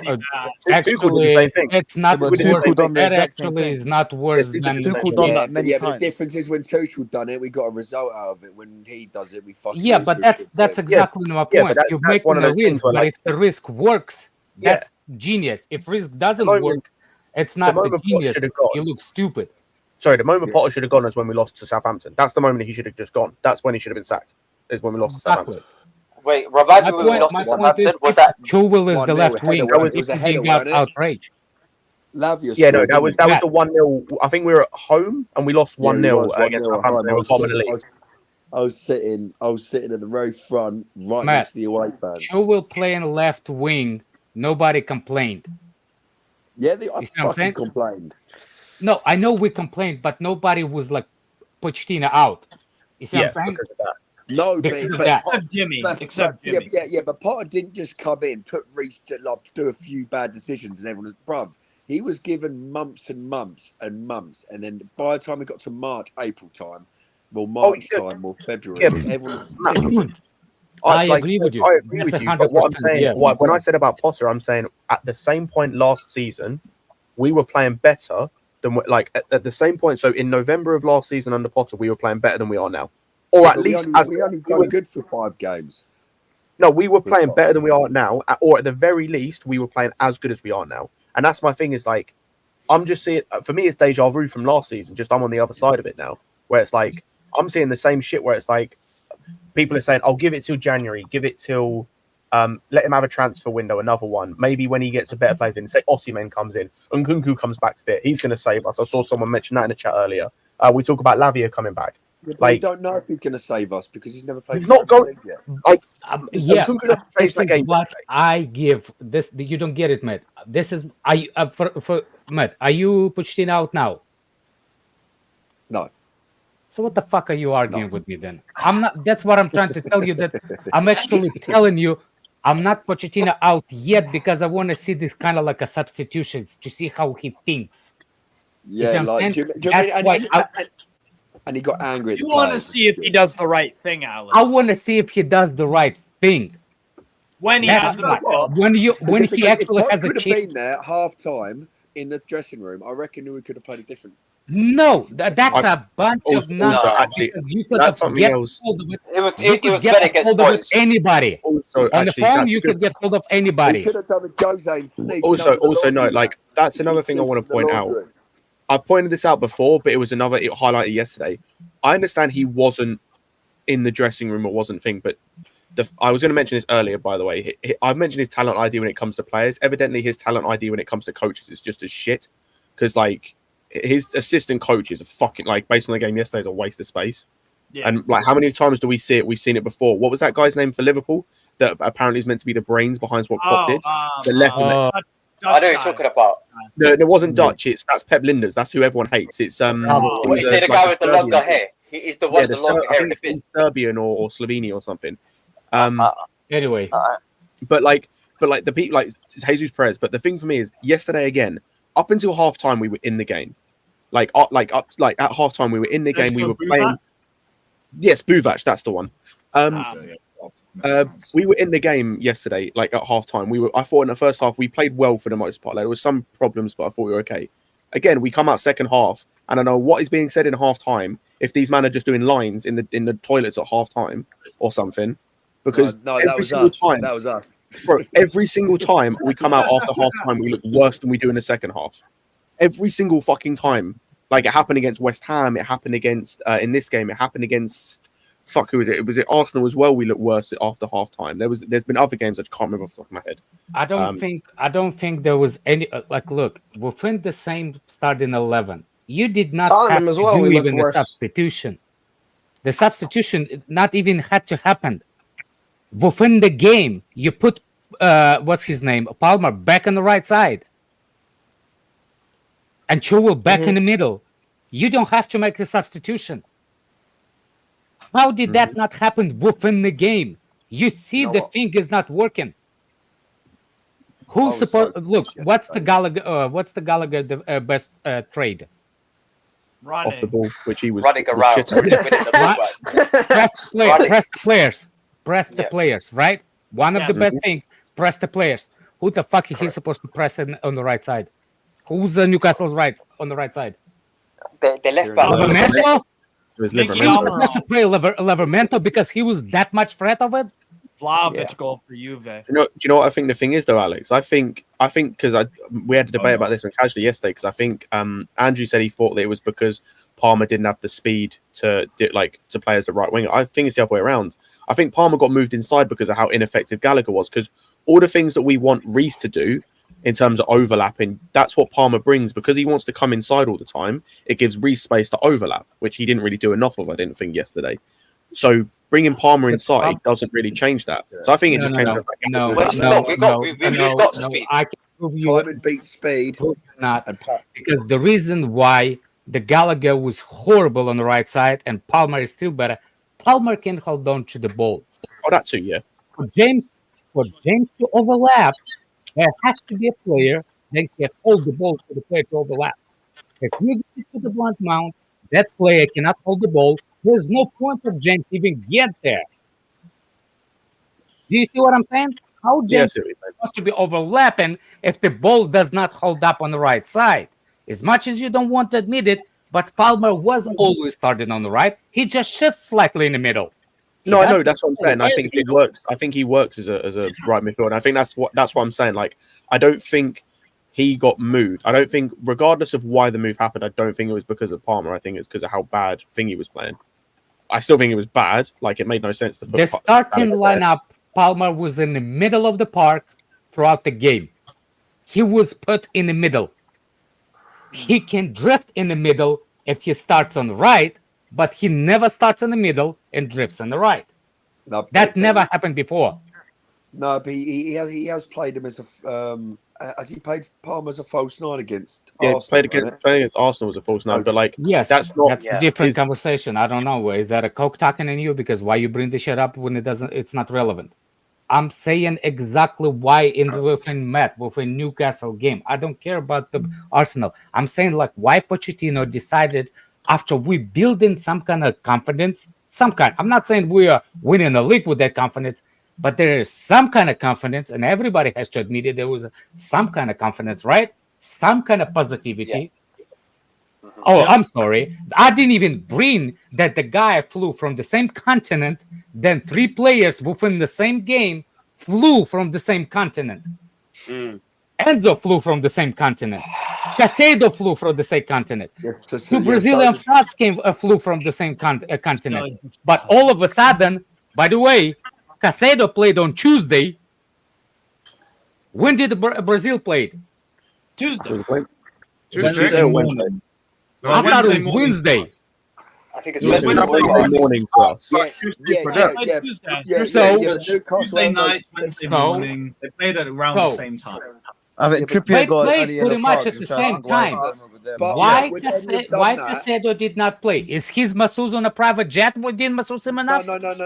actually. It's not worse. That actually is not worse than Tuchel done that many times. But the difference is when Tuchel done it, we got a result out of it. When he does it, we fucking but that's exactly my point. You're making a risk, but if the risk works, that's genius. If risk doesn't work, it's not the genius. You look stupid. Sorry, the moment Potter should have gone is when we lost to Southampton. That's the moment he should have just gone. That's when he should have been sacked. Is when we lost to Southampton. Wait, remind me when we lost to Southampton. Was that Chilwell is the left wing? Outrage. Yeah, no, that was the 1-0. I think we were at home and we lost 1-0 against Southampton. I was sitting at the very front, right next to the away fan. Chilwell playing left wing. Nobody complained. Yeah, I fucking complained. No, I know we complained, but nobody was like Pochettino out. You see what I'm saying? Because of that. No, except Jimmy. Jimmy. Yeah, but Potter didn't just come in, put Reece to like do a few bad decisions, and everyone was bruv. He was given months and months and months, and then by the time we got to March, April time, time, or February, everyone was I agree with you. I agree with you. But what I'm saying, when I said about Potter, I'm saying at the same point last season, we were playing better than at the same point. So in November of last season under Potter, we were playing better than we are now. Or at least we only got good for 5 games. No, we were playing better than we are now, or at the very least, we were playing as good as we are now. And that's my thing. Is like, I'm just seeing. For me, it's deja vu from last season. Just I'm on the other side of it now, where it's like I'm seeing the same shit. Where it's like people are saying, "I'll give it till January, give it till Let him have a transfer window, another one. Maybe when he gets a better players in, say Osimhen comes in, and Nkunku comes back fit, he's going to save us. I saw someone mention that in the chat earlier. We talk about Lavia coming back. Yeah, like, we don't know if he's going to save us because he's never played. He's not going. Yet. Like, yeah, this is what I give. This you don't get it, Matt. This is for Matt. Are you Pochettino out now? No. So what the fuck are you arguing with me then? I'm not. That's what I'm trying to tell you. That I'm actually telling you, I'm not Pochettino out yet because I want to see this kind of like a substitutions to see how he thinks. Yeah, like and he got angry. You want to see if he does the right thing, Alex. I want to see if he does the right thing. When he has he actually has a could have chance. been there at half time in the dressing room. I reckon we could have played a different. No, that's a bunch of nonsense. Actually, you could that's something else. It was better against boys. Anybody. Also, on the phone, you could get hold of anybody. Could have done a Jose and sneak. Also, no, like that's another thing I want to point out. I've pointed this out before, but it was another highlighted yesterday. I understand he wasn't in the dressing room or wasn't thing, but I was going to mention this earlier, by the way. I've mentioned his talent ID when it comes to players. Evidently, his talent ID when it comes to coaches is just as shit. Because, like, his assistant coach is a fucking, like, based on the game yesterday, is a waste of space. Yeah. And, like, how many times do we see it? We've seen it before. What was that guy's name for Liverpool that apparently is meant to be the brains behind what Klopp did? The left and I know what you're talking about. No, it wasn't Dutch. That's Pep Linders. That's who everyone hates. It's What is it? The guy with the longer hair. He is the one with the longer hair in the bit. Serbian or Slovenia or something. Anyway, but the people like Jesus Perez. But the thing for me is yesterday again, up until halftime we were in the game. At halftime we were in the game. We were playing. Yes, Buvac. That's the one. We were in the game yesterday, like at halftime. I thought in the first half we played well for the most part. Like, there was some problems, but I thought we were okay. Again, we come out second half, and I know what is being said in halftime. If these men are just doing lines in the toilets at halftime or something, because that was us. Bro, every single time we come out after halftime, we look worse than we do in the second half. Every single fucking time. Like, it happened against West Ham. It happened against in this game. It happened against. Fuck, who was it? Was it Arsenal as well? We looked worse after halftime. There's been other games I just can't remember off the top of my head. I don't think there was any look within the same starting 11. You did not have to do even the substitution. The substitution not even had to happen. Within the game, you put what's his name, Palmer, back on the right side, and Chilwell back in the middle. You don't have to make the substitution. How did that not happen within the game? You see, the thing is not working. Who's supposed look? What's the Gallagher the best trade? Running. Off the ball, which he was running around. Press the players, right? One of the best things. Press the players. Who the fuck is he supposed to press on the right side? Who's Newcastle's on the right side? The left back. He was supposed to play Livermento because he was that much threat of it. Vlahovic goal for Juve. Do you know what I think the thing is though, Alex? I think because we had a debate about this on Casually yesterday, because I think Andrew said he thought that it was because Palmer didn't have the speed to play as the right winger. I think it's the other way around. I think Palmer got moved inside because of how ineffective Gallagher was, because all the things that we want Reece to do in terms of overlapping, that's what Palmer brings, because he wants to come inside all the time. It gives Reece space to overlap, which he didn't really do enough of, I didn't think, yesterday. So bringing Palmer inside doesn't really change that. So I think it just came to we've got speed. I can prove you Time and beat speed. Not because the reason why the Gallagher was horrible on the right side and Palmer is still better. Palmer can hold on to the ball. Oh, that too, yeah. For James to overlap, there has to be a player that can hold the ball for the player to overlap. If you get it to the blunt mount, that player cannot hold the ball. There's no point of James even get there. Do you see what I'm saying? How James is supposed to be overlapping if the ball does not hold up on the right side? As much as you don't want to admit it, but Palmer was always starting on the right. He just shifts slightly in the middle. No, I know. That's what I'm saying. I think it works. I think he works as a right midfielder. I think that's what I'm saying. Like, I don't think he got moved. I don't think, regardless of why the move happened, I don't think it was because of Palmer. I think it's because of how bad Thingy was playing. I still think it was bad. Like, it made no sense to put the starting lineup Palmer was in the middle of the park throughout the game. He was put in the middle. He can drift in the middle if he starts on the right, but he never starts in the middle and drifts on the right. No, That never happened before. No, but he has played him as a has he played Palmer as a false nine against Yeah, Arsenal? playing against Arsenal was a false nine, but like Yes, that's not a different conversation. I don't know. Is that a coke talking in you? Because why you bring the shit up when it's not relevant. I'm saying exactly why within Newcastle game. I don't care about the Arsenal. I'm saying like why Pochettino decided after we build in some kind of confidence, I'm not saying we are winning the league with that confidence, but there is some kind of confidence, and everybody has to admit it. There was some kind of confidence, right? Some kind of positivity. Yeah. Oh, I'm sorry. I didn't even bring that the guy flew from the same continent. Then 3 players within the same game flew from the same continent. Enzo flew from the same continent. Caicedo flew from the same continent. Two Brazilian flats flew from the same continent. But all of a sudden, by the way, Caicedo played on Tuesday. When did Brazil play? Tuesday. Tuesday or Wednesday? I thought it was Wednesday. I think it's Wednesday morning to us. Tuesday night, Wednesday morning. They played at around the same time. I mean, They played pretty much at the same time. Why Caicedo did not play? Is his masseuse on a private jet? Didn't masseuse him enough? No. But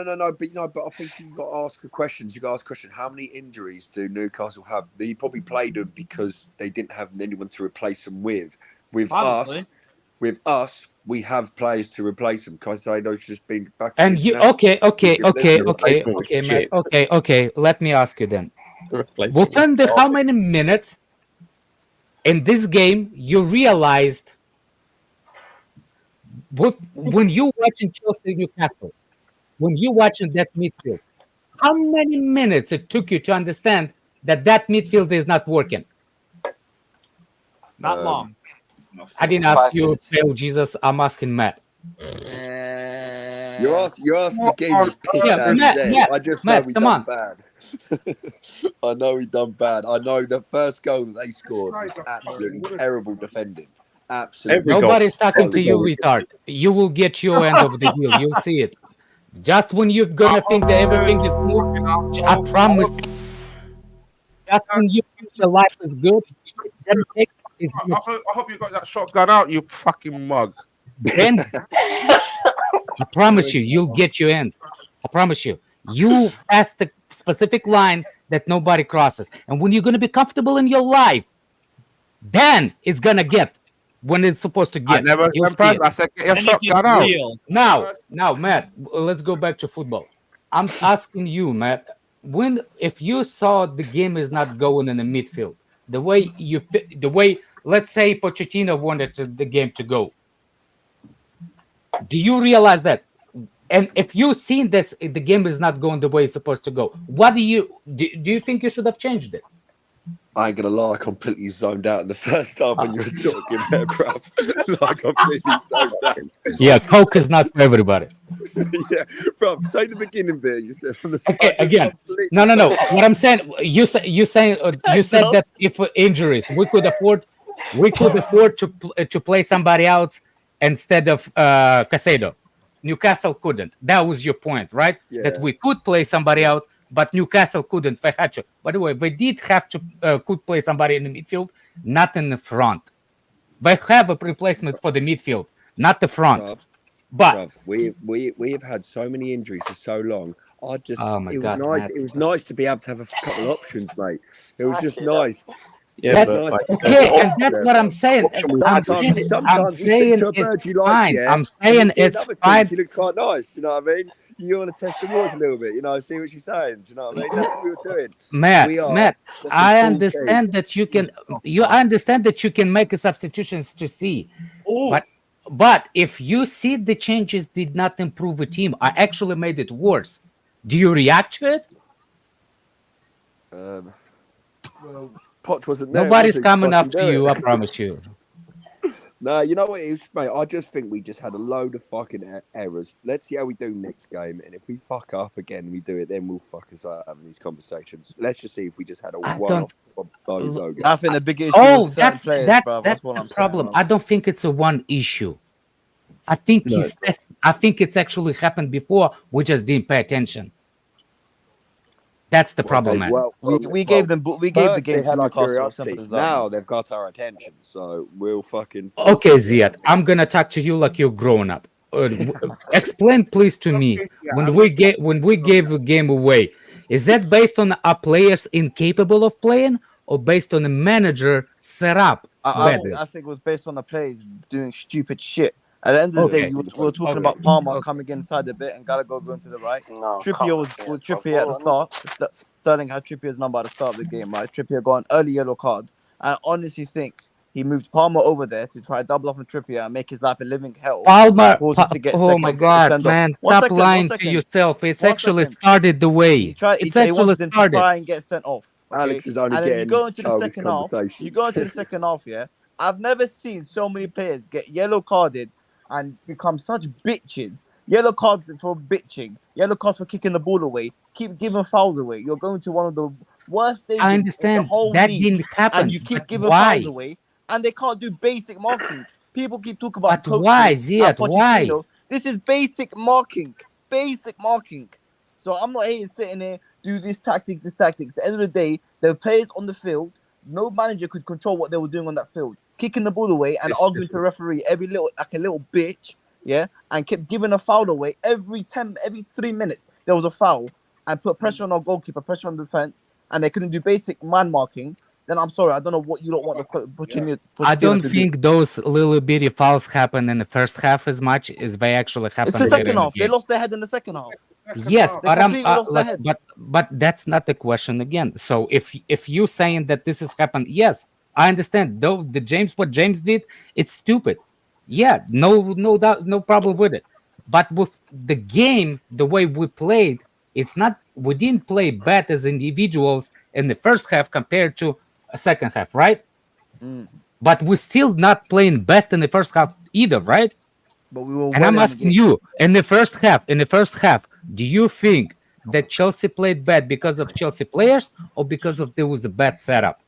I think you've got to ask the questions. You got to ask the question: how many injuries do Newcastle have? They probably played them because they didn't have anyone to replace them with. With us, we have players to replace them. Caicedo's just been back. And you okay, Matt. Okay. Let me ask you then. Within how many minutes in this game you realized when you watching Chelsea Newcastle, when you watching that midfield, how many minutes it took you to understand that midfield is not working? Not long. I didn't ask you, Phil Jesus. I'm asking Matt. You asked the game was pissed out there. I just know we done bad. I know we done bad. I know the first goal that they scored was absolutely terrible defending. Absolutely. Nobody's talking to you, retard. You will get your end of the deal. You'll see it. Just when you're gonna think that everything is good, I promise. Just when you think your life is good, I hope you got that shotgun out, you fucking mug. Then I promise you'll get your end. I promise you. You pass the specific line that nobody crosses. And when you're going to be comfortable in your life, then it's going to get when it's supposed to get. I said, get your shotgun out. Now, Matt, let's go back to football. I'm asking you, Matt, if you saw the game is not going in the midfield, the way, let's say Pochettino wanted the game to go, do you realize that? And if you've seen this, the game is not going the way it's supposed to go, what do you think you should have changed it? I ain't gonna lie, I completely zoned out in the first half when you were talking there, bruv. I completely zoned out. Yeah, Coke is not for everybody. Yeah, bruv, say the beginning bit. You said from the okay, again. No. What I'm saying, you said that if injuries, we could afford to play somebody else instead of Caicedo. Newcastle couldn't. That was your point, right? Yeah. That we could play somebody else, but Newcastle couldn't. They had to. By the way, they did have to could play somebody in the midfield, not in the front. They have a replacement for the midfield, not the front. But we have had so many injuries for so long. It was nice to be able to have a couple of options, mate. It was just nice. Yeah, and that's what I'm saying. I'm saying it's fine. I'm saying it's fine. She looks quite nice, you know what I mean? You want to test the waters a little bit, you know, see what she's saying. Do you know what I mean? That's what we were doing. Matt, I understand that you can. I understand that you can make a substitutions to see, but if you see the changes did not improve a team, I actually made it worse. Do you react to it? Well, Poch wasn't there. Nobody's coming after you, I promise you. No, you know what it is, mate? I just think we just had a load of fucking errors. Let's see how we do next game, and if we fuck up again, we do it. Then we'll fuck us up having these conversations. Let's just see if we just had a one-off. I think the big issue Oh, was certain players, bro. That's what the I'm problem. saying. I don't think it's a one issue. I think No, I think it's actually happened before. We just didn't pay attention. That's the problem, man. We gave the game to had our Newcastle. Simple curiosity. as that. Now they've got our attention, so we'll fucking. Okay, Ziad, I'm gonna talk to you like you're grown up. Explain, please, to me when we gave a game away. Is that based on our players incapable of playing, or based on the manager set up? I think it was based on the players doing stupid shit. At the end of the day, we were talking about Palmer coming inside a bit and Gallagher going to the right. No, Trippier was Trippier at the start. Sterling had Trippier's number at the start of the game, right? Trippier got an early yellow card. I honestly think he moved Palmer over there to try to double up on Trippier and make his life a living hell. Palmer, oh my God, man! Stop lying to yourself. It's actually started the way. It's actually started. To try and get sent off. Okay? Alex is only and then getting you go into the childish second half. conversation. You go into the second half, yeah. I've never seen so many players get yellow carded and become such bitches. Yellow cards for bitching. Yellow cards for kicking the ball away. Keep giving fouls away. You're going to one of the worst days I understand in the whole that league, didn't happen. and you keep giving why? fouls away, and they can't do basic marking. People keep talking about But why, Ziad? Why? This is basic marking. Basic marking. So I'm not here sitting here, do this tactics. At the end of the day, the players on the field, no manager could control what they were doing on that field. Kicking the ball away and arguing to the referee every little like a little bitch, yeah, and kept giving a foul away every 3 minutes. There was a foul and put pressure on our goalkeeper, pressure on the defense, and they couldn't do basic man marking. Then I'm sorry, I don't know what you don't want to put. I don't think those little bitty fouls happen in the first half as much as they actually happen. It's the second half. They lost their head in the second half. Yes, but but that's not the question again. So if you saying that this has happened, yes, I understand. Though what James did, it's stupid. Yeah, no doubt, no problem with it. But with the game, the way we played, it's not. We didn't play bad as individuals in the first half compared to a second half, right? But we're still not playing best in the first half either, right? But we were. And I'm asking you, in the first half, do you think that Chelsea played bad because of Chelsea players or because of there was a bad setup?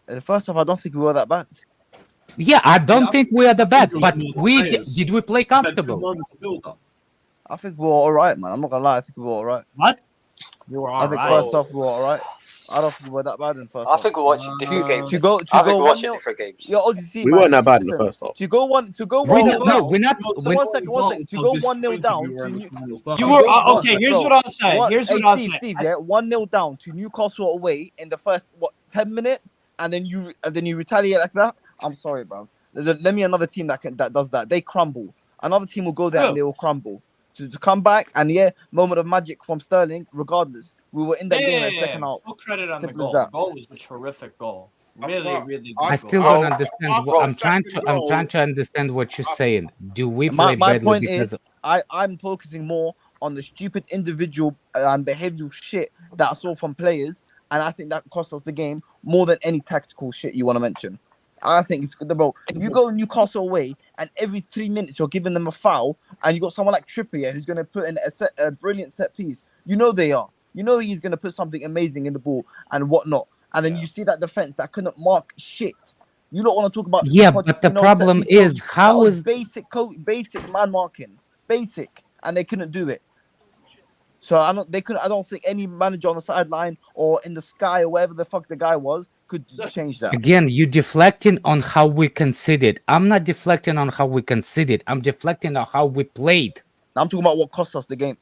In the first half, I don't think we were that bad. Yeah, I don't think we are the bad, but did we play comfortable? I think we were all right, man. I'm not gonna lie. I think we were all right. What? You were all I think first half we were all right. I don't think we were that bad in first half. I think we watched different games. To go watch different games. Yeah, obviously, we weren't that bad in the first half. To go one. No, we're not. One second. To go 1-0 down. You were okay. Here's what I'll say. Steve, yeah, 1-0 down to Newcastle away in the first 10 minutes, and then you retaliate like that. I'm sorry, bro. Let me another team that does that. They crumble. Another team will go there and they will crumble. To come back and moment of magic from Sterling. Regardless, we were in that game in the second half. Full credit on the goal. The goal was a terrific goal. Really good. I still don't understand. I'm trying to understand what you're saying. Do we play my badly point because is, I'm focusing more on the stupid individual and behavioral shit that I saw from players, and I think that cost us the game more than any tactical shit you want to mention. I think it's good, bro. You go Newcastle away, and every 3 minutes you're giving them a foul, and you got someone like Trippier who's going to put in a brilliant set piece. You know they are. You know he's going to put something amazing in the ball and whatnot. And then you see that defense that couldn't mark shit. You don't want to talk about but the problem is how is basic man marking, basic, and they couldn't do it. So I don't think any manager on the sideline or in the sky or wherever the fuck the guy was could change that. Again, you deflecting on how we conceded. I'm not deflecting on how we conceded. I'm deflecting on how we played. I'm talking about what cost us the game.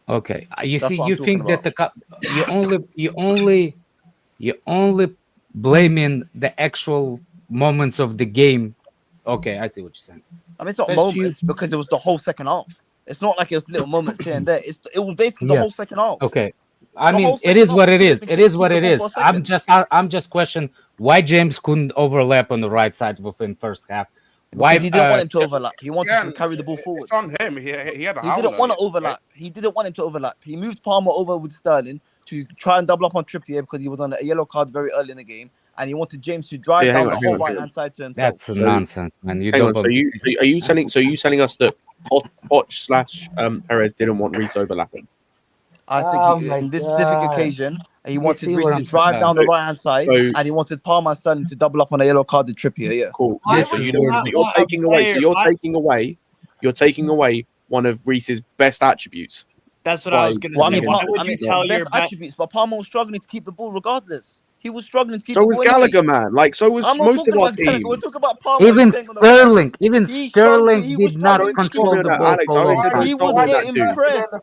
Okay, you think that you only blaming the actual moments of the game. Okay, I see what you're saying. I mean, it's not moments because it was the whole second half. It's not like it was little moments here and there. It was basically the whole second half. Okay. I mean, it is what it is. It is what it is. I'm just questioning why James couldn't overlap on the right side within first half. Why he didn't want him to overlap. He wanted to carry the ball forward. It's on him. He had a He didn't want to overlap. He didn't want him to overlap. He moved Palmer over with Sterling to try and double up on Trippier because he was on a yellow card very early in the game, and he wanted James to drive down the whole right hand side to himself. That's nonsense, man. You Hang don't on. Are you telling us that Poch / Perez didn't want Reece overlapping? I think in this specific occasion, he wanted Reece to drive down the right hand side, and he wanted Palmer and Sterling to double up on a yellow carded Trippier. Yeah, cool. Yeah, so you're taking away. So you're taking away one of Reece's best attributes. That's what I was going to say. Why would you tell your attributes? But Palmer was struggling to keep the ball regardless. He was struggling to keep. So was Gallagher, man. Like so was most of our team. We're talking about Palmer. Even Sterling did not control the ball. He was getting pressed.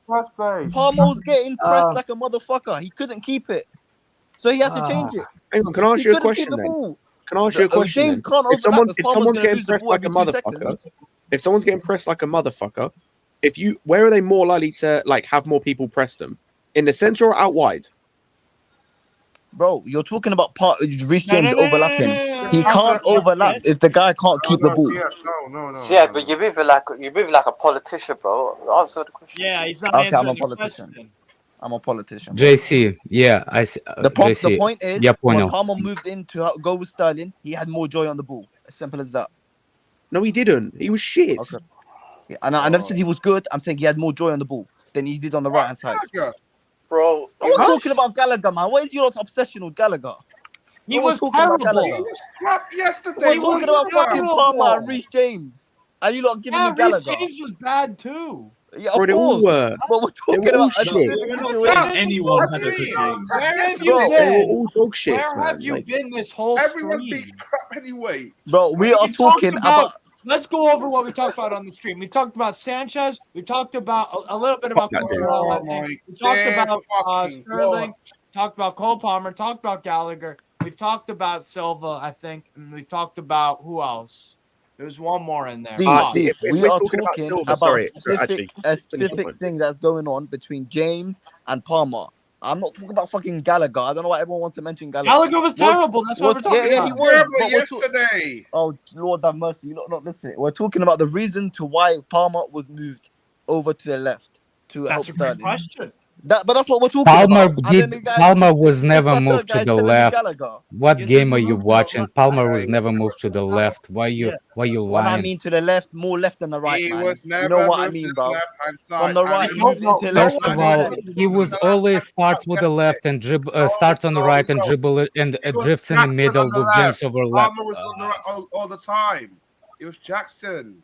Palmer was getting pressed like a motherfucker. He couldn't keep it, so he had to change it. Hang on, can I ask you a question then? Can I ask you a question? James can't if someone's getting pressed like a motherfucker, where are they more likely to like have more people press them? In the center or out wide? Bro, you're talking about Reece James overlapping. He can't overlap if the guy can't keep the ball. No. Yeah, but you're moving like a politician, bro. Answer the question. Yeah, he's not okay, answering I'm a politician. I'm a politician. JC, yeah, I see. The point is, when Palmer moved in to go with Sterling, he had more joy on the ball. As simple as that. No, he didn't. He was shit. Okay. Yeah, and I never said he was good. I'm saying he had more joy on the ball than he did on the right hand side. Bro, I'm not talking about Gallagher, man. What is your obsession with Gallagher? He was terrible. He was crap yesterday. We're talking about fucking Palmer and Reece James. And you're not giving me Gallagher. Reece James was bad too. Yeah, of course. But we're talking about anyone had a good game. Where have you been? All dog shit, Where have you been this whole Everyone stream? beat crap anyway. Bro, we are talking about. Let's go over what we talked about on the stream. We talked about Sanchez. We talked about a little bit about Corral. We talked about Sterling. Talked about Cole Palmer. Talked about Gallagher. We've talked about Silva, I think, and we talked about who else? There's one more in there. We are talking about a specific thing that's going on between James and Palmer. I'm not talking about fucking Gallagher. I don't know why everyone wants to mention Gallagher. Gallagher was terrible. That's what we're talking about. Yeah, he was. Yesterday. Oh, Lord have mercy. You're not listening. We're talking about the reason to why Palmer was moved over to the left to help Sterling. That's a great question. But that's what we're talking about. Palmer was never moved to the left. What game are you watching? Palmer was never moved to the left. Why you lying? When I mean to the left, more left than the right. He man. was never you know what I mean, bro. From the right, moved into the left. First of all, he was always starts with the left and starts on the right and dribble it and drifts in the middle with James overlap. Palmer was on the right all the time. It was Jackson.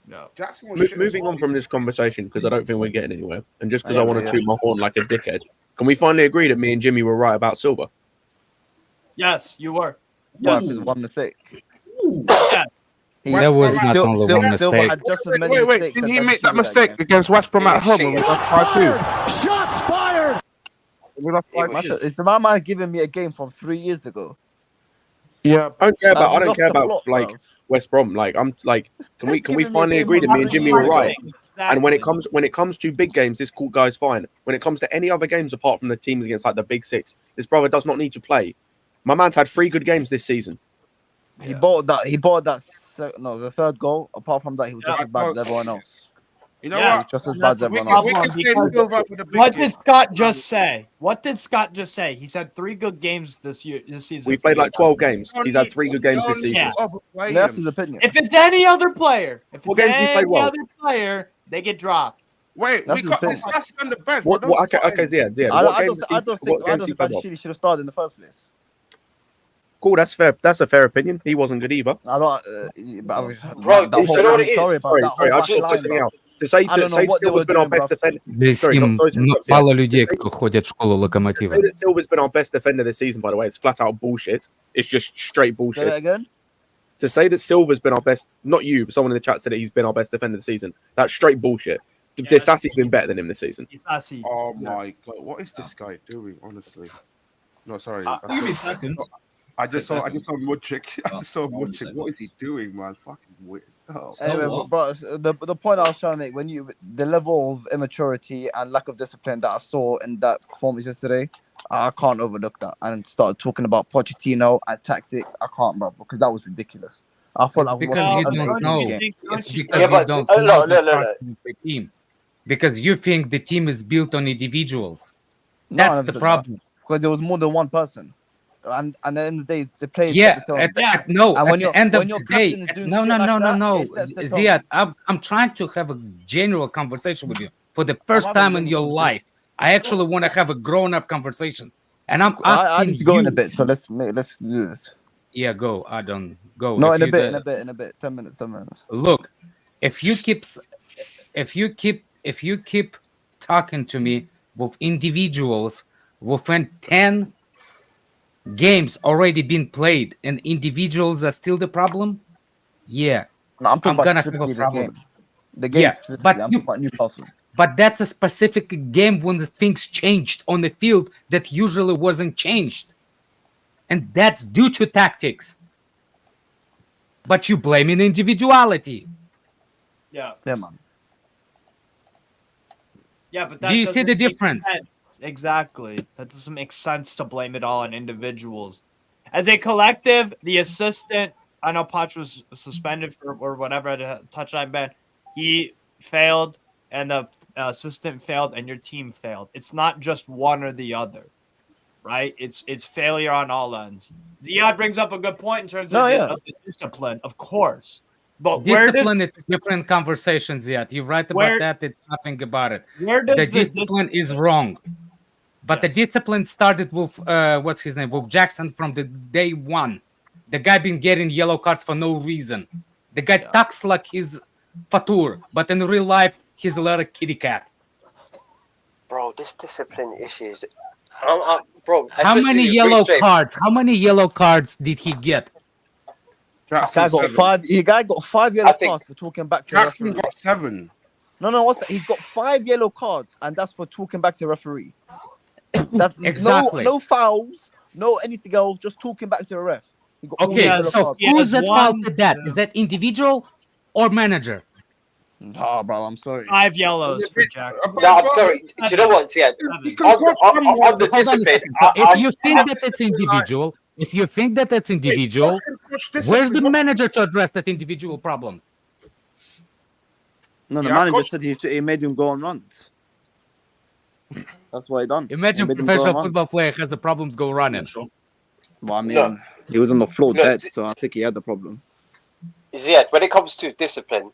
No. Jackson was moving on from this conversation because I don't think we're getting anywhere, and just because I want to toot my horn like a dickhead, can we finally agree that me and Jimmy were right about Silva? Yes, you were. Yes. Well, one mistake. There was not only one mistake. Wait, did he make that mistake against West Brom at home when we lost 5-2? Shots fired! Is the man giving me a game from 3 years ago? Yeah, I don't care about like West Brom. Like I'm like, can we finally agree that me and Jimmy were right? And when it comes to big games, this cool guy's fine. When it comes to any other games apart from the teams against like the big six, this brother does not need to play. My man's had 3 good games this season. He bought that. No, the third goal. Apart from that, he was just as bad as everyone else. You know what? Just as bad as everyone else. What did Scott just say? He's had 3 good games this season. We played like 12 games. He's had 3 good games this season. That's his opinion. If it's any other player, they get dropped. Wait, we got this on the bench. Okay, Zia. I don't think he should have started in the first place. Cool, that's fair. That's a fair opinion. He wasn't good either. I don't. Sorry about that. To say Silva's been our best defender. Мало людей, кто ходят в школу Локомотива. To say that Silva's been our best defender this season, by the way, it's flat out bullshit. It's just straight bullshit. Say that again? To say that Silva's been our best, not you, but someone in the chat said that he's been our best defender this season. That's straight bullshit. Sassi's been better than him this season. Oh my god, what is this guy doing? Honestly, no, sorry. Give me a second. I just saw Mudrick. What is he doing, man? Fucking weird. Oh. Anyway, bro, the point I was trying to make, the level of immaturity and lack of discipline that I saw in that performance yesterday, I can't overlook that. And started talking about Pochettino and tactics. I can't, bro, because that was ridiculous. I felt like because you don't know. It's because you don't know the team. Because you think the team is built on individuals. That's the problem. because there was more than one person. And at the end of the day, the players Yeah, set the tone. no. And at the end of the day, no, Ziad, Ziad, I'm trying to have a general conversation with you for the first time in your life. I actually want to have a grown-up conversation, and I'm asking I need to go you. in a bit, so let's do this. Yeah, go. I don't go. No, If in you a bit. 10 minutes. Look, if you keep talking to me with individuals within 10 games already been played and individuals are still the problem, yeah, no, I'm talking about gonna have a specifically this problem. game. The game specifically. I'm talking about Newcastle. But that's a specific game when the things changed on the field that usually wasn't changed, and that's due to tactics. But you blame in individuality. Yeah, man. Yeah, but that do you see the doesn't make difference? sense. Exactly. That doesn't make sense to blame it all on individuals. As a collective, the assistant, I know Poch was suspended for or whatever, the touchline ban. He failed, and the assistant failed, and your team failed. It's not just one or the other, right? It's failure on all ends. Ziad brings up a good point in terms of the discipline, of course. But discipline is a different conversation, Ziad. You're right about that. It's nothing about it. The discipline is wrong. But the discipline started with what's his name? With Jackson from the day one. The guy been getting yellow cards for no reason. The guy talks like he's Fatur, but in real life he's a little kitty cat. Bro, this discipline issues. Bro, how many yellow cards? How many yellow cards did he get? Guy got 5. The guy got 5 yellow cards for talking back to Jackson referee. got 7. No, what's that? He's got 5 yellow cards, and that's for talking back to referee. That's exactly. No fouls, no anything else, just talking back to the ref. Okay, so who's at fault with that? Is that individual or manager? Nah, bro, I'm sorry. 5 yellows for Jackson. No, I'm sorry. Do you know what? Yeah, on the discipline. If you think that it's individual, where's the manager to address that individual problems? No, the manager said he made him go on runs. That's what he done. Imagine a professional football player has the problems go running. Well, I mean, he was on the floor dead, so I think he had the problem. Yeah, when it comes to discipline,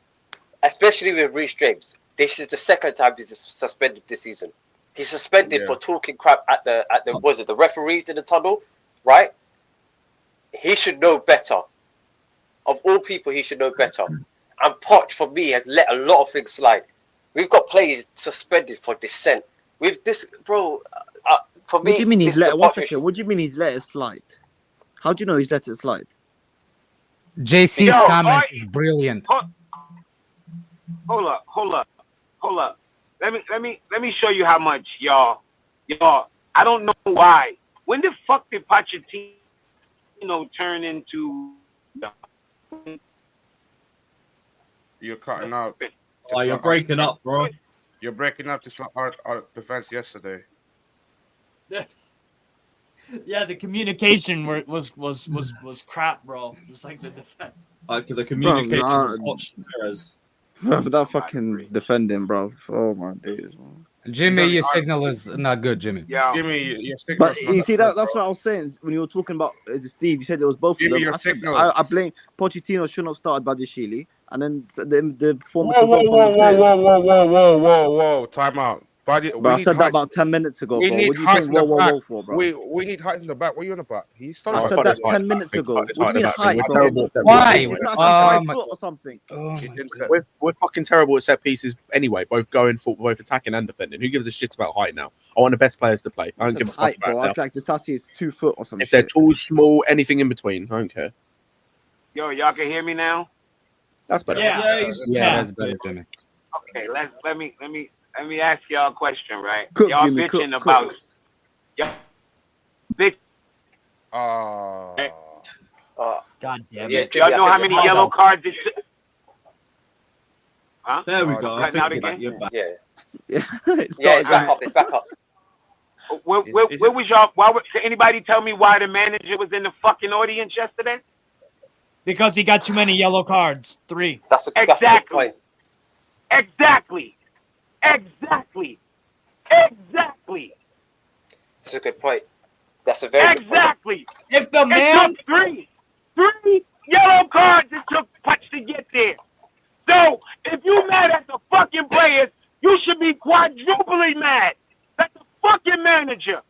especially with Reece James, this is the second time he's suspended this season. He's suspended for talking crap at the referees in the tunnel, right? He should know better. Of all people, he should know better. And Poch, for me, has let a lot of things slide. We've got players suspended for dissent. With this, bro, for me, what do you mean he's let? 1 second. What do you mean he's let it slide? How do you know he's let it slide? JC's comment is brilliant. Hold up. Let me show you how much y'all. I don't know why. When the fuck did Pochettino turn into? You're cutting out. Oh, you're breaking up, bro. You're breaking up just like our defense yesterday. Yeah, the communication was crap, bro. Just like the defense. Like the communication was Perez. Bro, that fucking defending, bro. Oh my days, man. Jimmy, your signal is not good, Jimmy. Yeah. Jimmy, your signal. But you see, that's what I was saying when you were talking about Steve. You said it was both of them. I blame Pochettino shouldn't have started Badiashile, and then the performance. Whoa! Time out. But I said that about 10 minutes ago, bro. What do you think? Whoa for, bro? We need height in the back. What are you on about? I said that 10 minutes ago. What do you mean height, bro? Why? 5 foot or something. We're fucking terrible at set pieces anyway, both both attacking and defending. Who gives a shit about height now? I want the best players to play. I don't give a fuck about that. I feel like Disasi is 2 foot or something. If they're tall, small, anything in between, I don't care. Yo, y'all can hear me now? That's better. Yeah, that's better, Jimmy. Okay, let me ask y'all a question, right? Cook, y'all Jimmy, bitching cook. about y'all bitch. God damn Yeah, it! Y'all know how many yellow cards it should... Huh? There we go. I Cutting out think again? you're back. It's back up. Where was y'all? Can anybody tell me why the manager was in the fucking audience yesterday? Because he got too many yellow cards. 3. That's a good point. Exactly. That's a good point. That's a very exactly. If the man it took three yellow cards, it took Poch to get there. So if you mad at the fucking players, you should be quadruply mad that the fucking manager,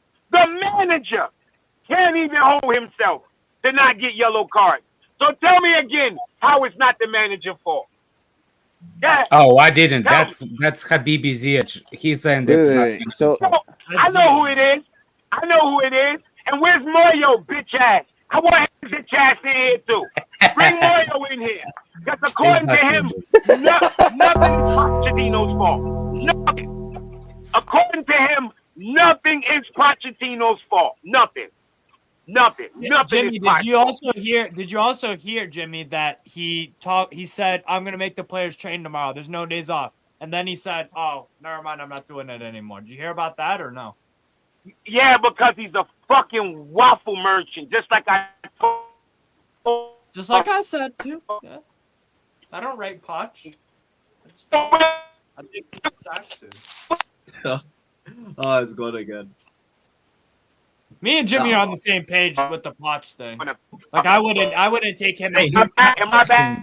can't even hold himself to not get yellow cards. So tell me again how it's not the manager's fault. Yeah. Oh, I didn't. That's Habibi Ziyech. He's saying that's not. So I know who it is. And where's Moyo, bitch ass? I want his bitch ass in here too. Bring Moyo in here. Because according to him, nothing is Pochettino's fault. Nothing. According to him, nothing is Pochettino's fault. Nothing. Jimmy, did you also hear, Jimmy, that he said, I'm gonna make the players train tomorrow. There's no days off. And then he said, oh, never mind, I'm not doing it anymore. Did you hear about that or no? Yeah, because he's a fucking waffle merchant, just like I told. Just like I said too. Yeah. I don't rate Poch. I think it's actually. Oh, it's gone again. Me and Jimmy are on the same page with the Poch thing. Like I wouldn't take him. Hey, Am I back?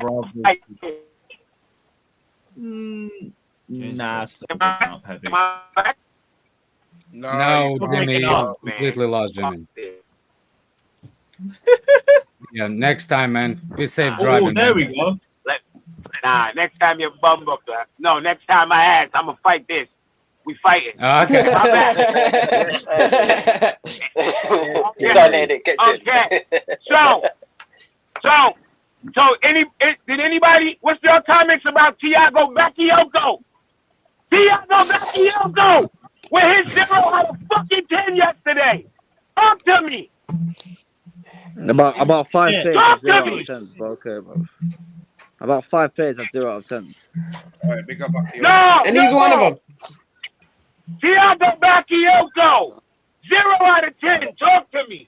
Nah, still picking up heavy. No, Jimmy, you completely lost, Jimmy. Yeah, next time, man. Be safe driving. Oh, there we go. Nah, next time you bum up that. No, next time I ask, I'm gonna fight this. We fighting. Okay. You don't let it get to Okay. Did anybody? What's your comments about Thiago Bakayoko? With his 0 out of fucking 10 yesterday. Talk to me. About 5 Yeah. players Talk at 0 to out me. of 10s, but okay, bro. About 5 players at 0 out of 10s. All right, big up Bakayoko. No, And he's one of them. Thiago Bakayoko, 0 out of 10. Talk to me.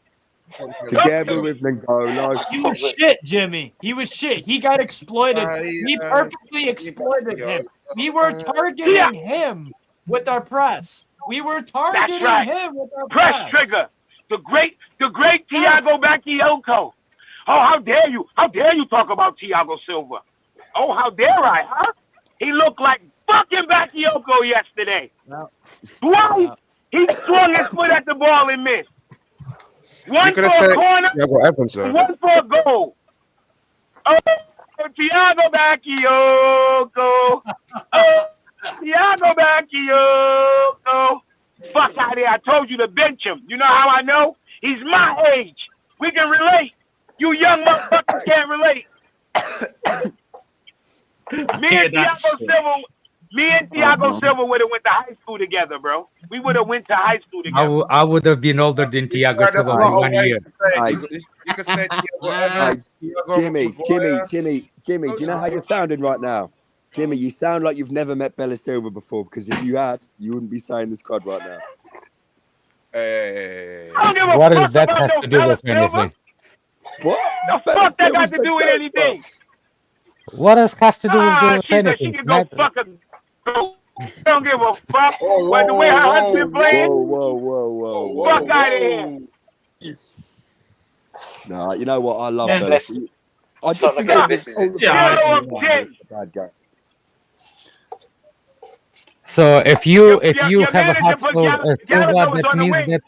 Together with Lingolo. He was shit, Jimmy. He was shit. He got exploited. We perfectly exploited him. We were targeting him with our press. We were targeting him with our Press trigger. The great Thiago Bakayoko. Oh, how dare you? How dare you talk about Thiago Silva? Oh, how dare I, huh? He looked like fucking Bakayoko yesterday. No. Twice he swung his foot at the ball and missed. One for said, a corner, Evans, one for a goal. Oh, Thiago Bakayoko. Oh, Thiago Bakayoko. Fuck out of here. I told you to bench him. You know how I know? He's my age. We can relate. You young motherfuckers can't relate. Me and Thiago Silva would have went to high school together, bro. We would have went to high school together. I would have been older than Thiago Silva by 1 year. You could say Thiago Evans, Jimmy, do you know how you're sounding right now? Jimmy, you sound like you've never met Bella Silva before, because if you had, you wouldn't be saying this crud right now. What does that have to do with anything? What? The fuck that got to do with anything? What has to do with She anything? can go fuck a go. Don't give a fuck. By the way her husband playing. Whoa. Fuck out of here. Nah, you know what? I love Yeah, this. I just think bad guy. So if you have a hot Silva, that means that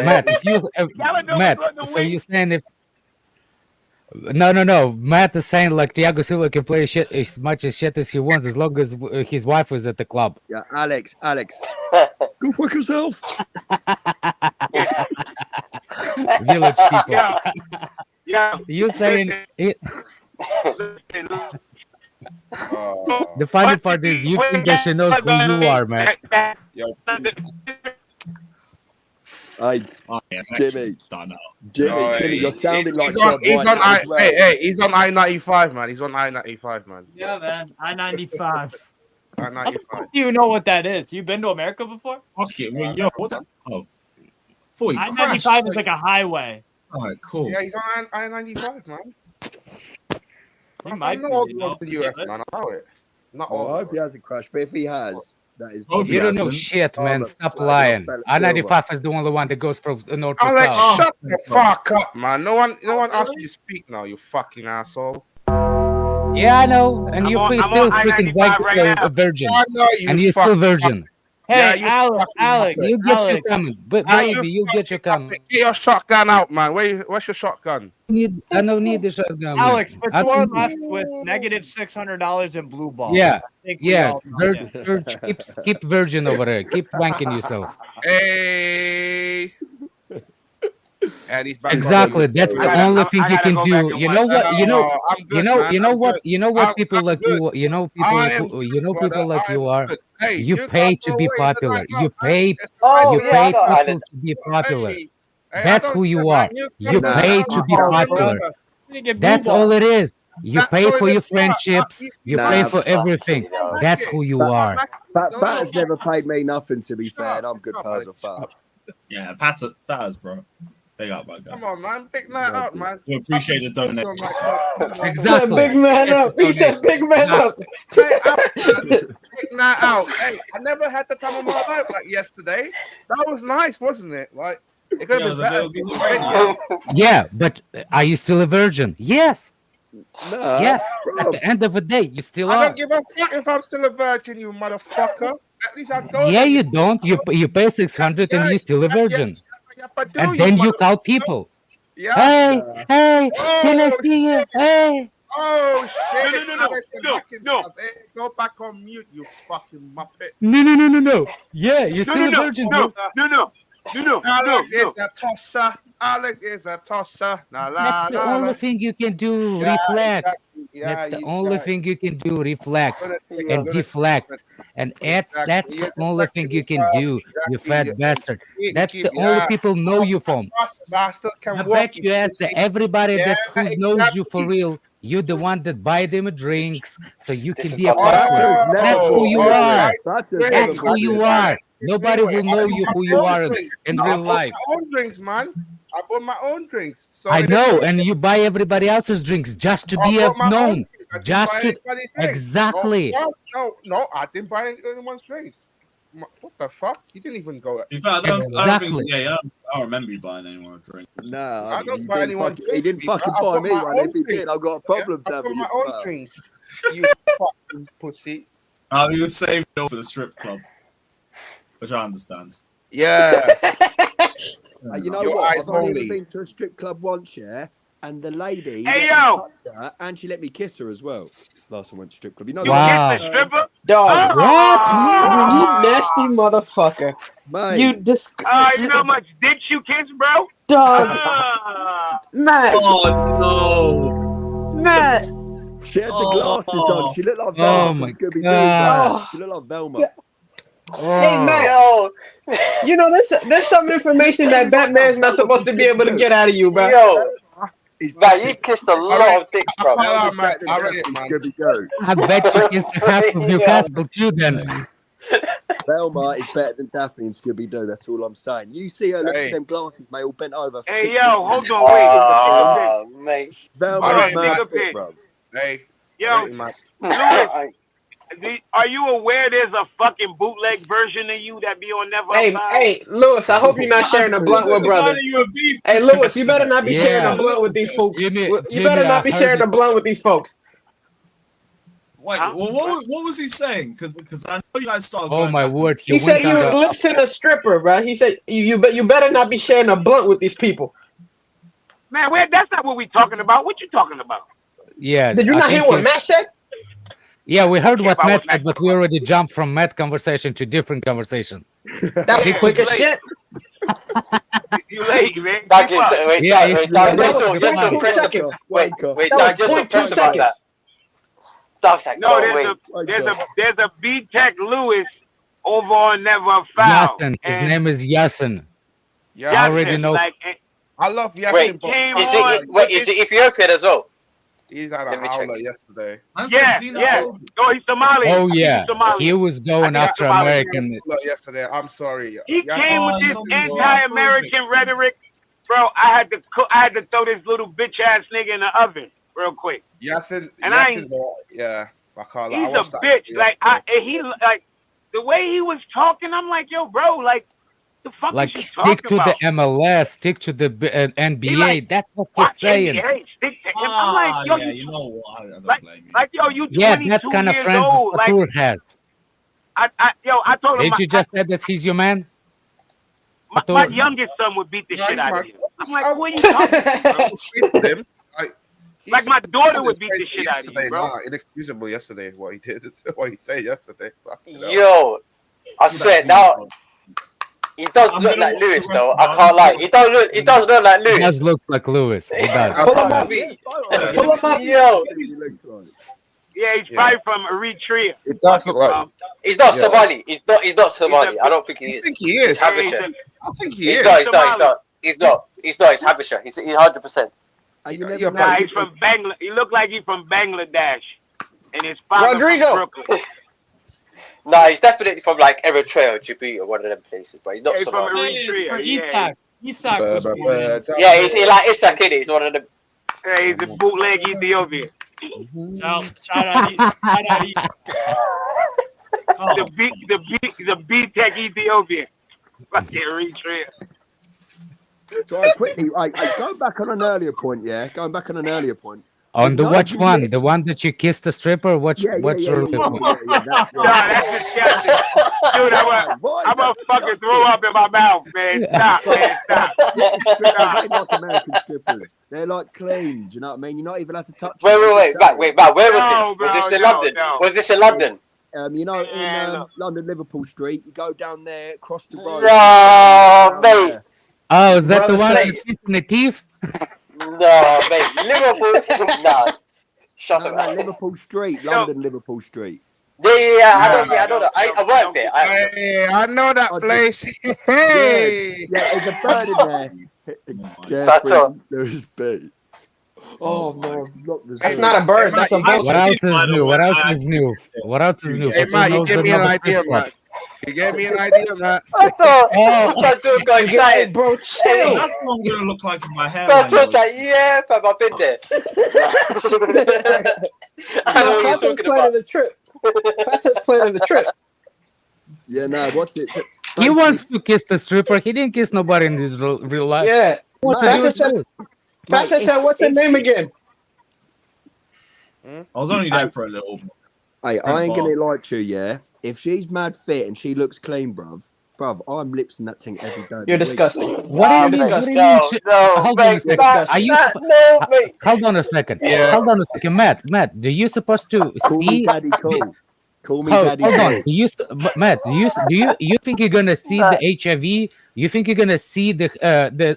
Matt, if you Matt, so you're saying if no, Matt is saying like Thiago Silva can play shit as much as shit as he wants as long as his wife was at the club. Yeah, Alex, go fuck yourself. Village people. Yeah. You saying it? The funny part is you think that she knows who you are, man. Hey, Jimmy, you're sounding like he's on I-95, man. He's on I-95, man. Yeah, man. I-95. I-95. Do you know what that is? You been to America before? Fuck it, well, yo, what the? Oh, before he crashed. I-95 is like a highway. All right, cool. Yeah, he's on I-95, man. He might not all goes to the US, man. I know it. Not all. I hope he hasn't crashed, but if he has, That is. You don't know shit, man. Stop lying. I-95 is the only one that goes from north to Alex, south. shut the fuck up, man. No one asked you to speak now, you fucking asshole. Yeah, I know. And you're still freaking virgin. I know you and you're still virgin. Hey, Yeah, Alex, you get your comment. But baby, you get your comment. Get your shotgun out, man. Where's your shotgun? I don't need the shotgun. Alex, man. but you are left with negative $600 in blue ball. Yeah, yeah. Virgin, keep virgin over there. Keep wanking yourself. Hey. Exactly. That's the only thing you can do. You know what? You know what people like you. You know people like you are. You pay to be popular. You pay people to be popular. That's who you are. You pay to be popular. That's all it is. You pay for your friendships. You pay for everything. That's who you are. Pat has never paid me nothing, to be fair. And I'm good pals of Pat. Yeah, Pat has, bro. Big up, my guy. Come on, man. Big night out, man. We appreciate the donation. Exactly. Big man up. He said big man up. Big night out. Hey, I never had the time of my life like yesterday. That was nice, wasn't it? Like, it could have been better. Yeah, but are you still a virgin? Yes. No, yes. At the end of the day, you still are. I don't give a fuck if I'm still a virgin, you motherfucker. At least I go. Yeah, you don't. You pay 600 and you're still a virgin. And then you call people. Yeah. Hey, can I see you? Hey. Oh shit! No. Hey, go back on mute, you fucking muppet. No. Yeah, you're still a virgin. No. Alex is a tosser. Alex is a tosser. That's the only thing you can do. Reflect. That's the only thing you can do. Reflect and deflect. And that's the only thing you can do, you fat bastard. That's the only people know you from. I bet you ask everybody who knows you for real. You're the one that buy them drinks so you can be a popular. That's who you are. That's who you are. Nobody will know you who you are in real life. I bought my own drinks, man. I bought my own drinks. So I know, and you buy everybody else's drinks just to be known. Just to exactly. No, I didn't buy anyone's drinks. What the fuck? You didn't even go. In fact, I don't think, I don't remember you buying anyone a drink. No, I don't buy anyone drinks. He didn't fucking buy me one. If he did, I've got a problem. I bought my own drinks. You fucking pussy. You were saving it all for the strip club, which I understand. Yeah. You know what? I've only been to a strip club once, yeah, and the lady and she let me kiss her as well. Last time I went to strip club. You know, you kissed the stripper? Dog, what? You nasty motherfucker. Mate. You you know how much dick you kiss, bro? Dog. Matt. Oh, no. Matt. She had the glasses on. She looked like Velma. Oh, my God. She looked like Velma. Yeah. Hey, Matt. You know, there's some information that Batman's not supposed to be able to get out of you, bro. Yo. Man, you kissed a lot of dicks, bro. I read it, man. I bet you kissed the half of Newcastle too, then. Velma is better than Daphne and Scooby-Doo. That's all I'm saying. You see her look at them glasses, mate, all bent over. Hey, yo, hold on, wait. Mate. Velma is mad fit, bro. Hey. Yo, Lewis, are you aware there's a fucking bootleg version of you that be on Never Outside? Hey, Lewis, I hope you're not sharing a blunt with brother. Hey, Lewis, you better not be sharing a blunt with these folks. You better not be sharing a blunt with these folks. Wait, well, what was he saying? Because I know you guys started. Oh my word! He said he was lip-syncing a stripper, bro. He said you better not be sharing a blunt with these people. Man, that's not what we talking about. What you talking about? Yeah. Did you not hear what Matt said? Yeah, we heard what Matt said, but we already jumped from Matt conversation to different conversation. That was quick as shit. You late, man. There's a B-Tech Lewis over on Never Foul. Yasin. His name is Yasin. I already know. I love Yasin. Wait, is it Ethiopian as well? He's had a howler yesterday. Yeah. Oh, he's Somali. Oh yeah, he was going after American. Yesterday, I'm sorry. He came with this anti-American rhetoric, bro. I had to throw this little bitch ass nigga in the oven real quick. Yasin, and Yasin's yeah. He's a bitch. the way he was talking, I'm like, yo, bro, like, the fuck Like, is he stick to talking about? the MLS, stick to the NBA. like, That's what he's Watch saying. NBA, stick to him. I'm like, yo, yeah, you know what? I don't like, blame you. like, yo, you Yeah, 22 that's kind of years friends old. Like, Fatur has. I told him Didn't you just say that he's your man? my Fatur? youngest son would beat the Yeah, shit he's out my- of you. I'm like, what are you talking about? him. Like, my daughter would beat the shit out of yesterday, you, bro. nah, inexcusable yesterday. What he did, what he said yesterday. Yo, I swear now. He does I'm look gonna like watch the Lewis, rest though. of I it. can't lie. He does look like He Lewis. does look like Lewis. He does. Pull him up. Pull him up. Yo. Yeah, he's probably from Eritrea. It does look like. He's not Somali. He's not Somali. I don't think he is. I think he is. He's Habesha. I think he He's is. not. He's not. He's Habesha. He's 100%. Nah, he's from Bangladesh. He looked like he's from Bangladesh. And his father Rodrigo. from Brooklyn. Nah, he's definitely from like Eritrea or Djibouti or one of them places, but he's not Yeah, he's from Somali. Eritrea. Isak was born in. Yeah, he's like Isak, innit? He's one of them. Yeah, he's a bootleg Ethiopian. Shout out Isak. The B-Tech Ethiopian. Fucking Eritrea. So quickly, going back on an earlier point, Going back on an earlier point. On the which one? The one that you kissed the stripper? Which Yeah, which yeah, earlier yeah, one? That's disgusting. Dude, I'm gonna fucking throw up in my mouth, man. Stop, man. Stop. They're like American strippers. They're like clean. Do you know what I mean? You're not even allowed to touch. Wait, Matt. Where was this? Was this in London? Was this in London? You know, in London, Liverpool Street. You go down there, cross the road. No, mate. Oh, is that the Brother one say- that's kissing the teeth? No, mate. Liverpool. Nah. Shut up. No, Liverpool Street, London, Liverpool Street. Yeah. I know that. I worked there. Hey, I know that place. Hey. Yeah, there's a bird in there. That's all. There's bait. Oh no, look, That's not a bird. That's a What vulture. else is new? What else is new? What else is new? Hey, Fatur Matt, you knows give me an another idea, strip Matt. You gave me an idea, Matt. That's all. That's all got excited. Bro, chill. That's what I'm gonna look like with my hair. That's all like, yeah, fam, I've been there. I know what you're talking about. The trip. Fatur's planning the trip. Yeah, no, what's it? He wants to kiss the stripper. He didn't kiss nobody in his real life. Yeah. What's Fatur said, what's her name again? I was only there for a little. Hey, I ain't gonna lie to you, yeah. If she's mad fit and she looks clean, bruv, I'm lipsing that thing every day. You're disgusting. What do you mean? What do you mean? Hold on a second. Are you? Hold on a second. Hold on a second, Matt. Do you supposed to Call me see? daddy, cool. Call me Hold daddy. on. Matt, you think you're gonna see the HIV? You think you're gonna see the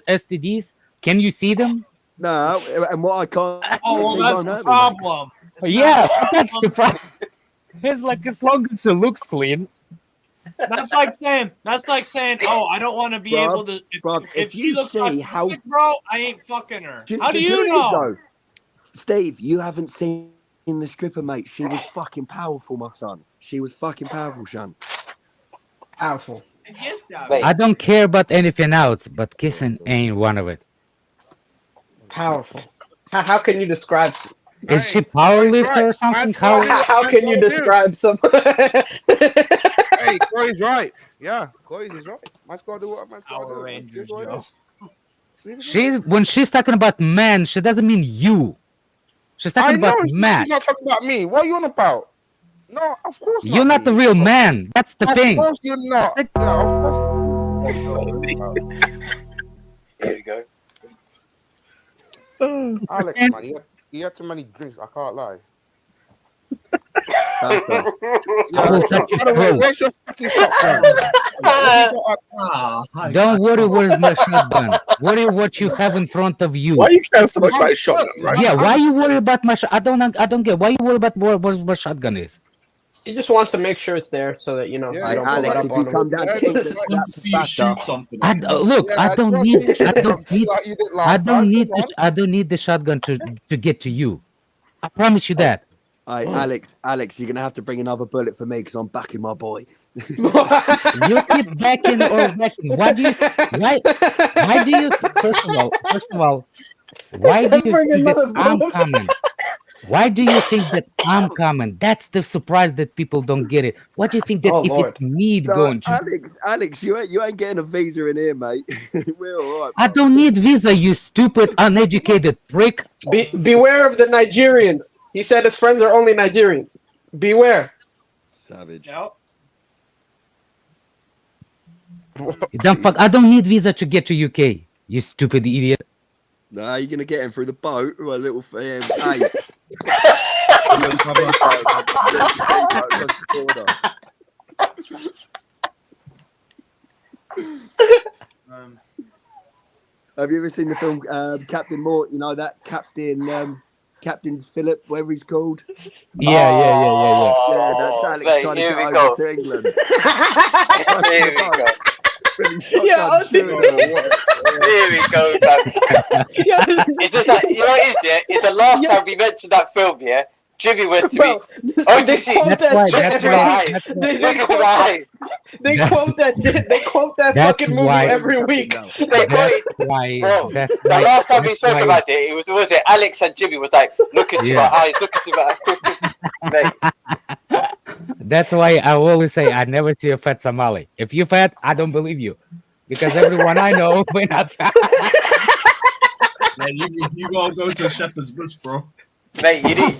STDs? Can you see them? No, and what I can't. Oh, well, that's the problem. Yeah, that's the problem. It's like as long as it looks clean. That's like saying, oh, I don't want to be able to. If she looks like sick, bro, I ain't fucking her. How do you know? Steve, you haven't seen the stripper, mate. She was fucking powerful, my son. She was fucking powerful, son. Powerful. I don't care about anything else, but kissing ain't one of it. Powerful. How can you describe? Is she powerlifter or something? How can you describe someone? Hey, Chloe's right. Yeah, Chloe's is right. Man's gotta do what man's gotta do. Rangers, It's what it Joe. is. When she's talking about man, she doesn't mean you. She's talking about man. She's not talking about me. What are you on about? No, of course not. You're not the real man. That's the thing. Of course you're not. Yeah, of course. Here we go. Alex, man, you had too many drinks. I can't lie. Where's your fucking shotgun? Don't worry, where's my shotgun? Worry what you have in front of you. Why you care so much about shotgun, right? Yeah, why you worry about my shotgun? I don't get why you worry about what my shotgun is. He just wants to make sure it's there so that, you know, I don't pull it up on him. I don't need the shotgun to get to you. I promise you that. Alex, you're gonna have to bring another bullet for me because I'm backing my boy. You keep backing or backing. Why do you first of all, why do you think that I'm coming? Why do you think that I'm coming? That's the surprise that people don't get it. Why do you think that if it's me going to... Alex, you ain't getting a visa in here, mate. We're all right. I don't need visa, you stupid, uneducated prick. Beware of the Nigerians. He said his friends are only Nigerians. Beware. Savage. Nope. I don't need visa to get to UK, you stupid idiot. Nah, you're gonna get him through the boat. A little hey. Have you ever seen the film Captain Mort? You know that Captain Philip, whatever he's called. Yeah. Yeah, that's Alex trying to get over to England. Here we go. Yeah, Here we go, man. It's just like, you know what it is, yeah? It's the last time we mentioned that film, yeah? Jimmy went to me. Oh, do you see? Look into my eyes. Look into my eyes. They quote that fucking movie every week. They quote it. Bro, the last time we spoke about it, it was it? Alex and Jimmy was like, look into my eyes, look into my eyes. That's why I always say I never see a fat Somali. If you're fat, I don't believe you. Because everyone I know, we're not fat. Man, you gotta go to Shepherd's Bush, bro. Mate, you need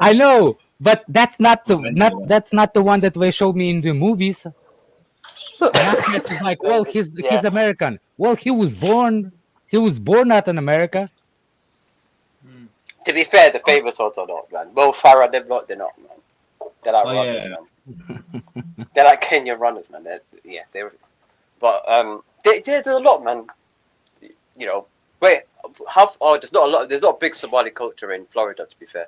I know, but that's not the one that they showed me in the movies. It's like, well, he's American. Well, he was born not in America. To be fair, the famous ones are not, man. Mo Farah, they're not, man. They're like runners, man. They're like Kenyan runners, man. But there's a lot, man. You know, there's not a lot. There's not a big Somali culture in Florida, to be fair.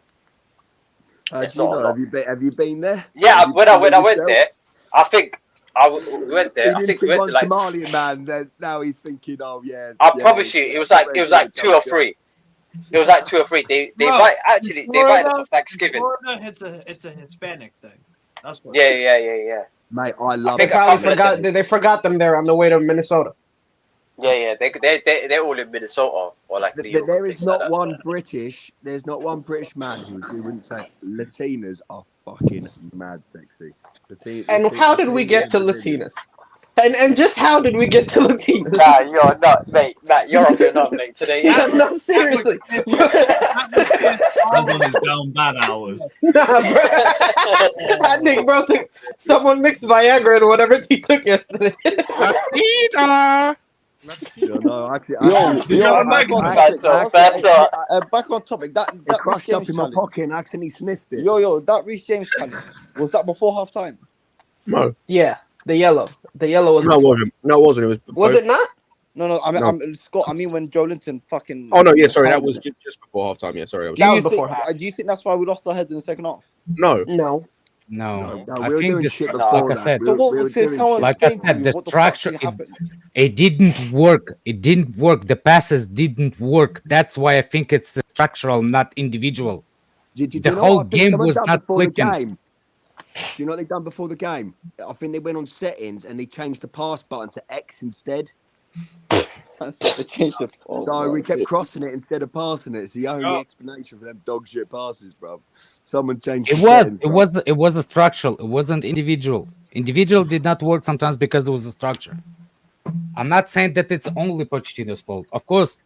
Do you know? Have you been there? Yeah, when I went there, I think we went there. I think we went to like Somalian man. Now he's thinking, oh yeah. I promise you, it was like 2 or 3. It was like 2 or 3. They invite us for Thanksgiving. Florida, it's a Hispanic thing. That's what. Yeah. Mate, I love. They probably forgot. They forgot them there on the way to Minnesota. Yeah. They're all in Minnesota or like New York. There is not one British. There's not one British man who wouldn't say Latinas are fucking mad sexy. And how did we get to Latinas? And just how did we get to Latinas? Nah, you're not, mate. Matt, you're off your nut, mate. Today. No, seriously. That's on his down bad hours. Nah, bro. I think, bro, someone mixed Viagra and whatever he took yesterday. Back on topic. That crushed up in my pocket and accidentally sniffed it. That Reece James challenge, was that before half time? No. Yeah, the yellow was. No, it wasn't. Was it not? No. I'm Scott. I mean, when Joe Linton fucking. Oh no, yeah, sorry, that was just before half time. Yeah, sorry. That was before. Do you think that's why we lost our heads in the second half? No. I think this, like I said, the structure, it didn't work. It didn't work. The passes didn't work. That's why I think it's the structural, not individual. The whole game was not clicking. Do you know what they've done before the game? I think they went on settings and they changed the pass button to X instead. They changed it. So we kept crossing it instead of passing it. It's the only explanation for them dog shit passes, bro. Someone changed it. It was a structural. It wasn't individual. Individual did not work sometimes because it was a structure. I'm not saying that it's only Pochettino's fault. Of course,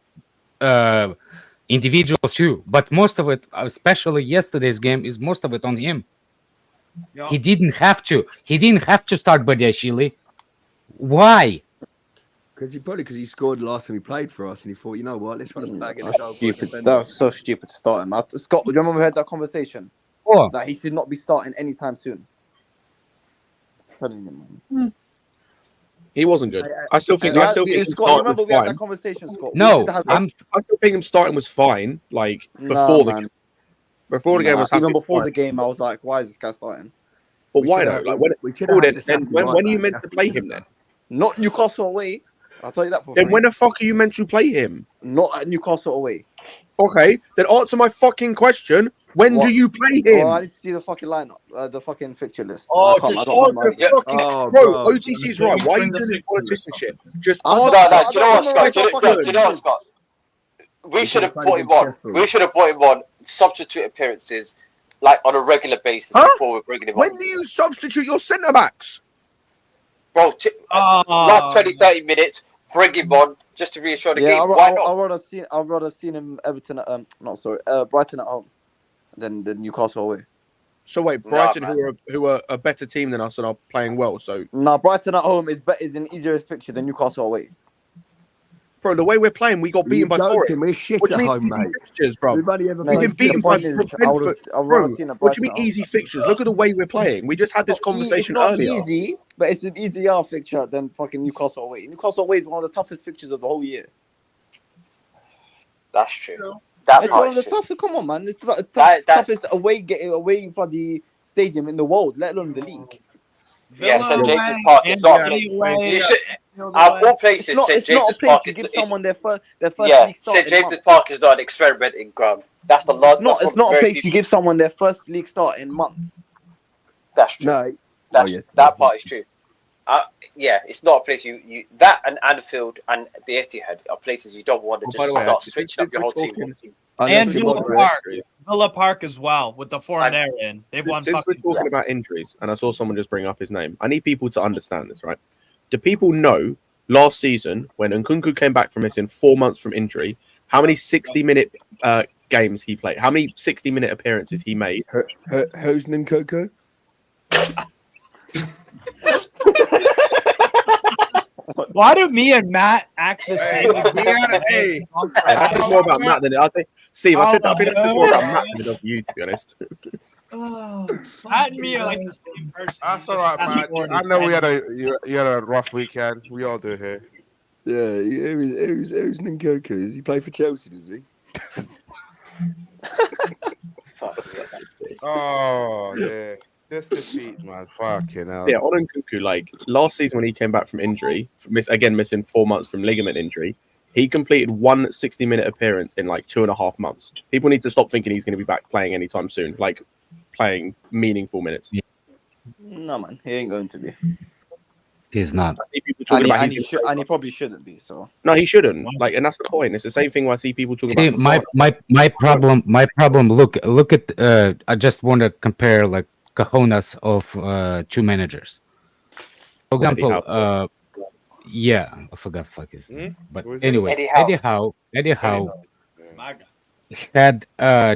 individuals too, but most of it, especially yesterday's game, is most of it on him. Yeah. He didn't have to. He didn't have to start Badiashile. Why? Because he scored the last time he played for us, and he thought, you know what, let's try to bag in a goal. That was so stupid to start him. Scott, do you remember we had that conversation? What? That he should not be starting anytime soon. I'm telling you, man. He wasn't good. I still think. Scott, remember we had that conversation, Scott? No, I still think him starting was fine. Like before the game. Before the game was happening. Even before the game, I was like, why is this guy starting? But why though? Like when are you meant to play him then? Not Newcastle away. I'll tell you that. Then when the fuck are you meant to play him? Not at Newcastle away. Okay, then answer my fucking question. When do you play him? I need to see the fucking lineup, the fucking fixture list. Oh, bro, OTC's right. Why are you doing this politician shit? Just do you know what, Scott? we should have brought him on. We should have brought him on substitute appearances, like on a regular basis before we're bringing him on. When do you substitute your centre backs? Bro, last 20, 30 minutes, bring him on just to reassure the game. Why not? I'd rather seen him Brighton at home than Newcastle away. So wait, Brighton, who are a better team than us and are playing well. So Brighton at home is an easier fixture than Newcastle away. Bro, the way we're playing, we got beaten by Forest. We're shit What do at you home, mean easy mate. fixtures, bro? We've only ever We've been beaten by Brentford. What do you mean Brighton easy fixtures? Look at the way we're playing. We just had this conversation earlier. It's not easy, but it's an easier fixture than fucking Newcastle away. Newcastle away is one of the toughest fixtures of the whole year. That's true. It's one of the toughest. Come on, man. It's the toughest away bloody stadium in the world, let alone the league. Yeah, St. James's Park is not a place. Of all places, St. James's Park is give someone their first league start. St. in James's months. Park is not an experimenting ground. That's the last. It's not a place you give someone their first league start in months. That's true. No, that part is true. Yeah, it's not a place you that and Anfield and the Etihad are places you don't want to just start switching up your whole team. And Villa Park as well with the foreign air in. They've won. Since we're talking about injuries, and I saw someone just bring up his name, I need people to understand this, right? Do people know last season when Nkunku came back from missing 4 months from injury, how many 60-minute games he played? How many 60-minute appearances he made? Who's Nkunku? Why do me and Matt act the same? I said more about Matt than I think. Steve, I said that. I think that's more about Matt than it does you, to be honest. Matt and me are like the same person. That's all right, man. I know you had a rough weekend. We all do here. Yeah, who's Nkunku? Does he play for Chelsea? Does he? Oh yeah. This defeat, man. Fucking hell. Yeah, on Nkunku, like last season when he came back from injury, missing 4 months from ligament injury, he completed one 60-minute appearance in like 2.5 months. People need to stop thinking he's going to be back playing anytime soon, like playing meaningful minutes. No, man, he ain't going to be. He's not. I see people talking about and he probably shouldn't be. So no, he shouldn't. Like, and that's the point. It's the same thing where I see people talking about. My problem. Look at. I just want to compare like cojones of two managers. For example, I forgot his name. But anyway, Eddie Howe had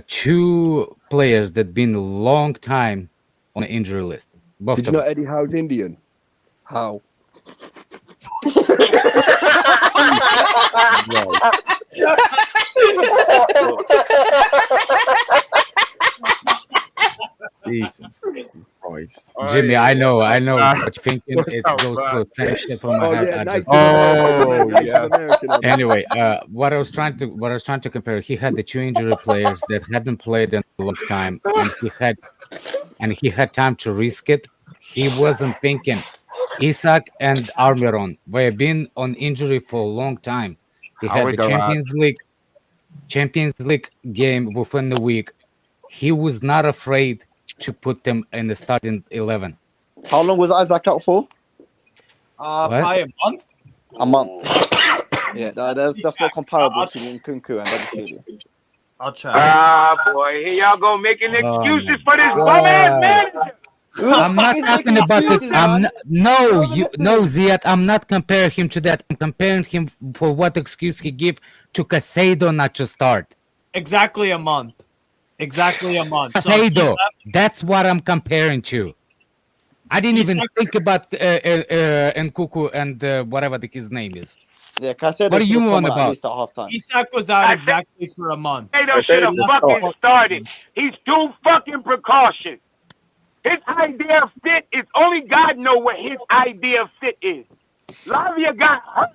two players that been a long time on the injury list. Both Did you know Eddie Howe's Indian? How? Jesus Christ. Jimmy, I know what you're thinking. It goes to same shit from my head. Anyway, what I was trying to compare, he had the two injury players that hadn't played in a long time, and he had time to risk it. He wasn't thinking. Isak and Almiron, they've been on injury for a long time. He had the Champions League game within the week. He was not afraid to put them in the starting 11. How long was Isaac out for? Probably a month. A month. Yeah, that's not comparable to Nkunku and Babatunde. I'll check. Boy, here y'all go making excuses for this bum-ass manager. I'm not talking about it. Ziad. I'm not comparing him to that. I'm comparing him for what excuse he give to Casado not to start. Exactly a month. Casado. That's what I'm comparing to. I didn't even think about Nkunku and whatever his name is. Yeah, Casado. What are you on about? Isak was out exactly for a month. Casado should have fucking started. He's too fucking precaution. His idea of fit is only God know what his idea of fit is. Lavia got hurt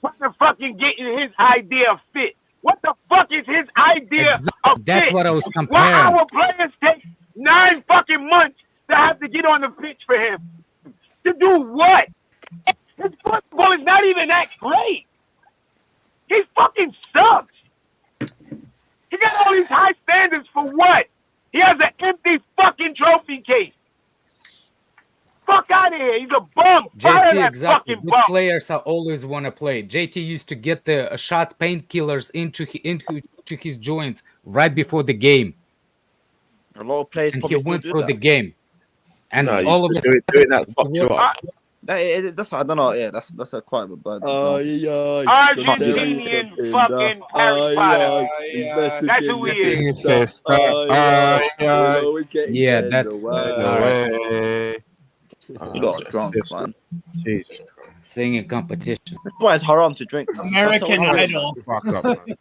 trying to fucking get in his idea of fit. What the fuck is his idea of fit? That's what I was comparing. Why our players take 9 fucking months to have to get on the pitch for him? To do what? His football is not even that great. He fucking sucks. He got all these high standards for what? He has an empty fucking trophy case. fuck out of here. He's a bum. Fire JC, that exactly. fucking Good bum. players are always want to play. JT used to get the shot painkillers into his joints right before the game. A lot of players and he probably still went do through that. the game. And No, all of a doing that fucked you up. That's I don't know. Yeah, that's a quite a bad. Argentinian fucking Harry Potter. That's who he is. Yeah, that's You got drunk, man. Jesus. Singing competition. That's why it's haram to drink. Man. American Idol. Fuck up, man.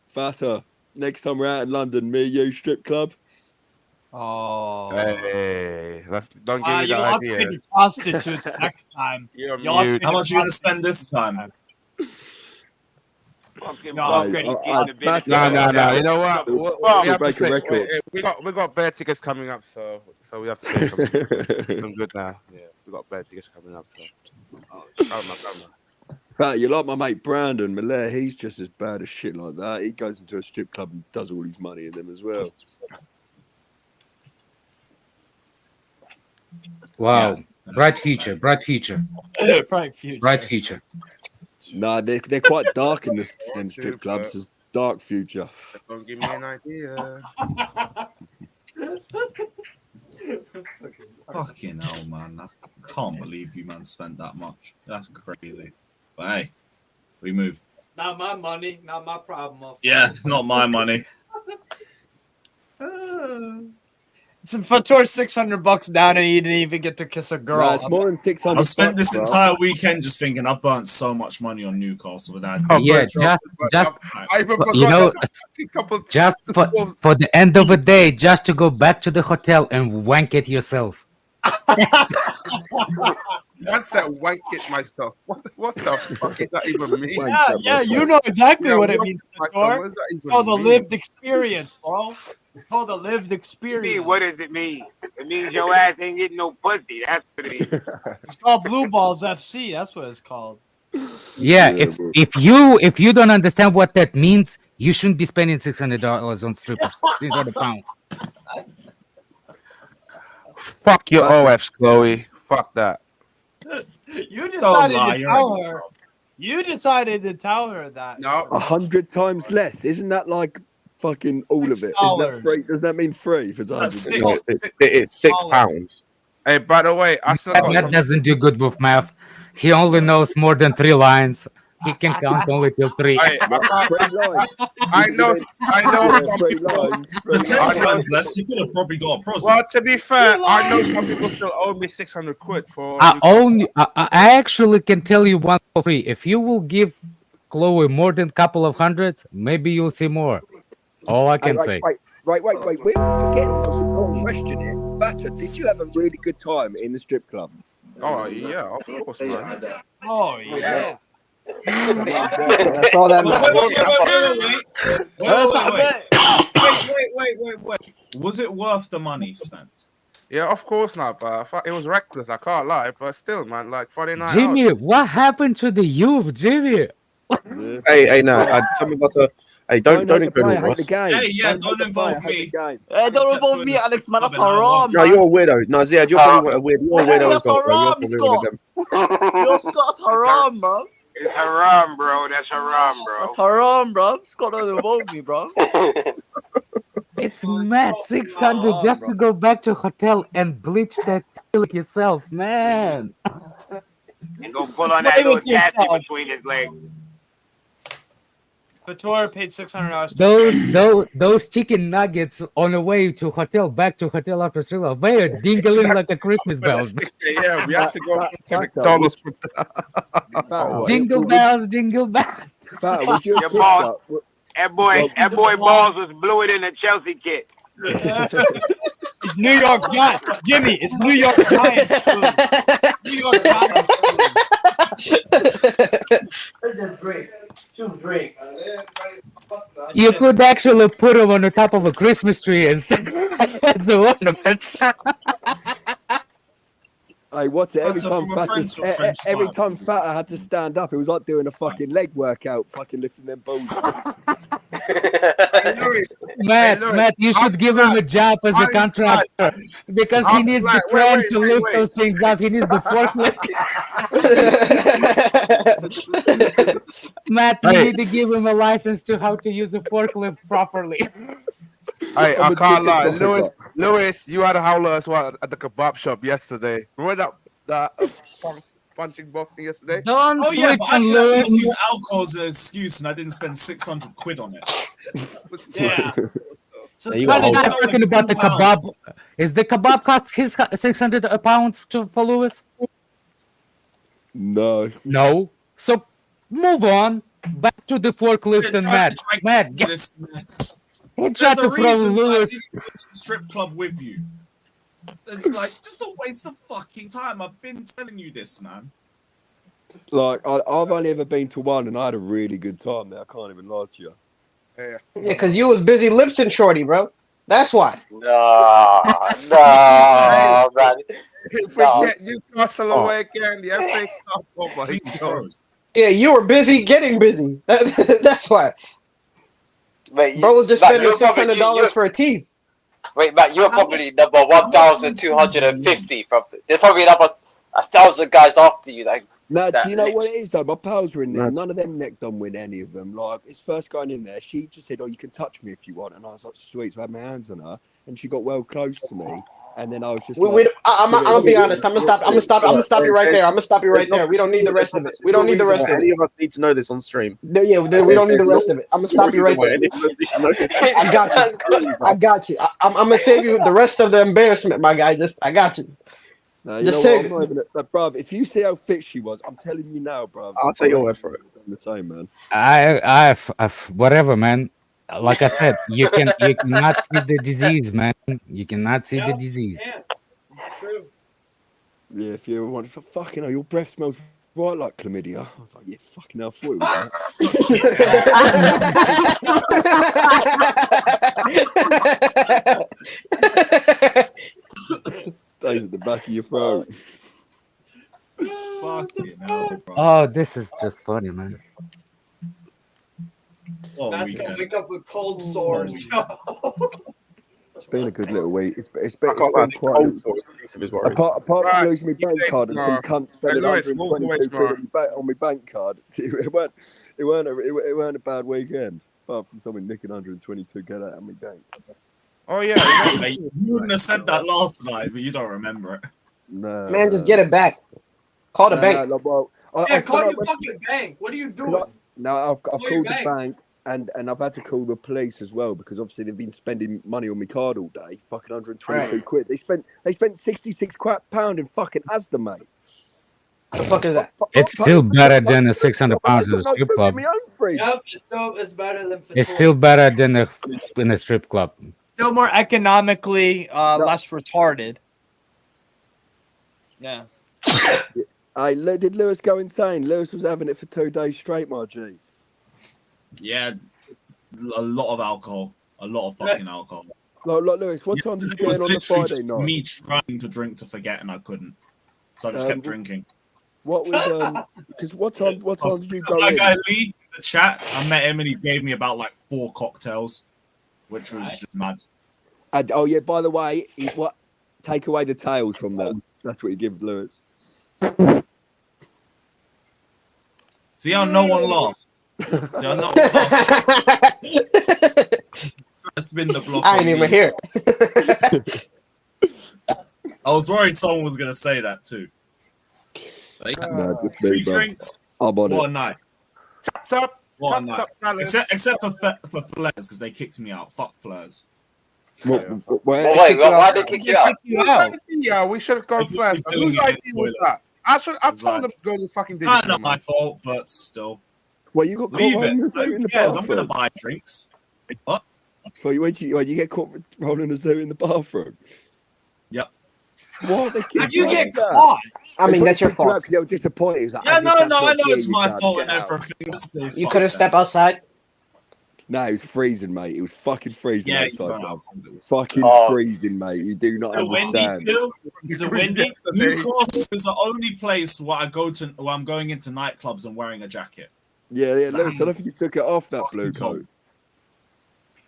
Fatter. Next time we're out in London, me, you, strip club. Oh. Hey, don't give me You'll that upgrade idea. your prostitutes next time. You're You'll mute. upgrade How your much are you gonna prostitutes spend this time? Fucking No, bum. upgrade your No. You know what? We have to break a say, record. we got bear tickets coming up, so we have to say something. I'm good now. Yeah, we got bear tickets coming up, so. Oh my God. Fat, you like my mate Brandon Malaire, he's just as bad as shit like that. He goes into a strip club and does all his money in them as well. Wow. Bright future. Bright future. Bright future. Nah, they're quite dark in them strip clubs. There's dark future. Don't give me an idea. Fucking hell, man. I can't believe you, man, spent that much. That's crazy. But hey, we move. Not my money, not my problem. Yeah, not my money. It's for towards $600 down, and you didn't even get to kiss a girl. Nah, it's more than 600. I've spent this entire weekend just thinking I've burnt so much money on Newcastle with that. Yeah, just I even you know, couple just for the end of the day, just to go back to the hotel and wank it yourself. I said wank it myself. What the fuck does that even mean? Yeah, you know exactly what it means. What does that It's even called a mean? lived experience, bro. It's called a lived Me, experience. what does it mean? It means your ass ain't getting no pussy. That's what it means. It's called Blue Balls FC. That's what it's called. Yeah, if you don't understand what that means, you shouldn't be spending $600 on strippers. £600. Fuck your OFs, Chloe. Fuck that. You decided to tell her. You decided to tell her that. No, 100 times less. Isn't that like fucking all of it? Isn't that free? Does that mean free for time? It's £6. Hey, by the way, I still got That doesn't do good with math. He only knows more than 3 lines. He can count only till 3. I know. The 10 times less, you could have probably got a pro. Well, to be fair, I know some people still owe me 600 quid for. I actually can tell you one for free. If you will give Chloe more than a couple of hundreds, maybe you'll see more. All I can say. Right. We're getting the wrong question here. Thatcher, did you have a really good time in the strip club? Oh yeah, of course, man. Oh yeah. That's all that Wait. Was it worth the money spent? Yeah, of course not, but it was reckless. I can't lie, but still, man, like 49 Jimmy, hours. what happened to the youth, Jimmy? Hey, no, some of us are. Hey, don't include us. Hey, yeah, don't involve me. Hey, don't involve me, Alex, man. That's haram. No, you're a weirdo. No, Ziad, you're probably a weird. You're a weirdo as That's well, bro. You're haram, probably Scott. with them. Yo, Scott, that's haram, bro. It's haram, bro. That's haram, bro. That's haram, bro. Scott don't involve me, bro. It's mad 600 just to go back to hotel and bleach that silk yourself, man. And go pull on that little chassis between his legs. Couture paid $600. Those chicken nuggets on the way to hotel, back to hotel after thriller, they are dingling like a Christmas bells. Yeah, we have to go to McDonald's. Jingle bells, jingle bells. Your boss, that boy balls was bluer than a Chelsea kid. It's New York Giants, Jimmy. It's New York Giants. New York Giants. Drink. You could actually put them on the top of a Christmas tree instead of the ornaments. Hey, what's it? Banter from a friend to a friend, Every fine. time Fatter had to stand up, it was like doing a fucking leg workout, fucking lifting them balls. Matt, you should give him a job as a contractor because he needs the crane to lift those things up. He needs the forklift. Matt, you need to give him a license to how to use a forklift properly. Hey, I can't lie. Lewis, you had a howler as well at the kebab shop yesterday. Remember that punching boxing yesterday? Don't Oh yeah, switch but I on can at Lewin. least use alcohol as an excuse, and I didn't spend 600 quid on it. Yeah. So You're not talking about the kebab. Is the kebab cost his 600 pounds for Lewis? No. No. So move on. Back to the forklift and Matt. Matt, get this. he tried to throw Lewis. I didn't go to the strip club with you. It's like just a waste of fucking time. I've been telling you this, man. Like, I've only ever been to one, and I had a really good time there. I can't even lie to you. Yeah, because you was busy lip-sync shorty, bro. That's why. No, man. Forget Newcastle away again. The FA Cup. Oh my God. Yeah, you were busy getting busy. That's why. Wait, bro was just spending $600 for a teeth. Wait, Matt, you're probably number 1,250. There's probably another 1,000 guys after you. Like, no, do you know what it is though? My pals were in there. None of them necked on with any of them. Like, it's first going in there. She just said, "Oh, you can touch me if you want," and I was like, "Sweet." So I had my hands on her, and she got well close to me. And then I was just. I'm gonna be honest. I'm gonna stop you right there. I'm gonna stop you right there. We don't need the rest of it. We don't need the rest of it. Any of us need to know this on stream. Yeah, we don't need the rest of it. I'm gonna stop you right there. I got you. I'm gonna save you the rest of the embarrassment, my guy. I got you. No, you know what? I'm not even, bruv, if you see how fit she was, I'm telling you now, bruv. I'll take your word for it. I'm the same, man. I've whatever, man. Like I said, you cannot see the disease, man. You cannot see the disease. True. Yeah, if you want, fucking hell, your breath smells right like chlamydia. I was like, yeah, fucking hell, I thought it was that. Stays at the back of your throat. Fucking hell, bro. Oh, this is just funny, man. That's gonna wake up with cold sores. It's been a good little week. It's been quite. Apart from losing my bank card and some cunt spending 122 quid on my bank card, it weren't a bad weekend. Apart from someone nicking 122 get out of my bank. Oh yeah, you wouldn't have said that last night, but you don't remember it. No, man, just get it back. Call the bank. Well, call your fucking bank. What are you doing? No, I've called the bank and I've had to call the police as well because obviously they've been spending money on my card all day. Fucking 122 quid. They spent 66 pound in fucking Asda, mate. The fuck is that? It's still better than the 600 pounds in the strip club. Yep, it's better than. It's still better than in the strip club. Still more economically less retarded. Yeah. Hey, did Lewis go insane? Lewis was having it for 2 days straight, my G. Yeah, a lot of alcohol. A lot of fucking alcohol. Like Lewis, what time did you get in on the Friday night? Me trying to drink to forget and I couldn't. So I just kept drinking. What was because what time did you go in? That guy Lee in the chat, I met him and he gave me about like 4 cocktails, which was just mad. And, oh yeah, by the way, take away the tails from that. That's what he gives Lewis. See how no one laughed? See how no one laughed? Try to spin the block. I ain't even here. I was worried someone was going to say that too. No, 3 drinks. What a night. Top. What a night. Except for Flares, because they kicked me out. Fuck Flares. Wait, why did they kick you out? Yeah, we should have gone first. Whose idea was that? I told them to go to fucking. It's kind of not my fault, but still. Well, you got Leave caught it. Who cares? I'm gonna buy drinks. What? So when you get caught rolling a zoo in the bathroom? Yep. What? How'd you get caught? I mean, that's your fault. They were disappointed. Like, yeah, no, I know it's my fault and everything. You could have stepped outside. No, it was freezing, mate. It was fucking freezing Yeah, outside. Fucking freezing, mate. You do not understand. Is it windy? Newcastle is the only place where I'm going into nightclubs and wearing a jacket. Yeah, Lewis, I don't think you took it off that blue coat.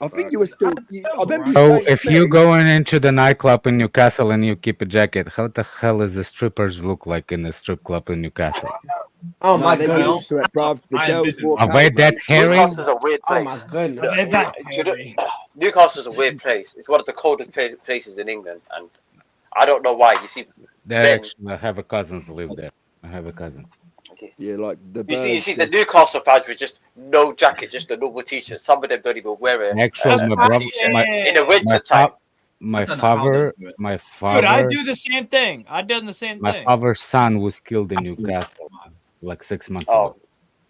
I think you were still. I remember you So saying if you're going into the nightclub in Newcastle and you keep a jacket, how the hell does the strippers look like in the strip club in Newcastle? Oh my they goodness. get used to it, bruv. The girls walk Are they out, that mate. hairy? Newcastle's a weird Oh place. my goodness. Newcastle's a weird place. It's one of the coldest places in England, and I don't know why. You see, I have a cousins live there. I have a cousin. Yeah, like the you see the Newcastle fans with just no jacket, just a normal t-shirt. Some of them don't even wear it. Actually, my brother, in the winter time. My father, Dude, I do the same thing. I done the same my thing. father's son was killed in Newcastle like 6 months ago.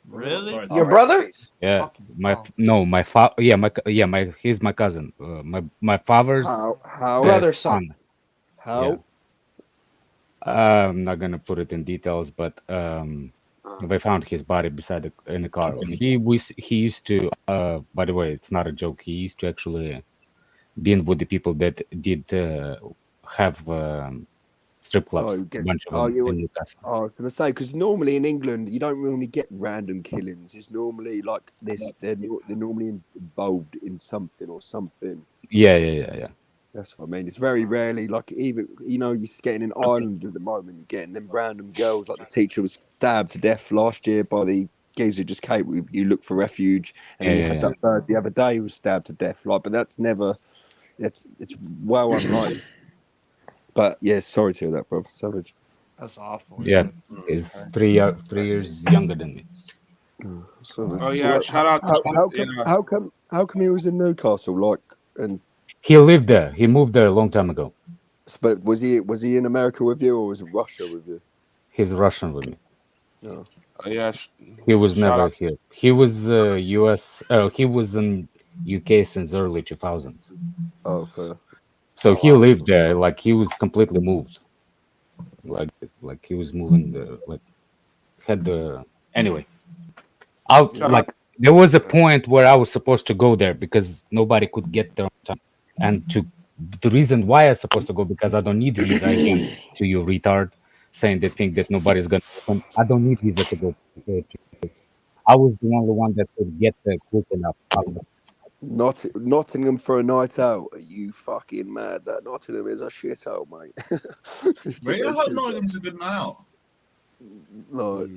Really? Your brother? Yeah, he's my cousin. My father's brother's son. How? Yeah. I'm not gonna put it in details, but they found his body beside in the car. He used to. By the way, it's not a joke. He used to actually be with the people that did have strip clubs. A bunch of them in Newcastle. I was going to say, because normally in England you don't really get random killings. It's normally like this. They're normally involved in something or something. Yeah. That's what I mean. It's very rarely like even you're getting in Ireland at the moment. You're getting them random girls. Like the teacher was stabbed to death last year by the geezer who just came. You look for refuge, and then you had that bird the other day who was stabbed to death. Like, but that's never. It's well unlikely. But yeah, sorry to hear that, brother. Savage. That's awful. Yeah, he's 3 years younger than me. Oh yeah, shout out to how come he was in Newcastle? Like, and he lived there. He moved there a long time ago. But was he in America with you, or was it Russia with you? He's Russian with me. No. Yeah. He was never here. He was U.S. He was in UK since early 2000s. Oh, okay. So he lived there. Like he was completely moved. Like he was moving. Anyway. There was a point where I was supposed to go there because nobody could get there on time. And the reason why I was supposed to go because I don't need visa again to you retard saying they think that nobody's gonna come. I don't need visa to go. I was the only one that could get there quick enough. Nottingham for a night out? Are you fucking mad? That Nottingham is a shithole, mate. Really? I hope Nottingham's a good night out. No,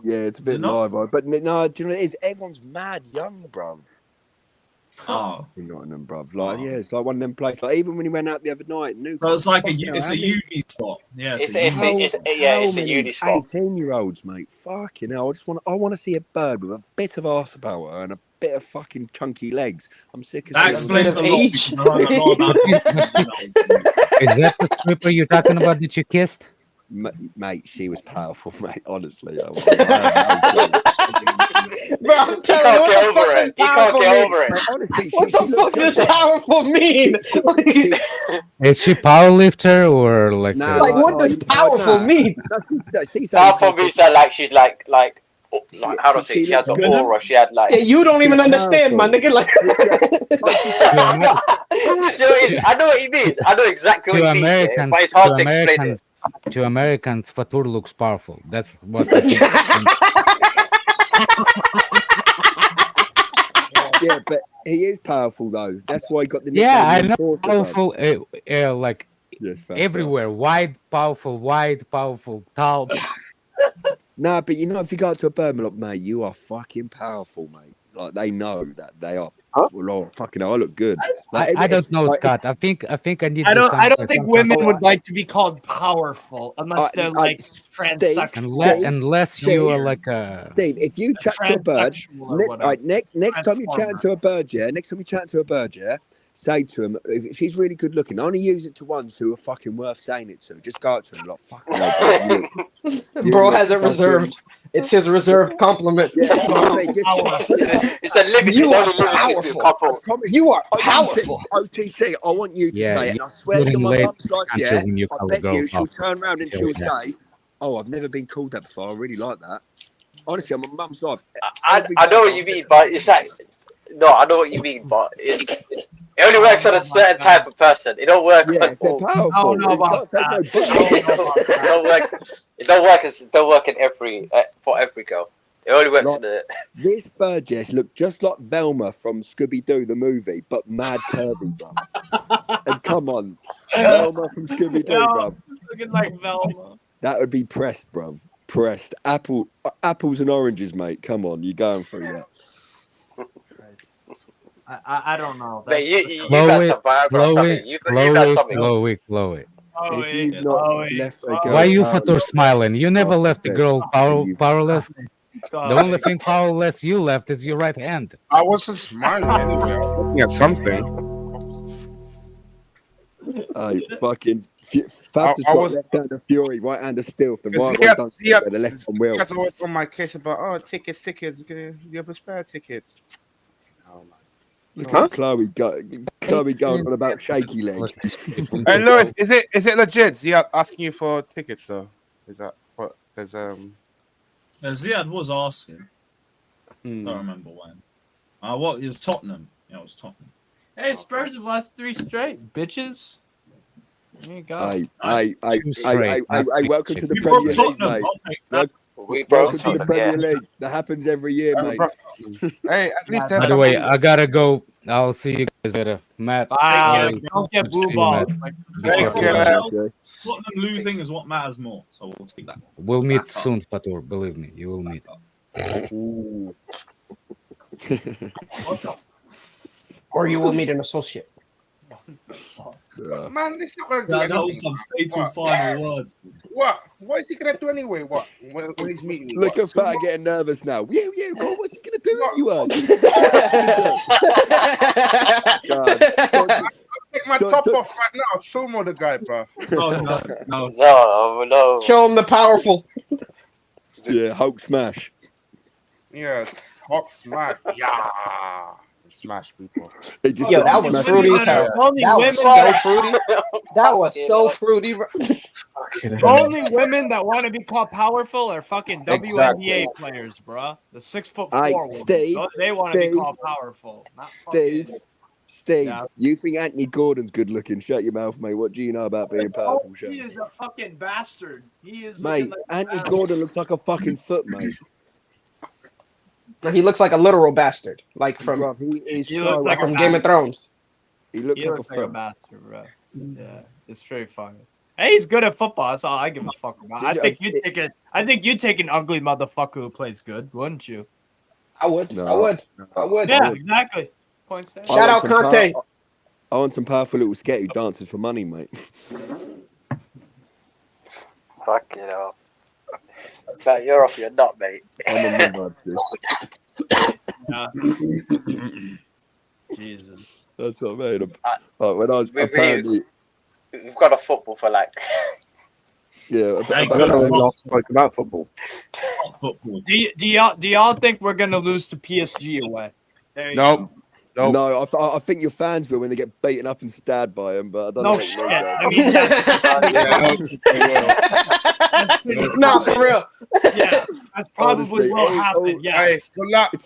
yeah, it's a bit live, but no, do you know what it is? Everyone's mad young, bruv. Oh, Nottingham, bruv. Like, yeah, it's like one of them places. Like, even when he went out the other night, so it's like it's a uni spot. Yeah, it's a uni spot. 18-year-olds, mate. Fucking hell! I want to see a bird with a bit of arse about her and a bit of fucking chunky legs. I'm sick of that. Explains a lot. Because I don't know about Is that the stripper you're talking about that you kissed? Mate, she was powerful, mate. Honestly, bro, I'm telling you, he can't get over it. Honestly, what the fuck does powerful mean? Is she power lifter or like? What does powerful mean? Powerful means that like she's like how do I say? She has the aura. She had like. Yeah, you don't even understand, my nigga. Like. I know what he means. I know exactly what he means. But it's hard to explain it. To Americans, Fatur looks powerful. That's what I think. Yeah, but he is powerful though. That's why he got the nickname. Yeah, I know. Powerful, like yes, everywhere. Wide, powerful, tall. Nah, but if you go out to a Birmingham, like, mate, you are fucking powerful, mate. Like they know that they are. Well, fucking, I look good. Like, I don't know, Scott. I think I need. I don't think women would like to be called powerful unless they're like transsexual. Unless you are like a Steve. If you chat to a bird, next time you chat to a bird, yeah. Say to him, if she's really good looking, only use it to ones who are fucking worth saying it to. Just go out to him like, fucking bro has it reserved. It's his reserved compliment. Yeah, it's a limit. You are powerful. You are powerful. OTC, I want you to say it. And I swear to my mum's life, I bet you she'll turn around and she'll say, oh, I've never been called that before. I really like that. Honestly, on my mum's life. I know what you mean, but it's like No, I know what you mean, but it only works on a certain type of person. It don't work on they're all. powerful. You can't say no bullshit. It don't work in every for every girl. It only works Like, in the. This Burgess looked just like Velma from Scooby Doo the movie, but mad curvy, bro. And come on, Velma from Scooby Doo, bro. Looking like Velma. That would be pressed, bro. Pressed. Apples and oranges, mate. Come on, you're going through that. I don't know. Mate, you got some Viagra or something. You got something. Chloe. If you've not left a girl Why you powerless, Fatur smiling? You never left the girl powerless. The only thing powerless you left is your right hand. I wasn't smiling anyway. I was looking at something. Fucking Fabs has got left hand of fury, right hand of stealth. The right one done the left one will. That's always on my case about tickets. You have a spare tickets. Oh my. Look at Chloe going on about shaky leg. Hey Lewis, is it legit? Ziad asking you for tickets though? Is that what? There's Ziad was asking. Don't remember when. What? It was Tottenham. Yeah, it was Tottenham. Hey, Spurs have lost 3 straight, bitches. There you go. I welcome to the Premier League, mate. Welcome to the Premier League. That happens every year, mate. Hey, at least By the way, I gotta go. I'll see you guys later. Matt, don't get blue ball. Tottenham losing is what matters more, so we'll take that. We'll meet soon, Fatur. Believe me, you will meet. Or you will meet an associate. Man, this not gonna do that was some fatal final words. What is he gonna do anyway? What when he's meeting you? Look at Fat getting nervous now. You, God, what's he gonna do if you are? I'll take my top off right now. Show more the guy, bro. No. Show him the powerful. Yeah, Hulk smash. Yes, Hulk smash. Yeah. Smash people. Yo, that was fruity. That was so fruity. Only women that want to be called powerful are fucking WNBA players, bro. The 6'4" women. They want to be called powerful. Not Steve, you think Anthony Gordon's good looking? Shut your mouth, mate. What do you know about being powerful? He is a fucking bastard. He is. Mate, Anthony Gordon looks like a fucking foot, mate. He looks like a literal bastard, like from from Game of Thrones. He looks like a bastard, bro. Yeah, it's very funny. Hey, he's good at football. That's all I give a fuck about. I think you take an ugly motherfucker who plays good, wouldn't you? I would. I would. Yeah, exactly. Point stand. Shout out Conte. I want some powerful little scat who dances for money, mate. Fuck it up. Matt, you're off your nut, mate. I'm a Jesus. That's what I made. When I was apparently, we've got a football for like. Yeah, I don't know last spoke about football. Do y'all think we're gonna lose to PSG away? No, I think your fans will when they get beaten up and stabbed by him, but I don't know. Shit. I mean, no, for real. Yeah, that's probably will happen. Yeah. Hey,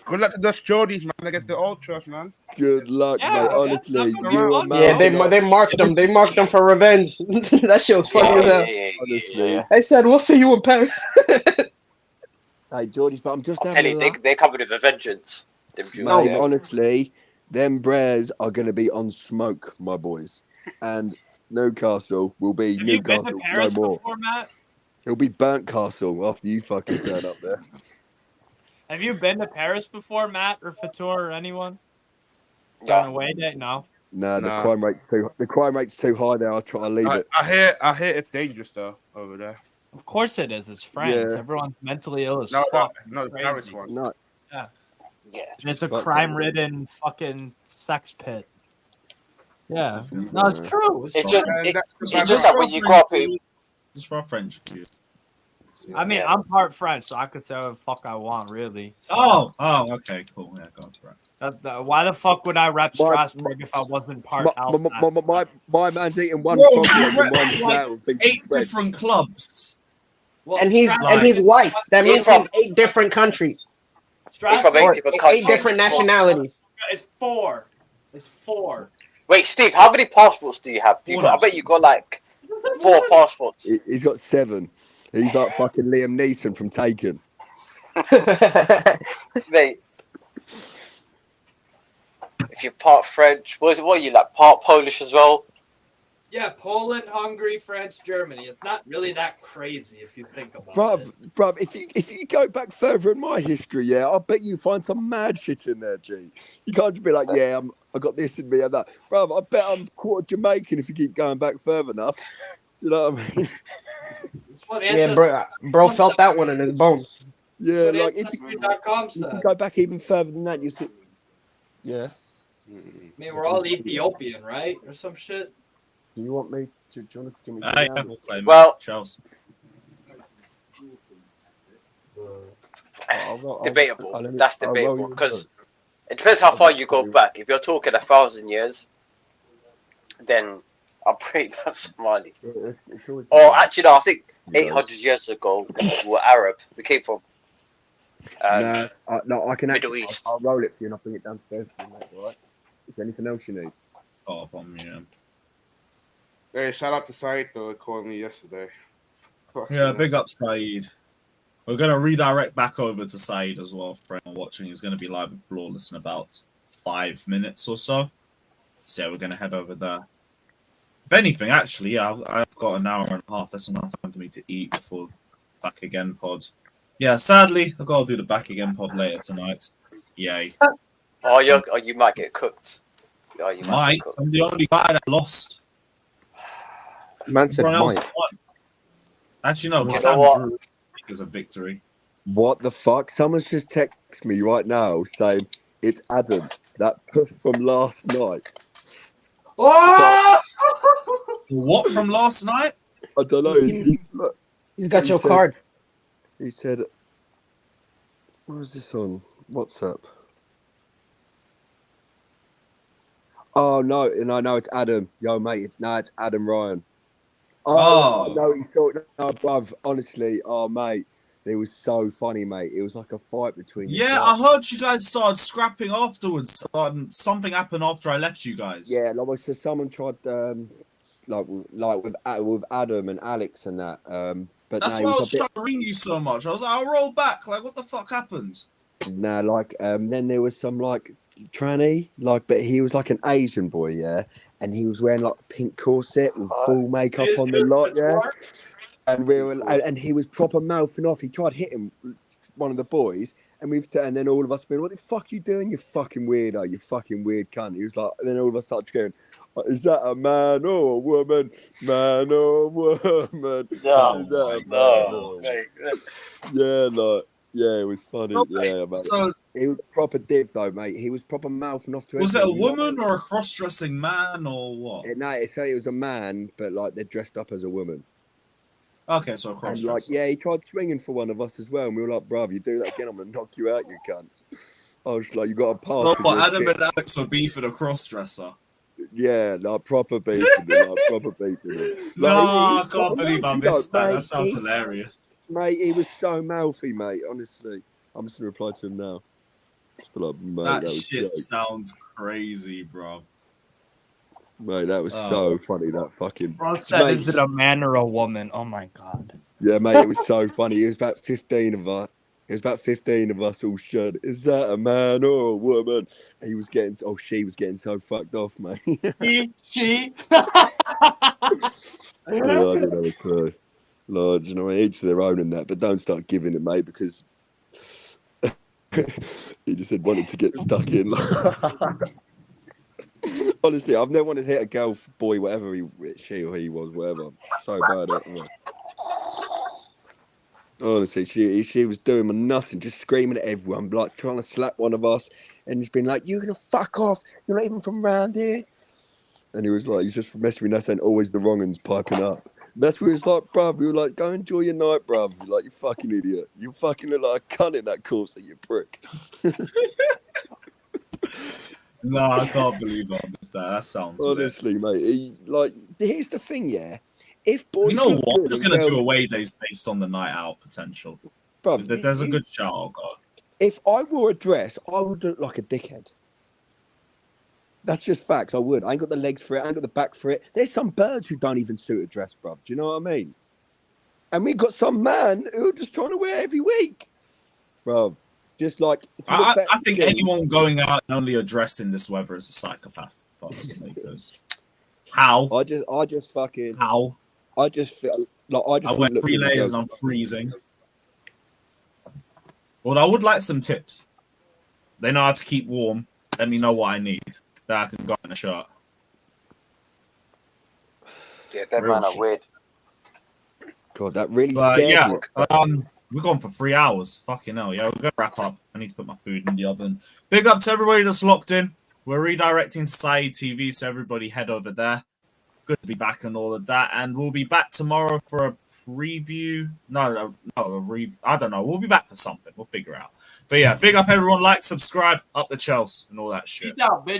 good luck to those Jodies, man, against the Ultras, man. Good luck, mate. Honestly, you and yeah, they marked them. They marked them for revenge. That shit was funny as hell. Honestly, I said, "We'll see you in Paris." Hey, Jodies, but I'm just telling you, they're covered with a vengeance. Mate, honestly, them Bears are going to be on smoke, my boys, and Newcastle will be Have Newcastle you been to Paris no more. before, Matt? It'll be burnt castle after you fucking turn up there. Have you been to Paris before, Matt or Fatur or anyone? Yeah. On a away day? No. Nah, the crime rate's too high there. I'll try to leave it. I hear it's dangerous though over there. Of course it is. It's France. Yeah. Everyone's mentally ill as No, fuck. no, the Paris one. No. Yeah. Yeah. It's a Fuck crime-ridden fucking sex pit. Yeah. No, it's true. It's just that when you grow up in. Just for French views. I mean, I'm part French, so I could say whatever the fuck I want, really. Oh, okay, cool. Yeah, go for it. Why the fuck would I rep Strasbourg if I wasn't part my man's eating one Bro, chocolate and one like 8 different clubs. Well, and he's white. That means he's 8 different countries. From 8 different countries. 8 different nationalities. It's 4. It's 4. Wait, Steve, how many passports do you have? I bet you got like 4 passports. He's got 7. He's like fucking Liam Neeson from Taken. Mate, if you're part French, what are you like? Part Polish as well? Yeah, Poland, Hungary, France, Germany. It's not really that crazy if you think about it. Bruv, if you go back further in my history, yeah, I bet you find some mad shit in there, G. You can't just be like, yeah, I got this in me and that. Bruv, I bet I'm quarter Jamaican if you keep going back further enough. You know what I mean? Yeah, bro felt that one in his bones. Yeah, like if you go back even further than that, you see. Yeah. I mean, we're all Ethiopian, right? Or some shit. Do you want me to? Do you want to well, debatable. That's debatable because it depends how far you go back. If you're talking 1,000 years, then I'm pretty that's Somali. Or actually, no, I think 800 years ago we were Arab. We came from no, I can Middle East. I'll roll it for you and I'll bring it downstairs for you, mate. All right. Is there anything else you need? Oh, upon me, yeah. Hey, shout out to Said though. He called me yesterday. Yeah, big up Said. We're gonna redirect back over to Said as well. For anyone watching, he's gonna be live and flawless in about 5 minutes or so. So yeah, we're gonna head over there. If anything, actually, yeah, I've got an hour and a half. That's enough time for me to eat before back again pod. Yeah, sadly, I've got to do the back again pod later tonight. Yay. Oh, you might get cooked. Oh, you might. I'm the only guy that lost. Man said might. Actually, no, You Sam know what? drew because of victory. What the fuck? Someone's just texted me right now saying it's Adam, that puff from last night. Oh! What from last night? I don't know. He's got your card. He said, "What was this on WhatsApp?" Oh no, it's Adam. Yo, mate, it's Adam Ryan. Oh. No, he thought no, bruv. Honestly, mate, it was so funny, mate. It was like a fight between. Yeah, I heard you guys started scrapping afterwards. Something happened after I left you guys. Yeah, like so someone tried, like with Adam and Alex and that. But that's why I was trying to ring you so much. I was like, I'll roll back. Like, what the fuck happened? Nah, like, then there was some like tranny, like, but he was like an Asian boy, yeah, and he was wearing like a pink corset with full makeup on the lot, yeah. And he was proper mouthing off. He tried hitting one of the boys, and then all of us been, "What the fuck you doing, you fucking weirdo, you fucking weird cunt." He was like, and then all of us started going, "Is that a man or a woman? Man or a woman? No, Is that a man or a woman?" Yeah, like, yeah, it was funny. Yeah, mate. So he was a proper div though, mate. He was proper mouthing off to. Was it a woman or a cross-dressing man or what? No, it was a man, but like they're dressed up as a woman. Okay, so a cross-dressing. And like, yeah, he tried swinging for one of us as well, and we were like, "Bruv, you do that again, I'm gonna knock you out, you cunt." I was like, "You got to pass." So what, Adam and Alex were beefing a cross-dresser? Yeah, like proper beefing it, like proper beefing it. Like, No, I can't believe I missed that. That sounds hilarious. Mate, he was so mouthy, mate. Honestly, I'm just gonna reply to him now. Just be like, mate, that shit sounds crazy, bro. Mate, that was so funny. That fucking. Bro said, "Is it a man or a woman?" Oh my god. Yeah, mate, it was so funny. It was about 15 of us. It was about 15 of us all shut. "Is that a man or a woman?" And he was getting. Oh, she was getting so fucked off, mate. She. Yeah, I don't know a clue. Lord, you know, each to their own in that, but don't start giving it, mate, because he just said wanted to get stuck in. Honestly, I've never wanted to hit a girl, boy, whatever she or he was, whatever. So bad at it. Honestly, she was doing my nothing, just screaming at everyone, like trying to slap one of us, and just being like, "You're gonna fuck off. You're not even from around here." And he was like, he's just messing with us, saying always the wrong uns piping up. That's where he was like, "Bruv," we were like, "Go enjoy your night, bruv." Like, "You fucking idiot. You fucking look like a cunt in that corset, you prick." No, I can't believe I missed that. That sounds honestly, mate. Like, here's the thing, yeah. If boys, you know what, I'm just gonna do away days based on the night out potential. Bruv, there's a good shout, oh god. If I wore a dress, I would look like a dickhead. That's just facts. I would. I ain't got the legs for it. I ain't got the back for it. There's some birds who don't even suit a dress, bruv. Do you know what I mean? And we got some man who are just trying to wear every week, bruv. Just like I think anyone going out and only addressing this weather is a psychopath, personally. Because how? I just fucking how? I just feel like I wear 3 layers. I'm freezing. Well, I would like some tips. They know how to keep warm. Let me know what I need. That I can go in a shirt. Yeah, that man are weird. God, that really. But yeah, we're gone for 3 hours. Fucking hell. Yeah, we're gonna wrap up. I need to put my food in the oven. Big up to everybody that's locked in. We're redirecting Society TV, so everybody head over there. Good to be back and all of that. And we'll be back tomorrow for a preview. No, I don't know. We'll be back for something. We'll figure it out. But yeah, big up everyone. Like, subscribe, up the Chelsea, and all that shit. Peace out, bitch.